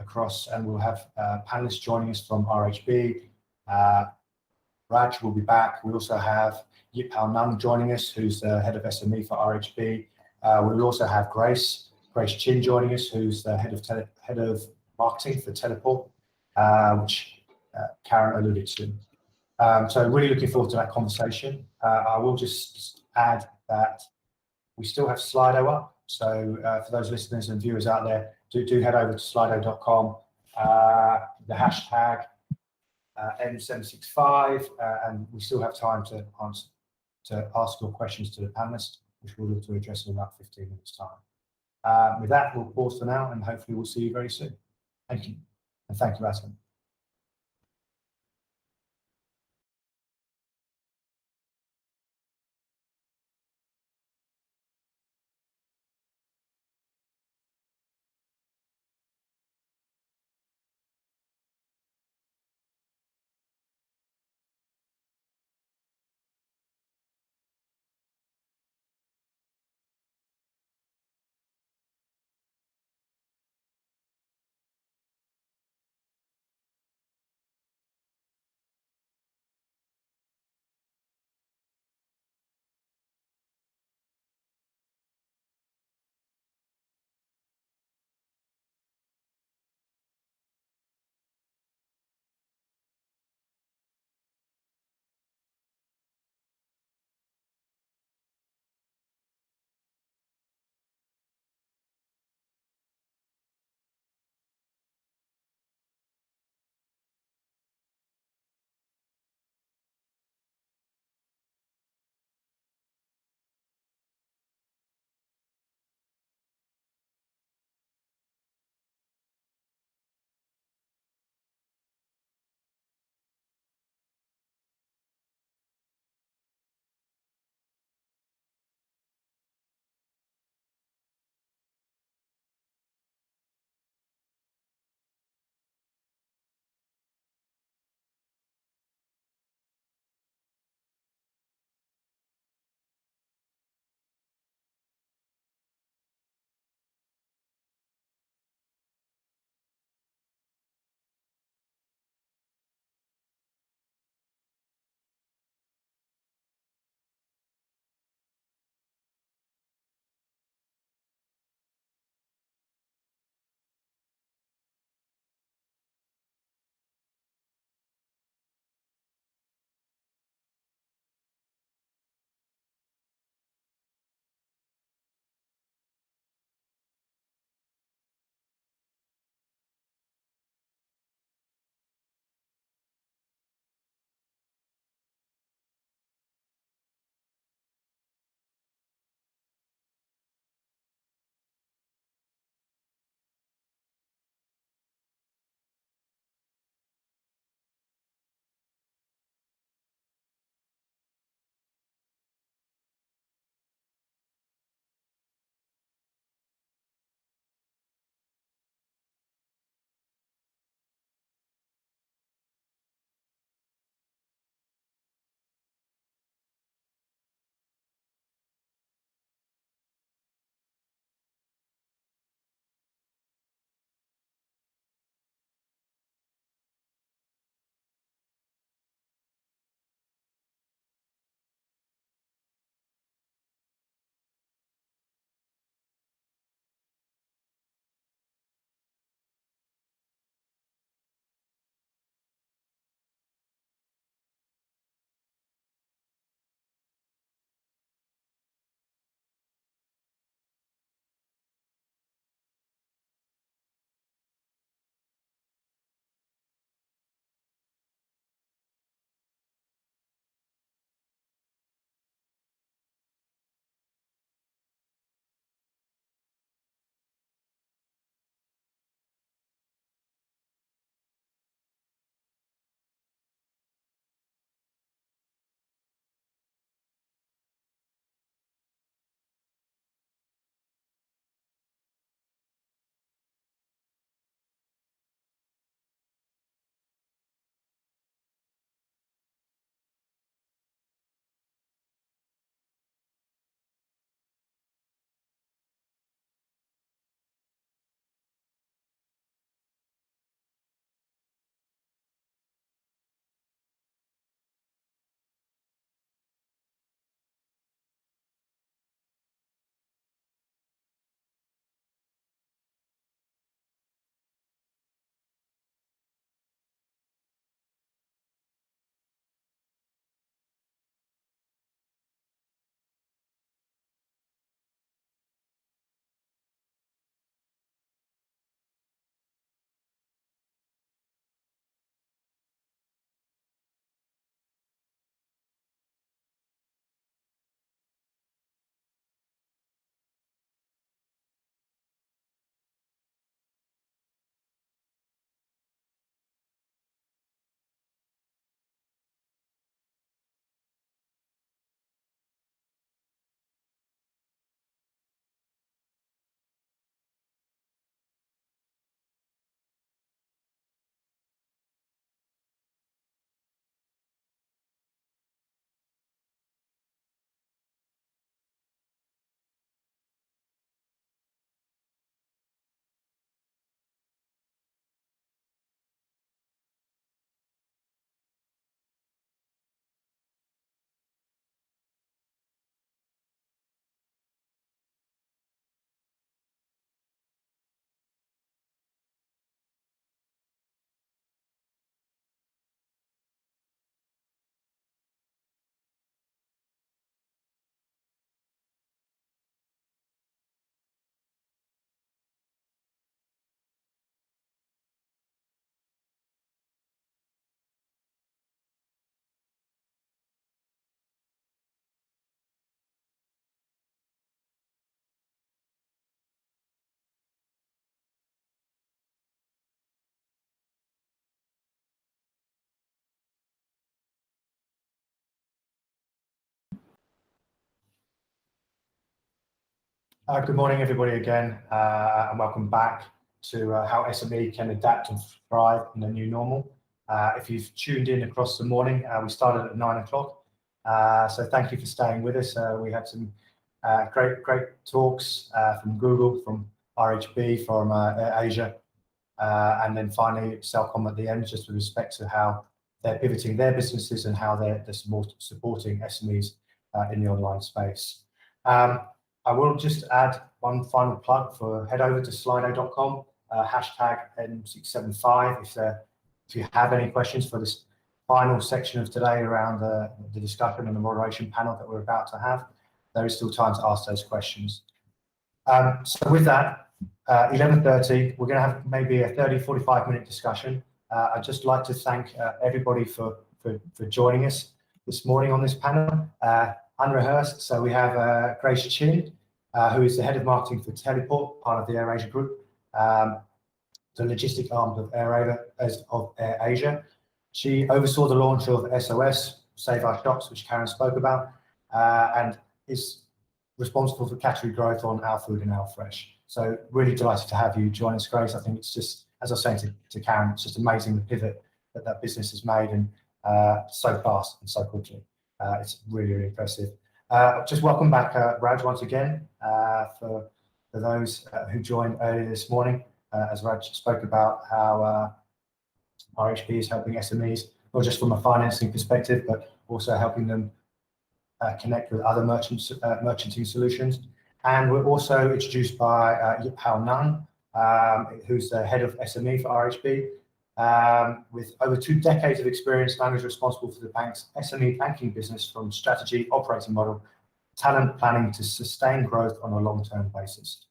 across, and we'll have panelists joining us from RHB. Raaj will be back. We also have Yip Hao Nung joining us, who's the head of SME for RHB. We'll also have Grace Chin joining us, who's the head of marketing for Teleport, which Karen alluded to. So really looking forward to that conversation. I will just add that we still have Slido up. So for those listeners and viewers out there, do head over to slido.com, the hashtag N765, and we still have time to ask your questions to the panelists, which we'll look to address in about 15 minutes time. With that, we'll pause for now, and hopefully we'll see you very soon. Thank you. And thank you, Azlan. Good morning, everybody, again, and welcome back to how SME can adapt and thrive in the new normal. If you've tuned in across the morning, we started at 9 o'clock. So thank you for staying with us. We had some great talks from Google, from RHB, from AirAsia, and then finally Celcom at the end, just with respect to how they're pivoting their businesses and how they're supporting SMEs in the online space. I will just add one final plug for head over to slido.com, hashtag N675 if you have any questions for this final section of today around the discussion and the moderation panel that we're about to have. There is still time to ask those questions. So with that, 11:30, we're going to have maybe a 45-minute discussion. I'd just like to thank everybody for joining us this morning on this panel. Unrehearsed, so we have Grace Chin, who is the head of marketing for Teleport, part of the AirAsia group, the logistic arm of AirAsia. She oversaw the launch of SOS, Save Our Shops, which Karen spoke about, and is responsible for category growth on Our Food and Our Fresh. So really delighted to have you join us, Grace. I think it's just, as I was saying to Karen, it's just amazing the pivot that business has made, and so fast and so quickly. It's really impressive. Just welcome back, Raaj, once again, for those who joined earlier this morning, as Raaj spoke about how RHB is helping SMEs, not just from a financing perspective, but also helping them connect with other merchanting solutions. And we're also introduced by Hao Nan, who's the head of SME for RHB. With over 2 decades of experience, Nan is responsible for the bank's SME banking business from strategy, operating model, talent planning to sustain growth on a long-term basis.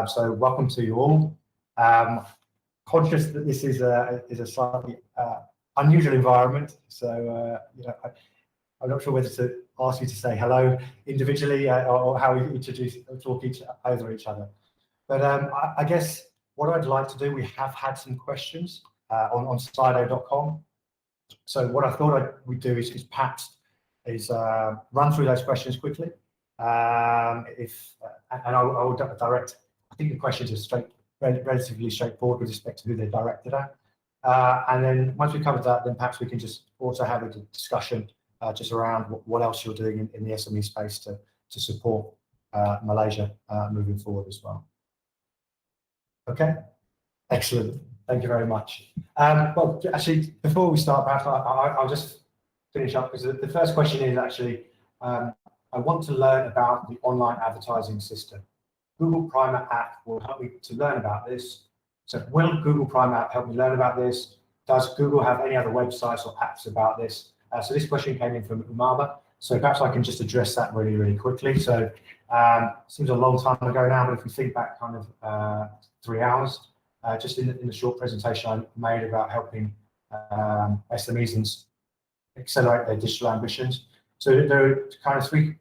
So welcome to you all. Conscious that this is a slightly unusual environment, so I'm not sure whether to ask you to say hello individually or how we introduce or talk over each other. But I guess what I'd like to do, we have had some questions on slido.com. So what I thought we'd do is perhaps run through those questions quickly. And I'll direct. I think the questions are relatively straightforward with respect to who they're directed at. And then once we covered that, then perhaps we can just also have a discussion just around what else you're doing in the SME space to support Malaysia moving forward as well. Okay, excellent. Thank you very much. Well, actually, before we start, perhaps I'll just finish up, because the first question is actually, I want to learn about the online advertising system. Google Primer app will help me to learn about this. So will Google Primer app help me learn about this? Does Google have any other websites or apps about this? So this question came in from Umama. So perhaps I can just address that really quickly. So seems a long time ago now, but if we think back kind of 3 hours, just in the short presentation I made about helping SMEs accelerate their digital ambitions. So there are kind of three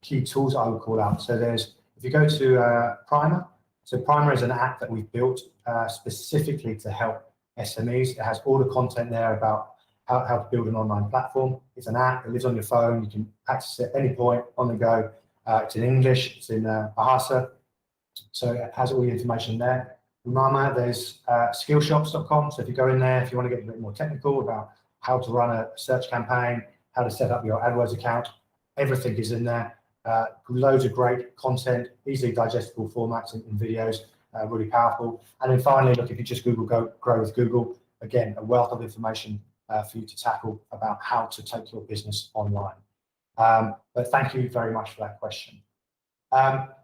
key tools I would call out. So if you go to Primer, so Primer is an app that we've built specifically to help SMEs. It has all the content there about how to build an online platform. It's an app, it lives on your phone, you can access it at any point on the go. It's in English, it's in Bahasa, so it has all the information there. Umama, there's skillshops.com, so if you go in there, if you want to get a bit more technical about how to run a search campaign, how to set up your AdWords account, everything is in there. Loads of great content, easily digestible formats in videos, really powerful. And then finally, look, if you just Google Grow with Google, again, a wealth of information for you to tackle about how to take your business online. But thank you very much for that question.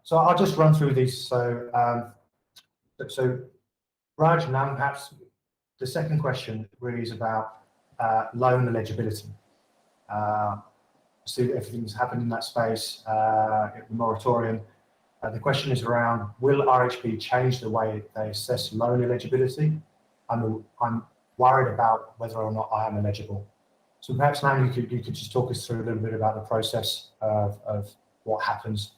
So I'll just run through these. So Raj, now perhaps the second question really is about loan eligibility. See, everything's happened in that space, the moratorium. The question is around, will RHB change the way they assess loan eligibility? I'm worried about whether or not I am eligible. So perhaps now you could just talk us through a little bit about the process of what happens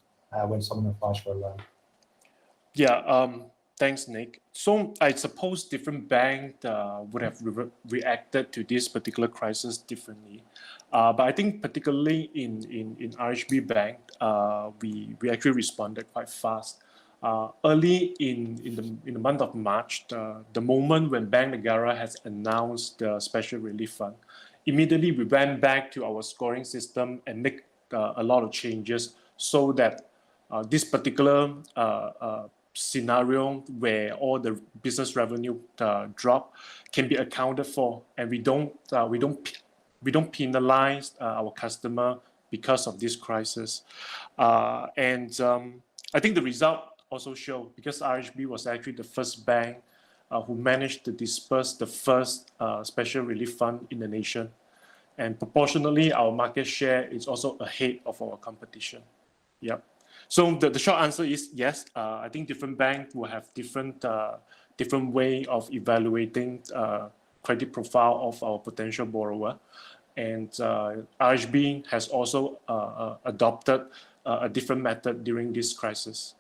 when someone applies for a loan. Yeah, Thanks, Nick. So I suppose different banks would have reacted to this particular crisis differently. But I think particularly in RHB Bank, we actually responded quite fast. Early in the month of March, the moment when Bank Negara has announced the special relief fund, immediately we went back to our scoring system and make a lot of changes so that this particular scenario where all the business revenue drop can be accounted for, and we don't penalize our customer because of this crisis. And I think the result also show, because RHB was actually the first bank who managed to disperse the first special relief fund in the nation, and proportionally our market share is also ahead of our competition. Yep. So the short answer is yes. I think different banks will have different way of evaluating credit profile of our potential borrower, and RHB has also adopted a different method during this crisis.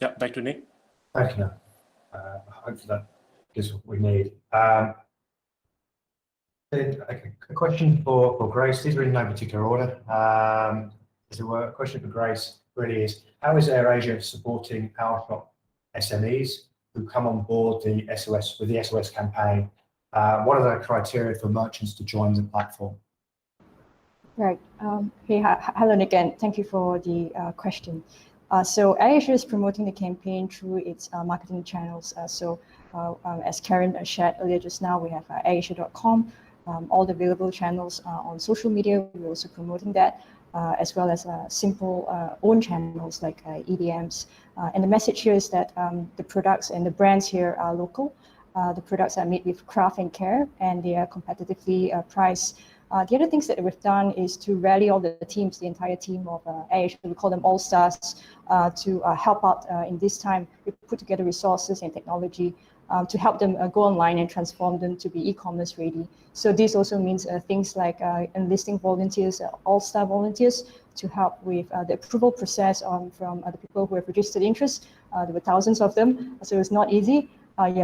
Yeah, back to Nick. Thank you. Hopefully that gives what we need. A question for Grace. These are in no particular order. As it were, a question for Grace really is, how is AirAsia supporting our shop SMEs who come on board the SOS campaign? What are the criteria for merchants to join the platform? Right. Hello, Nick, and thank you for the question. So AirAsia is promoting the campaign through its marketing channels. As Karen shared earlier just now, we have AirAsia.com, all the available channels on social media. We're also promoting that, as well as simple own channels like EDMs. And the message here is that the products and the brands here are local. The products are made with craft and care, and they are competitively priced. The other things that we've done is to rally all the teams, the entire team of AirAsia, we call them all-stars, to help out in this time. We put together resources and technology to help them go online and transform them to be e-commerce ready. So this also means things like enlisting volunteers, all-star volunteers, to help with the approval process from the people who have registered interest. There were thousands of them, so it's not easy.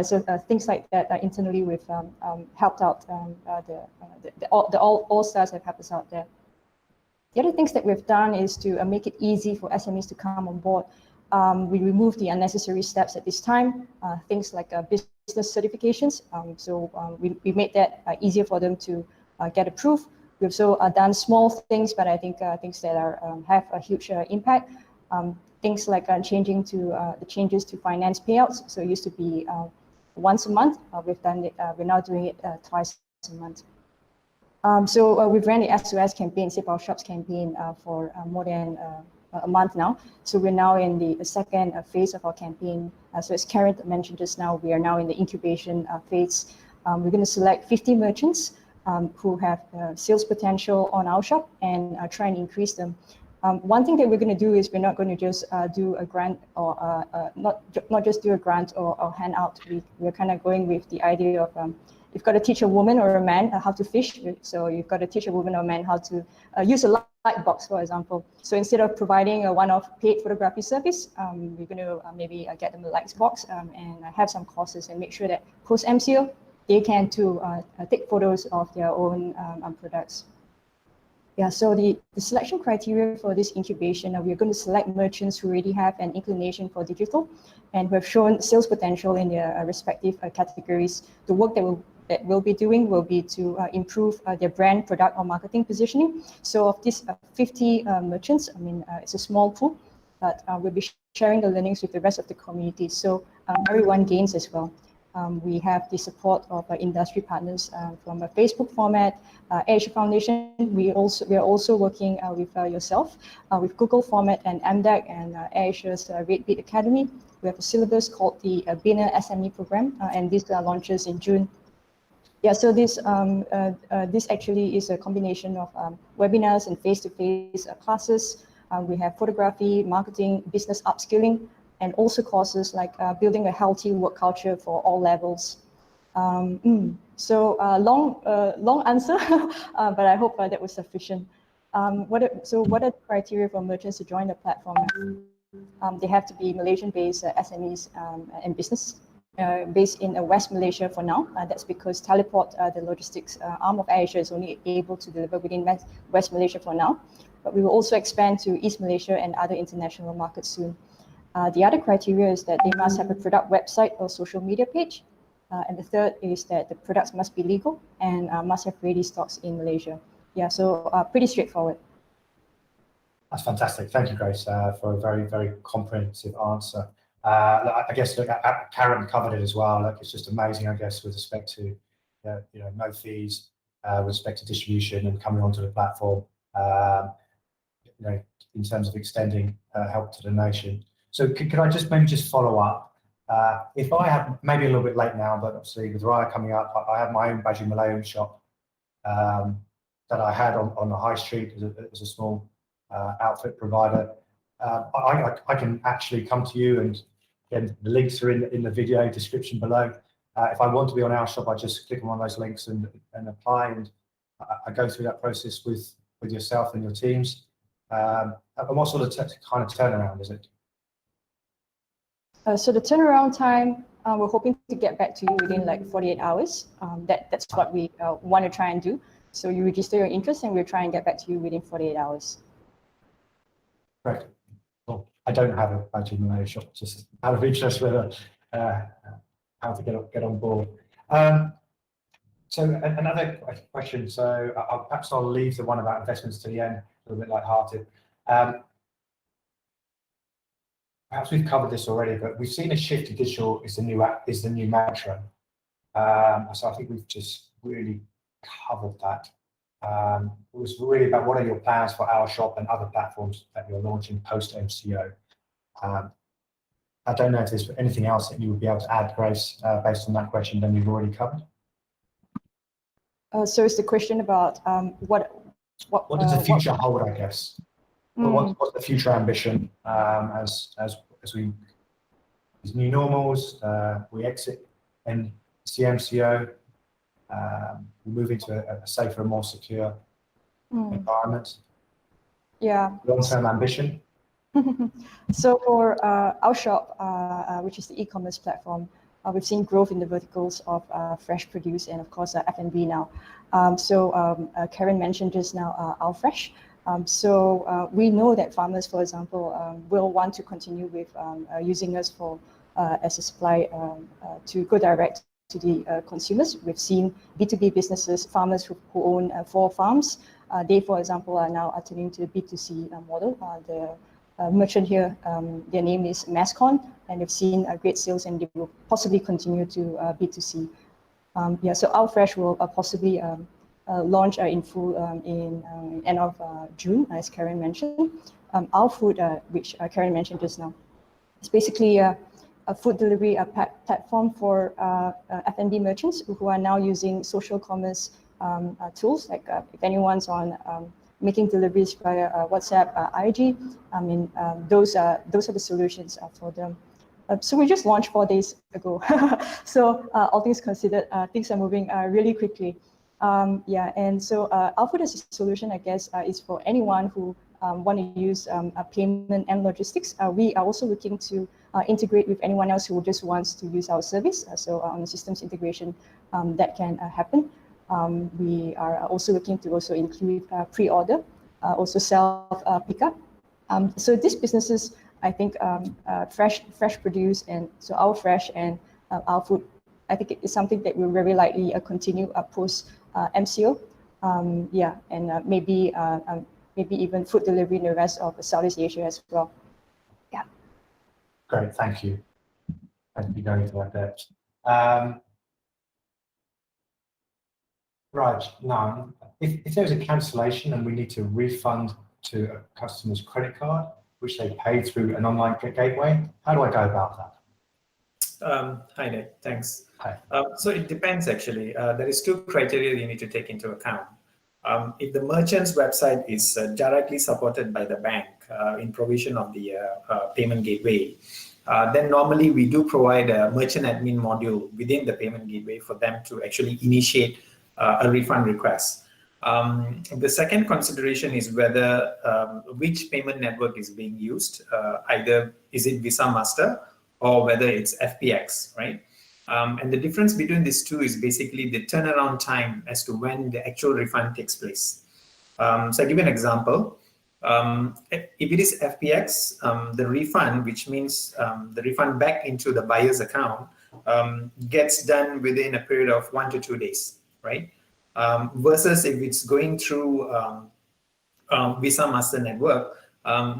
So things like that internally we've helped out. The all-stars have helped us out there. The other things that we've done is to make it easy for SMEs to come on board. We removed the unnecessary steps at this time, things like business certifications. We made that easier for them to get approved. We've also done small things, but I think things that have a huge impact. Things like changing to the changes to finance payouts. So it used to be once a month. We've done it. We're now doing it twice a month. We've ran the SOS campaign, Save Our Shops campaign, for more than a month now. So we're now in the second phase of our campaign. So as Karen mentioned just now, we are now in the incubation phase. We're going to select 50 merchants who have sales potential on our shop and try and increase them. One thing that we're going to do is we're not going to just do a grant or not just do a grant or hand out. We're kind of going with the idea of you've got to teach a woman or a man how to fish. So you've got to teach a woman or a man how to use a light box, for example. So instead of providing a one-off paid photography service, we're going to maybe get them a lights box and have some courses and make sure that post-MCO, they can too take photos of their own products. Yeah, so the selection criteria for this incubation, we're going to select merchants who already have an inclination for digital and who have shown sales potential in their respective categories. The work that we'll be doing will be to improve their brand, product, or marketing positioning. So of these 50 merchants, I mean, it's a small pool, but we'll be sharing the learnings with the rest of the community. So everyone gains as well. We have the support of industry partners from a Facebook format, AirAsia Foundation. We are also working with yourself, with Google format and MDAC and AirAsia's RateBeat Academy. We have a syllabus called the Beginner SME program, and this launches in June. Yeah, so this actually is a combination of webinars and face-to-face classes. We have photography, marketing, business upskilling, and also courses like building a healthy work culture for all levels. Long answer, but I hope that was sufficient. What are the criteria for merchants to join the platform? they have to be Malaysian-based SMEs and business based in West Malaysia for now. That's because Teleport, the logistics arm of AirAsia, is only able to deliver within West Malaysia for now. But we will also expand to East Malaysia and other international markets soon. The other criteria is that they must have a product website or social media page. And the third is that the products must be legal and must have ready stocks in Malaysia. Yeah, so pretty straightforward. That's fantastic. Thank you, Grace, for a very, very comprehensive answer. I guess Karen covered it as well. Like, it's just amazing, I guess, with respect to no fees, with respect to distribution and coming onto the platform. In terms of extending help to the nation. So could I just follow up? If I have, maybe a little bit late now, but obviously with Raya coming up, I have my own Baju Malayan shop that I had on the high street as a small outfit provider. I can actually come to you, and again, the links are in the video description below. If I want to be on our shop, I just click on one of those links and apply, and I go through that process with yourself and your teams. And what sort of kind of turnaround is it? So the turnaround time, we're hoping to get back to you within like 48 hours. That's what we want to try and do. So you register your interest and we'll try and get back to you within 48 hours. Great. Well, I don't have a Baju Malayan shop, just out of interest whether how to get on board. So another question. So perhaps I'll leave the one about investments to the end, a little bit lighthearted. Perhaps we've covered this already, but we've seen a shift to digital is the new mantra. So I think we've just really covered that. It was really about what are your plans for our shop and other platforms that you're launching post MCO. I don't know if there's anything else that you would be able to add, Grace, based on that question than you've already covered. So it's the question about what does the future hold, I guess? What's the future ambition as we these new normals, we exit and CMCO, we move into a safer, more secure environment? Yeah. Long-term ambition? So for our shop, which is the e-commerce platform, we've seen growth in the verticals of fresh produce and of course F&B now. Karen mentioned just now our fresh. So we know that farmers, for example, will want to continue with using us for as a supply to go direct to the consumers. We've seen B2B businesses, farmers who own 4 farms. They, for example, are now turning to the B2C model. The merchant here, their name is Mascon, and they've seen great sales, and they will possibly continue to B2C. So our fresh will possibly launch in full in end of June, as Karen mentioned. Our food, which Karen mentioned just now, is basically a food delivery platform for F&B merchants who are now using social commerce tools. Like if anyone's on making deliveries via WhatsApp, IG, I mean, those are the solutions for them. So we just launched 4 days ago. So all things considered, things are moving really quickly. And so our food as a solution, I guess, is for anyone who want to use payment and logistics. We are also looking to integrate with anyone else who just wants to use our service. So on the systems integration, that can happen. We are also looking to also include pre-order, also self-pickup. So these businesses, I think, fresh produce, and so our fresh and our food, I think it's something that will very likely continue post MCO. And maybe even food delivery in the rest of Southeast Asia as well. Yeah. Great, thank you. Thank you going into that depth. Raj, now, if there's a cancellation and we need to refund to a customer's credit card, which they paid through an online gateway, how do I go about that? Hi, Nick. Thanks. Hi. So it depends, actually. There is 2 criteria you need to take into account. If the merchant's website is directly supported by the bank in provision of the payment gateway, then normally we do provide a merchant admin module within the payment gateway for them to actually initiate a refund request. The second consideration is whether which payment network is being used, either is it Visa Master or whether it's FPX, right? And the difference between these two is basically the turnaround time as to when the actual refund takes place. So I'll give you an example. If it is FPX, the refund, which means the refund back into the buyer's account, gets done within a period of 1 to 2 days, right? Versus if it's going through Visa Master Network,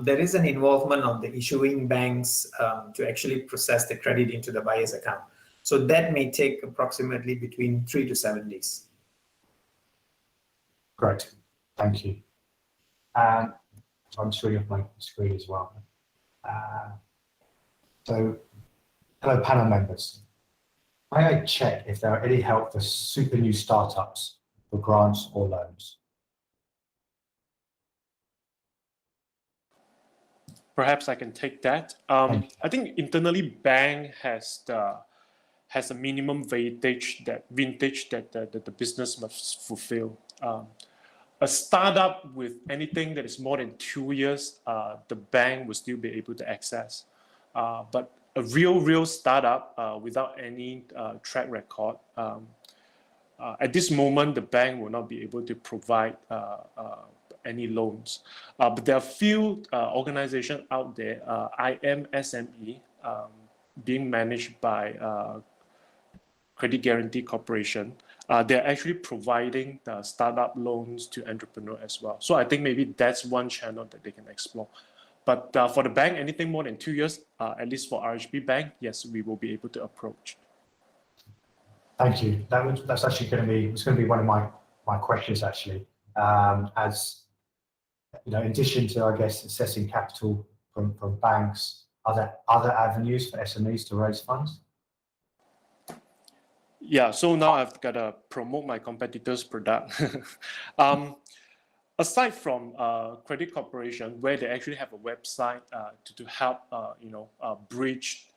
there is an involvement of the issuing banks to actually process the credit into the buyer's account. So that may take approximately between 3 to 7 days. Great, thank you. So I'm showing off my screen as well. So, hello panel members. May I check if there are any help for super new startups for grants or loans? Perhaps I can take that. I think internally, bank has a minimum vintage that the business must fulfill. A startup with anything that is more than 2 years, the bank will still be able to access. But a real startup without any track record, at this moment, the bank will not be able to provide any loans. But there are few organizations out there, SME, being managed by Credit Guarantee Corporation. They're actually providing the startup loans to entrepreneurs as well. So I think maybe that's one channel that they can explore. But for the bank, anything more than 2 years, at least for RHB Bank, yes, we will be able to approach. Thank you. That's actually going to be one of my questions actually. As you know, in addition to I guess assessing capital from banks, are there other avenues for SMEs to raise funds? Yeah, so now I've got to promote my competitor's product. Aside from Credit Corporation, where they actually have a website to help bridge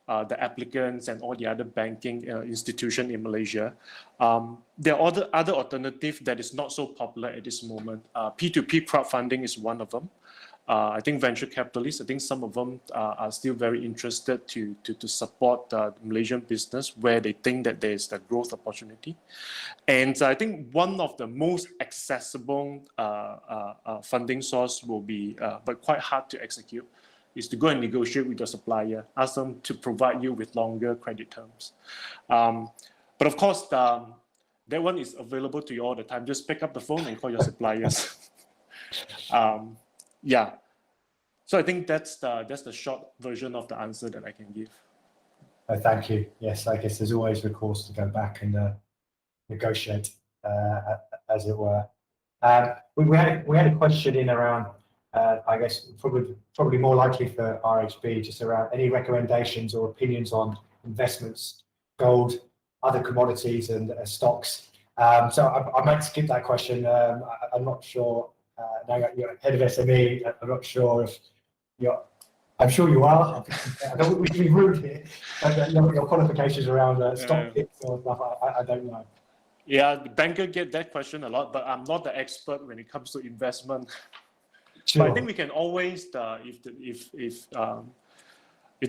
the applicants and all the other banking institution in Malaysia, there are other alternatives that is not so popular at this moment. P2P crowdfunding is one of them. I think venture capitalists, I think some of them are still very interested to support the Malaysian business where they think that there is the growth opportunity. And I think one of the most accessible funding source will be, but quite hard to execute, is to go and negotiate with your supplier, ask them to provide you with longer credit terms. But of course, that one is available to you all the time. Just pick up the phone and call your suppliers. Yeah, so I think that's the short version of the answer that I can give. Oh, thank you. Yes, I guess there's always recourse to go back and negotiate, as it were. We had a question in around, I guess probably more likely for RHB, just around any recommendations or opinions on investments, gold, other commodities, and stocks. So I might skip that question. I'm not sure. Now you're head of SME. I'm not sure if you're. I'm sure you are. I don't want to be rude here. But your qualifications around stock picks or stuff, I don't know. Yeah, the banker get that question a lot, but I'm not the expert when it comes to investment. Sure. But I think we can always, if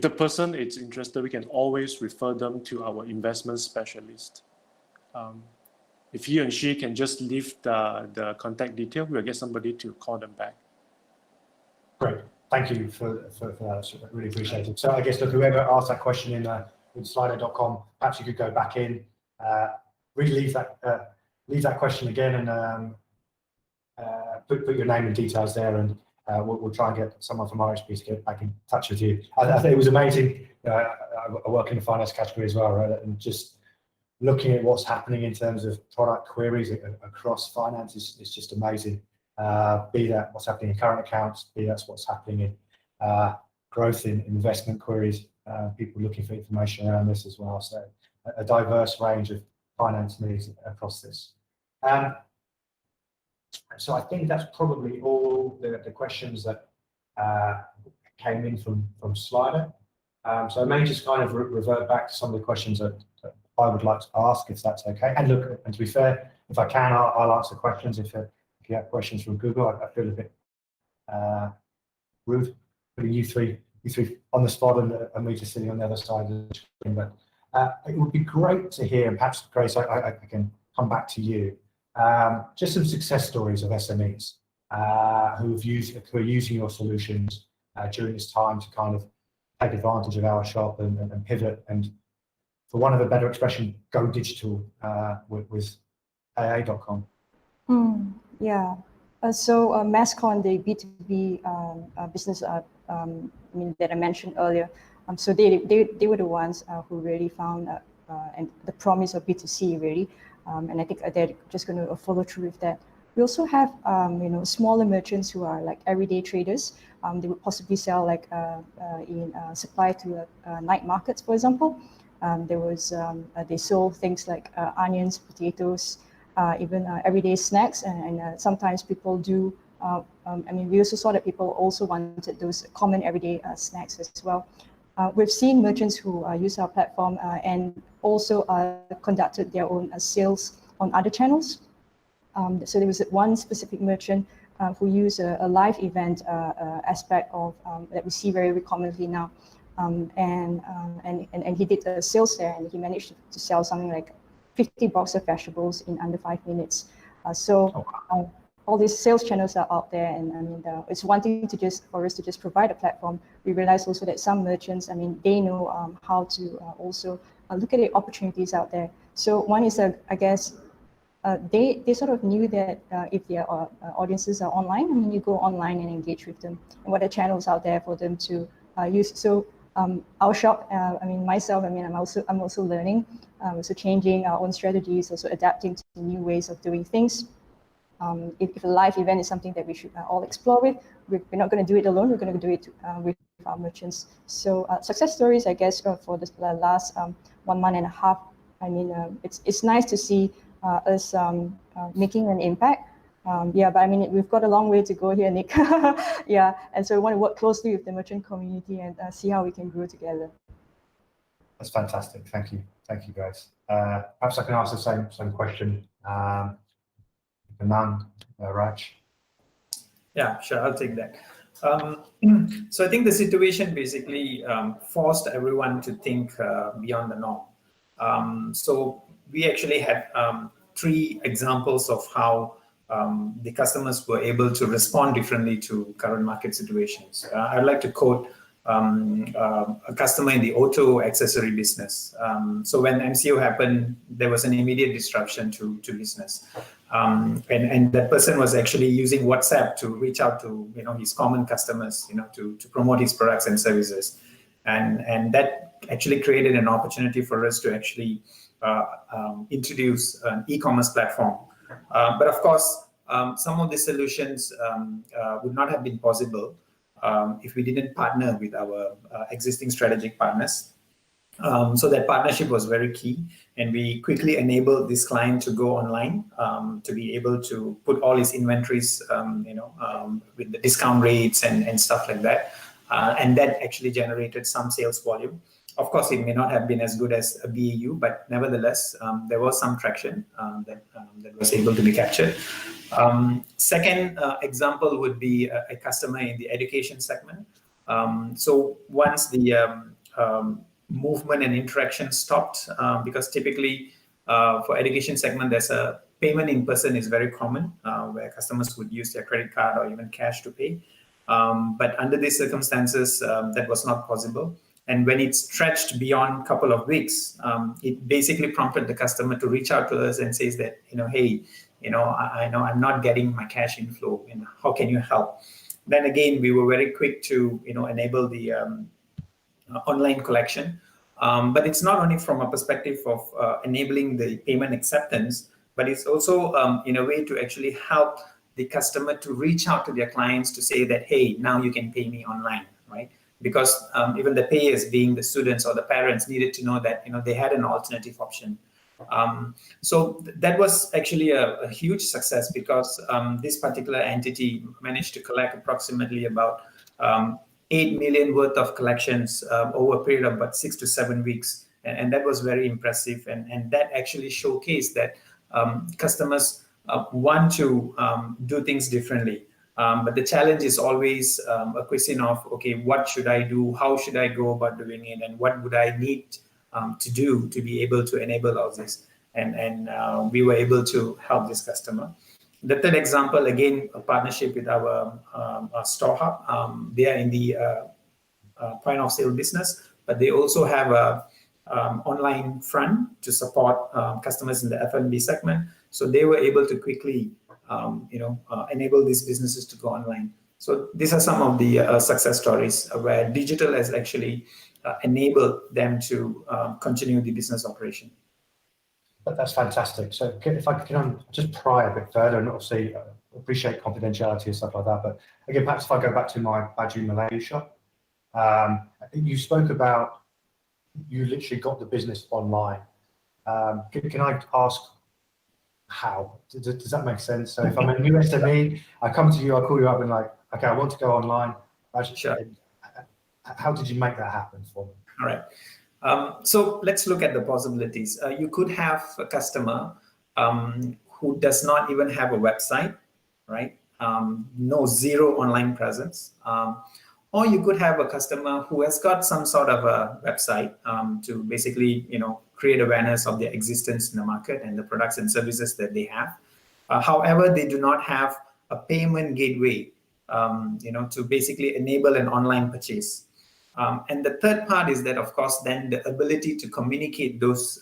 the person is interested, we can always refer them to our investment specialist. If he and she can just leave the contact detail, we'll get somebody to call them back. Great, thank you for that. I really appreciate it. So I guess look, whoever asked that question in slido.com, perhaps you could go back in, leave that question again, and put your name and details there, and we'll try and get someone from RHB to get back in touch with you. I think it was amazing. I work in the finance category as well, right? And just looking at what's happening in terms of product queries across finance is just amazing. Be that what's happening in current accounts, be that what's happening in growth in investment queries, people looking for information around this as well. So a diverse range of finance needs across this. So I think that's probably all the questions that came in from Slido. So I may just kind of revert back to some of the questions that I would like to ask, if that's okay. And look, and to be fair, if I can, I'll answer questions. If you have questions from Google, I feel a bit rude putting you three on the spot and me just sitting on the other side of the screen. But it would be great to hear, and perhaps, Grace, I can come back to you, just some success stories of SMEs who are using your solutions during this time to kind of take advantage of our shop and pivot and, for one of a better expression, go digital with AA.com. Yeah. So Masscon, the B2B business that I mentioned earlier, so they were the ones who really found and the promise of B2C really, and I think they're just going to follow through with that. We also have smaller merchants who are like everyday traders. They would possibly sell like in supply to night markets, for example. They sold things like onions, potatoes, even everyday snacks, and sometimes people do. We also saw that people also wanted those common everyday snacks as well. We've seen merchants who use our platform and also conducted their own sales on other channels. So there was one specific merchant who used a live event aspect of that we see very commonly now, and he did the sales there, and he managed to sell something like 50 boxes of vegetables in under 5 minutes. All these sales channels are out there, and it's one thing for us to just provide a platform. We realize also that some merchants, they know how to also look at the opportunities out there. So one is, I guess, they sort of knew that if their audiences are online, you go online and engage with them, and what are channels out there for them to use. So our shop, myself, I'm also learning, also changing our own strategies, also adapting to new ways of doing things. If a live event is something that we should all explore with, we're not going to do it alone. We're going to do it with our merchants. So success stories, I guess, for the last 1 month and a half. It's nice to see us making an impact. But we've got a long way to go here, Nick. Yeah, and so we want to work closely with the merchant community and see how we can grow together. That's fantastic. Thank you, guys. Perhaps I can ask the same question. Raj. Yeah, sure, I'll take that. So I think the situation basically forced everyone to think beyond the norm. So we actually had 3 examples of how the customers were able to respond differently to current market situations. I'd like to quote a customer in the auto accessory business. So when MCO happened, there was an immediate disruption to business. And that person was actually using WhatsApp to reach out to his common customers, to promote his products and services. And that actually created an opportunity for us to actually introduce an e-commerce platform. But of course, some of the solutions would not have been possible if we didn't partner with our existing strategic partners. So that partnership was very key, and we quickly enabled this client to go online, to be able to put all his inventories, with the discount rates and stuff like that. And that actually generated some sales volume. Of course, it may not have been as good as a BAU, but nevertheless, there was some traction that was able to be captured. Second example would be a customer in the education segment. So once the movement and interaction stopped, because typically for education segment, there's a payment in person is very common, where customers would use their credit card or even cash to pay. But under these circumstances, that was not possible. And when it stretched beyond a couple of weeks, it basically prompted the customer to reach out to us and says that, hey, I know I'm not getting my cash inflow. How can you help? Then again, we were very quick to, enable the online collection. But it's not only from a perspective of enabling the payment acceptance, but it's also in a way to actually help the customer to reach out to their clients to say that, hey, now you can pay me online, right? Because even the payers, being the students or the parents, needed to know that they had an alternative option. So that was actually a huge success, because this particular entity managed to collect approximately about 8 million worth of collections over a period of about 6 to 7 weeks. and that was very impressive, and that actually showcased that customers want to do things differently. But the challenge is always a question of, okay, what should I do? How should I go about doing it? And what would I need to do to be able to enable all this? And we were able to help this customer. The third example, again, a partnership with our store hub. They are in the point of sale business, but they also have a online front to support customers in the F&B segment. So they were able to quickly enable these businesses to go online. So these are some of the success stories where digital has actually enabled them to continue the business operation. That's fantastic. So if I can just pry a bit further, and obviously appreciate confidentiality and stuff like that, but again, perhaps if I go back to my Baju Malaysia, you spoke about you literally got the business online. Can I ask how? Does that make sense? So if I'm a new SME, I come to you, I call you up and like, okay, I want to go online. Sure. How did you make that happen for me? All right. So let's look at the possibilities. You could have a customer who does not even have a website, right? Zero online presence. Or you could have a customer who has got some sort of a website to basically, create awareness of their existence in the market and the products and services that they have. However, they do not have a payment gateway, to basically enable an online purchase. And the third part is that, of course, then the ability to communicate those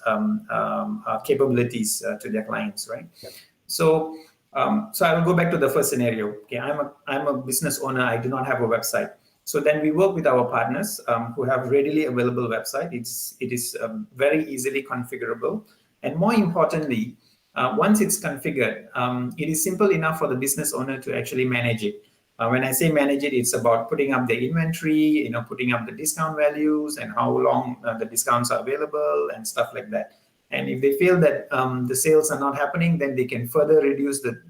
capabilities to their clients, right? Yep. So I will go back to the first scenario. Okay, I'm a business owner. I do not have a website. So then we work with our partners who have readily available website. It is very easily configurable, and more importantly, once it's configured, it is simple enough for the business owner to actually manage it. When I say manage it, it's about putting up the inventory, putting up the discount values and how long the discounts are available and stuff like that. And if they feel that the sales are not happening, then they can further reduce the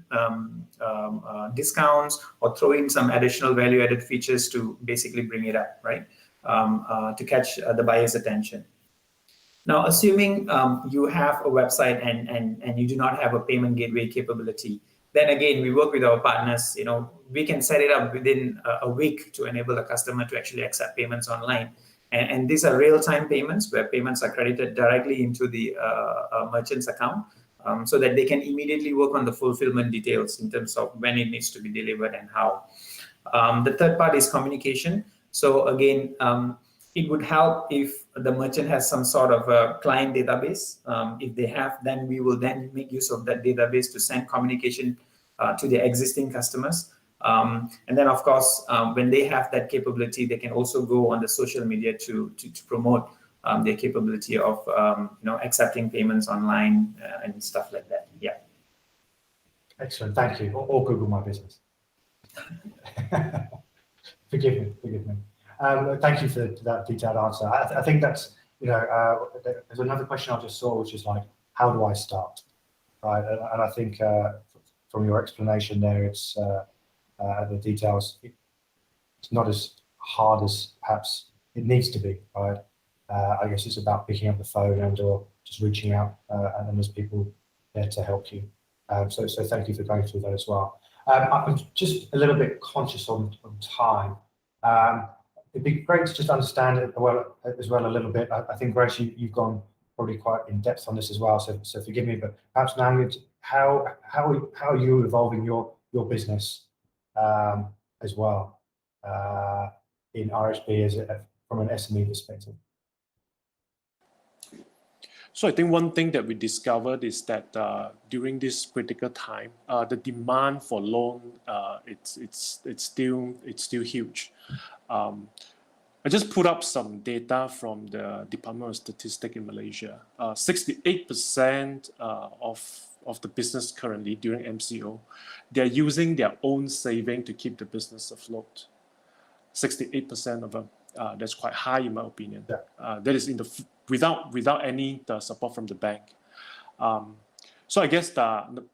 discounts or throw in some additional value-added features to basically bring it up, right? To catch the buyer's attention. Now, assuming you have a website and you do not have a payment gateway capability, then again, we work with our partners. We can set it up within a week to enable a customer to actually accept payments online. And these are real-time payments where payments are credited directly into the merchant's account so that they can immediately work on the fulfillment details in terms of when it needs to be delivered and how. The third part is communication. So again, it would help if the merchant has some sort of a client database. If they have, then we will then make use of that database to send communication to their existing customers. And then, of course, when they have that capability, they can also go on the social media to promote their capability of accepting payments online and stuff like that. Yeah. Excellent. Thank you. Or Google My Business. Forgive me. Thank you for that detailed answer. I think that's, there's another question I just saw, which is like, how do I start? Right. And I think from your explanation there, it's the details, it's not as hard as perhaps it needs to be, right? I guess it's about picking up the phone and or just reaching out, and there's people there to help you. So thank you for going through that as well. I'm just a little bit conscious on time. It'd be great to just understand it as well a little bit. I think, Grace, you've gone probably quite in depth on this as well, so forgive me. But perhaps now, how are you evolving your business as well in RHB from an SME perspective? So I think one thing that we discovered is that during this critical time, the demand for loan it's still huge. I just put up some data from the Department of Statistics in Malaysia. 68% of the business currently during MCO, they're using their own saving to keep the business afloat. 68% of them. That's quite high in my opinion. Yeah. That is without any support from the bank. So I guess the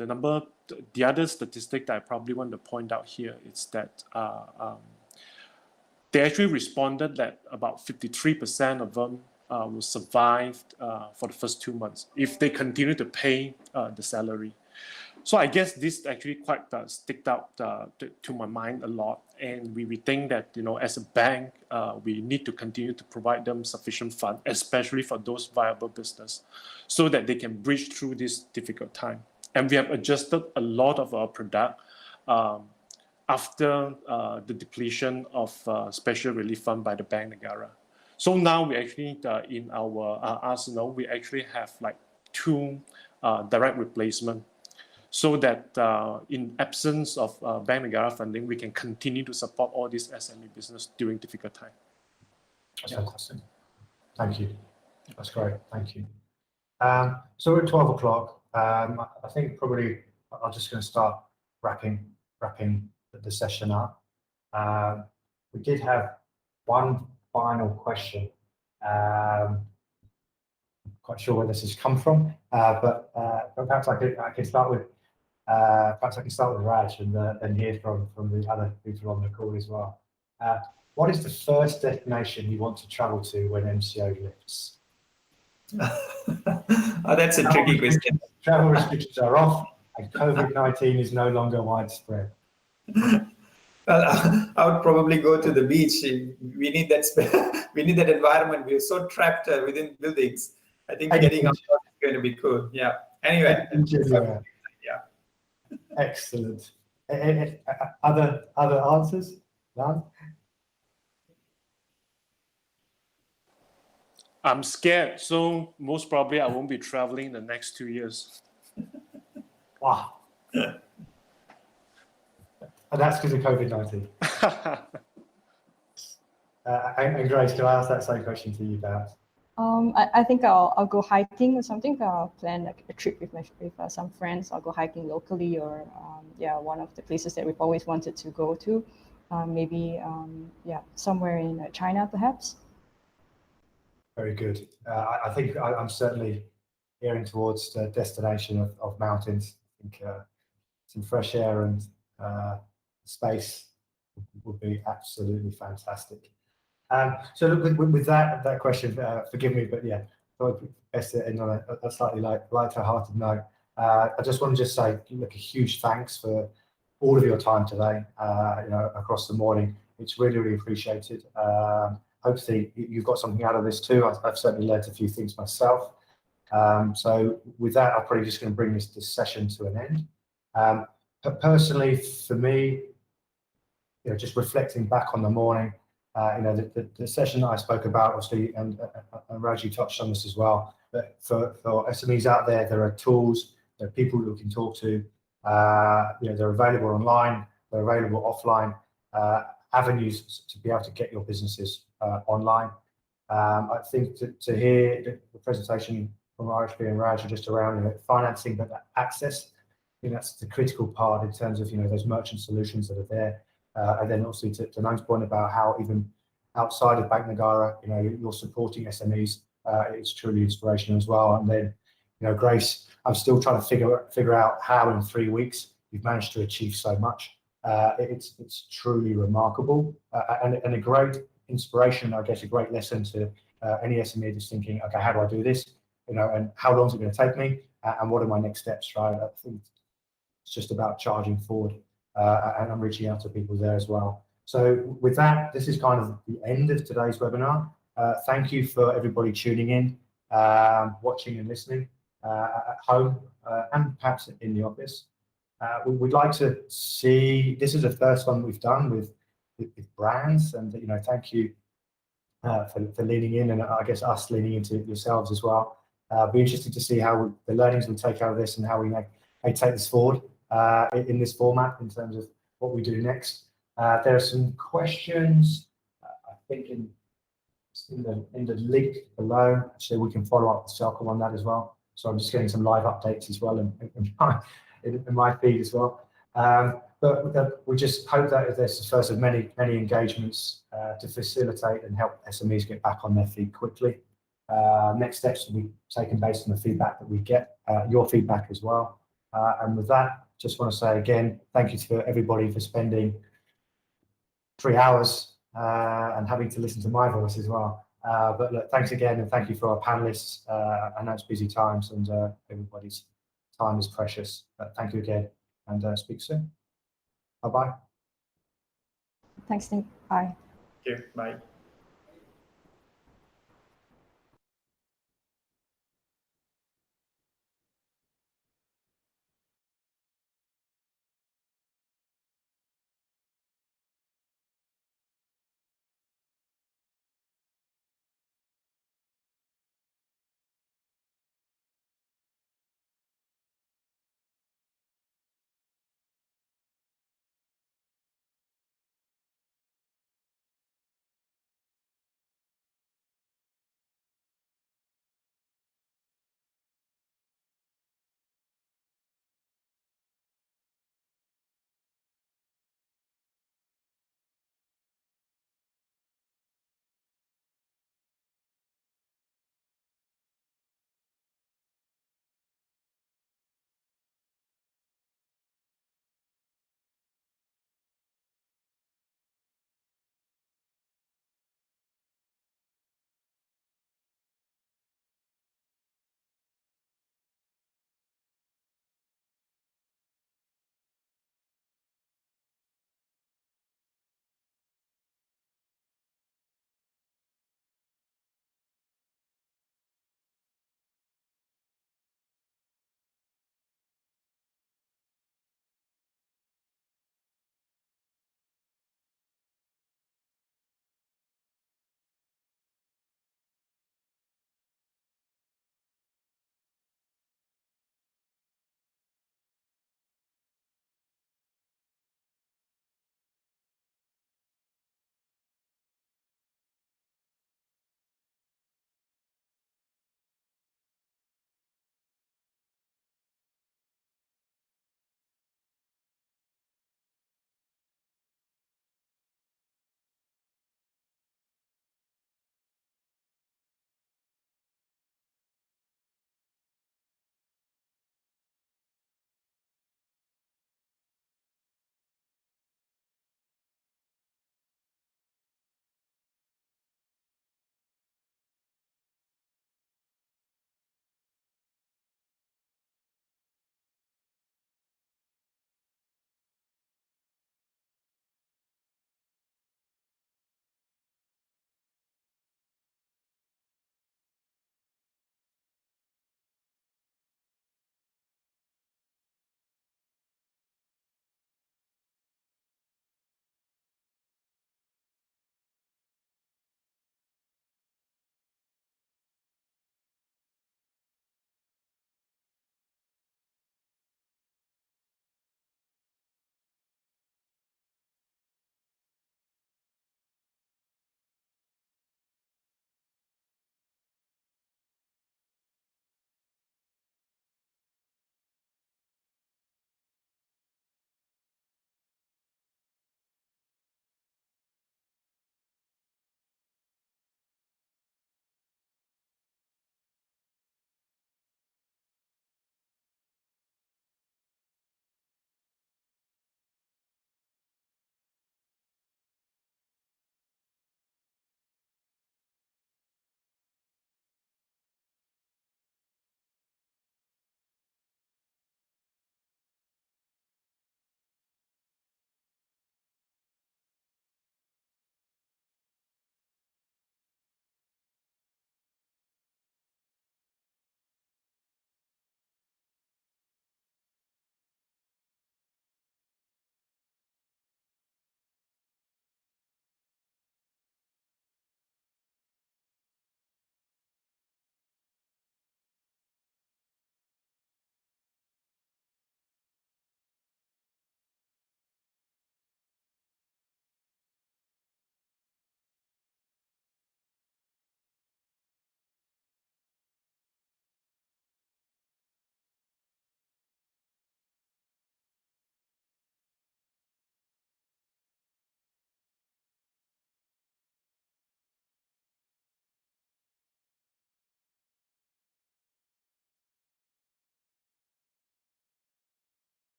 number, the other statistic that I probably want to point out here is that they actually responded that about 53% of them will survive for the first 2 months if they continue to pay the salary. So I guess this actually quite sticked out to my mind a lot, and we think that as a bank we need to continue to provide them sufficient fund, especially for those viable business, so that they can bridge through this difficult time. And we have adjusted a lot of our product after the depletion of special relief fund by the Bank Negara. So now we actually in our arsenal we actually have like 2 direct replacement, so that in absence of Bank Negara funding, we can continue to support all these SME business during difficult time. That's fantastic. Thank you. That's great. Thank you. So we're at 12 o'clock. I think probably I'm just going to start wrapping the session up. We did have one final question. Quite sure where this has come from, but perhaps I could start with Raaj and then hear from the other people on the call as well. What is the first destination you want to travel to when MCO lifts? Oh, that's a tricky question. Travel restrictions are off and COVID-19 is no longer widespread. Well, I would probably go to the beach. We need that. We need that environment. We're so trapped within buildings. I think getting out is going to be cool. Yeah. Anyway. Yeah. Excellent. Other answers? None? I'm scared, so most probably I won't be traveling the next 2 years. Wow. And that's because of COVID-19. And Grace, can I ask that same question to you, perhaps? I think I'll go hiking or something. I'll plan like a trip with some friends. I'll go hiking locally, or one of the places that we've always wanted to go to. Maybe somewhere in China, perhaps. Very good. I think I'm certainly gearing towards the destination of mountains. I think some fresh air and space would be absolutely fantastic. So with that question, forgive me, but yeah, best to end on a slightly lighter-hearted note. I just want to say, look, a huge thanks for all of your time today. Across the morning, it's really appreciated. Hopefully, you've got something out of this too. I've certainly learned a few things myself. So with that, I'm probably just going to bring this session to an end. But personally, for me, just reflecting back on the morning. The session that I spoke about, obviously, and Raaj, you touched on this as well, but for SMEs out there are tools, there are people who we can talk to, they're available online, they're available offline, avenues to be able to get your businesses online. I think to hear the presentation from RHB and Raaj just around financing, but access, I think that's the critical part in terms of those merchant solutions that are there. And then obviously to Noam's point about how even outside of Bank Negara, you're supporting SMEs, it's truly inspirational as well. And then, Grace, I'm still trying to figure out how in 3 weeks you've managed to achieve so much. It's truly remarkable and a great inspiration, I guess, a great lesson to any SME that's thinking, okay, how do I do this? And how long is it going to take me? And what are my next steps, right? I think it's just about charging forward. And I'm reaching out to people there as well. So with that, this is kind of the end of today's webinar. Thank you for everybody tuning in, watching and listening at home and perhaps in the office. We'd like to see, this is the first one we've done with brands, and thank you for leaning in, and I guess us leaning into yourselves as well. Be interesting to see how the learnings we take out of this and how we may take this forward in this format in terms of what we do next. There are some questions, I think in the link below, so we can follow up with Celcom on that as well. So I'm just getting some live updates as well in my feed as well. But we just hope that this is the first of many engagements to facilitate and help SMEs get back on their feet quickly. Next steps will be taken based on the feedback that we get, your feedback as well. And with that, just want to say again, thank you to everybody for spending 3 hours and having to listen to my voice as well. But look, thanks again, and thank you for our panelists. I know it's busy times, and everybody's time is precious. Thank you again, and speak soon. Bye-bye. Thanks, Nick. Bye. Thank you. Bye.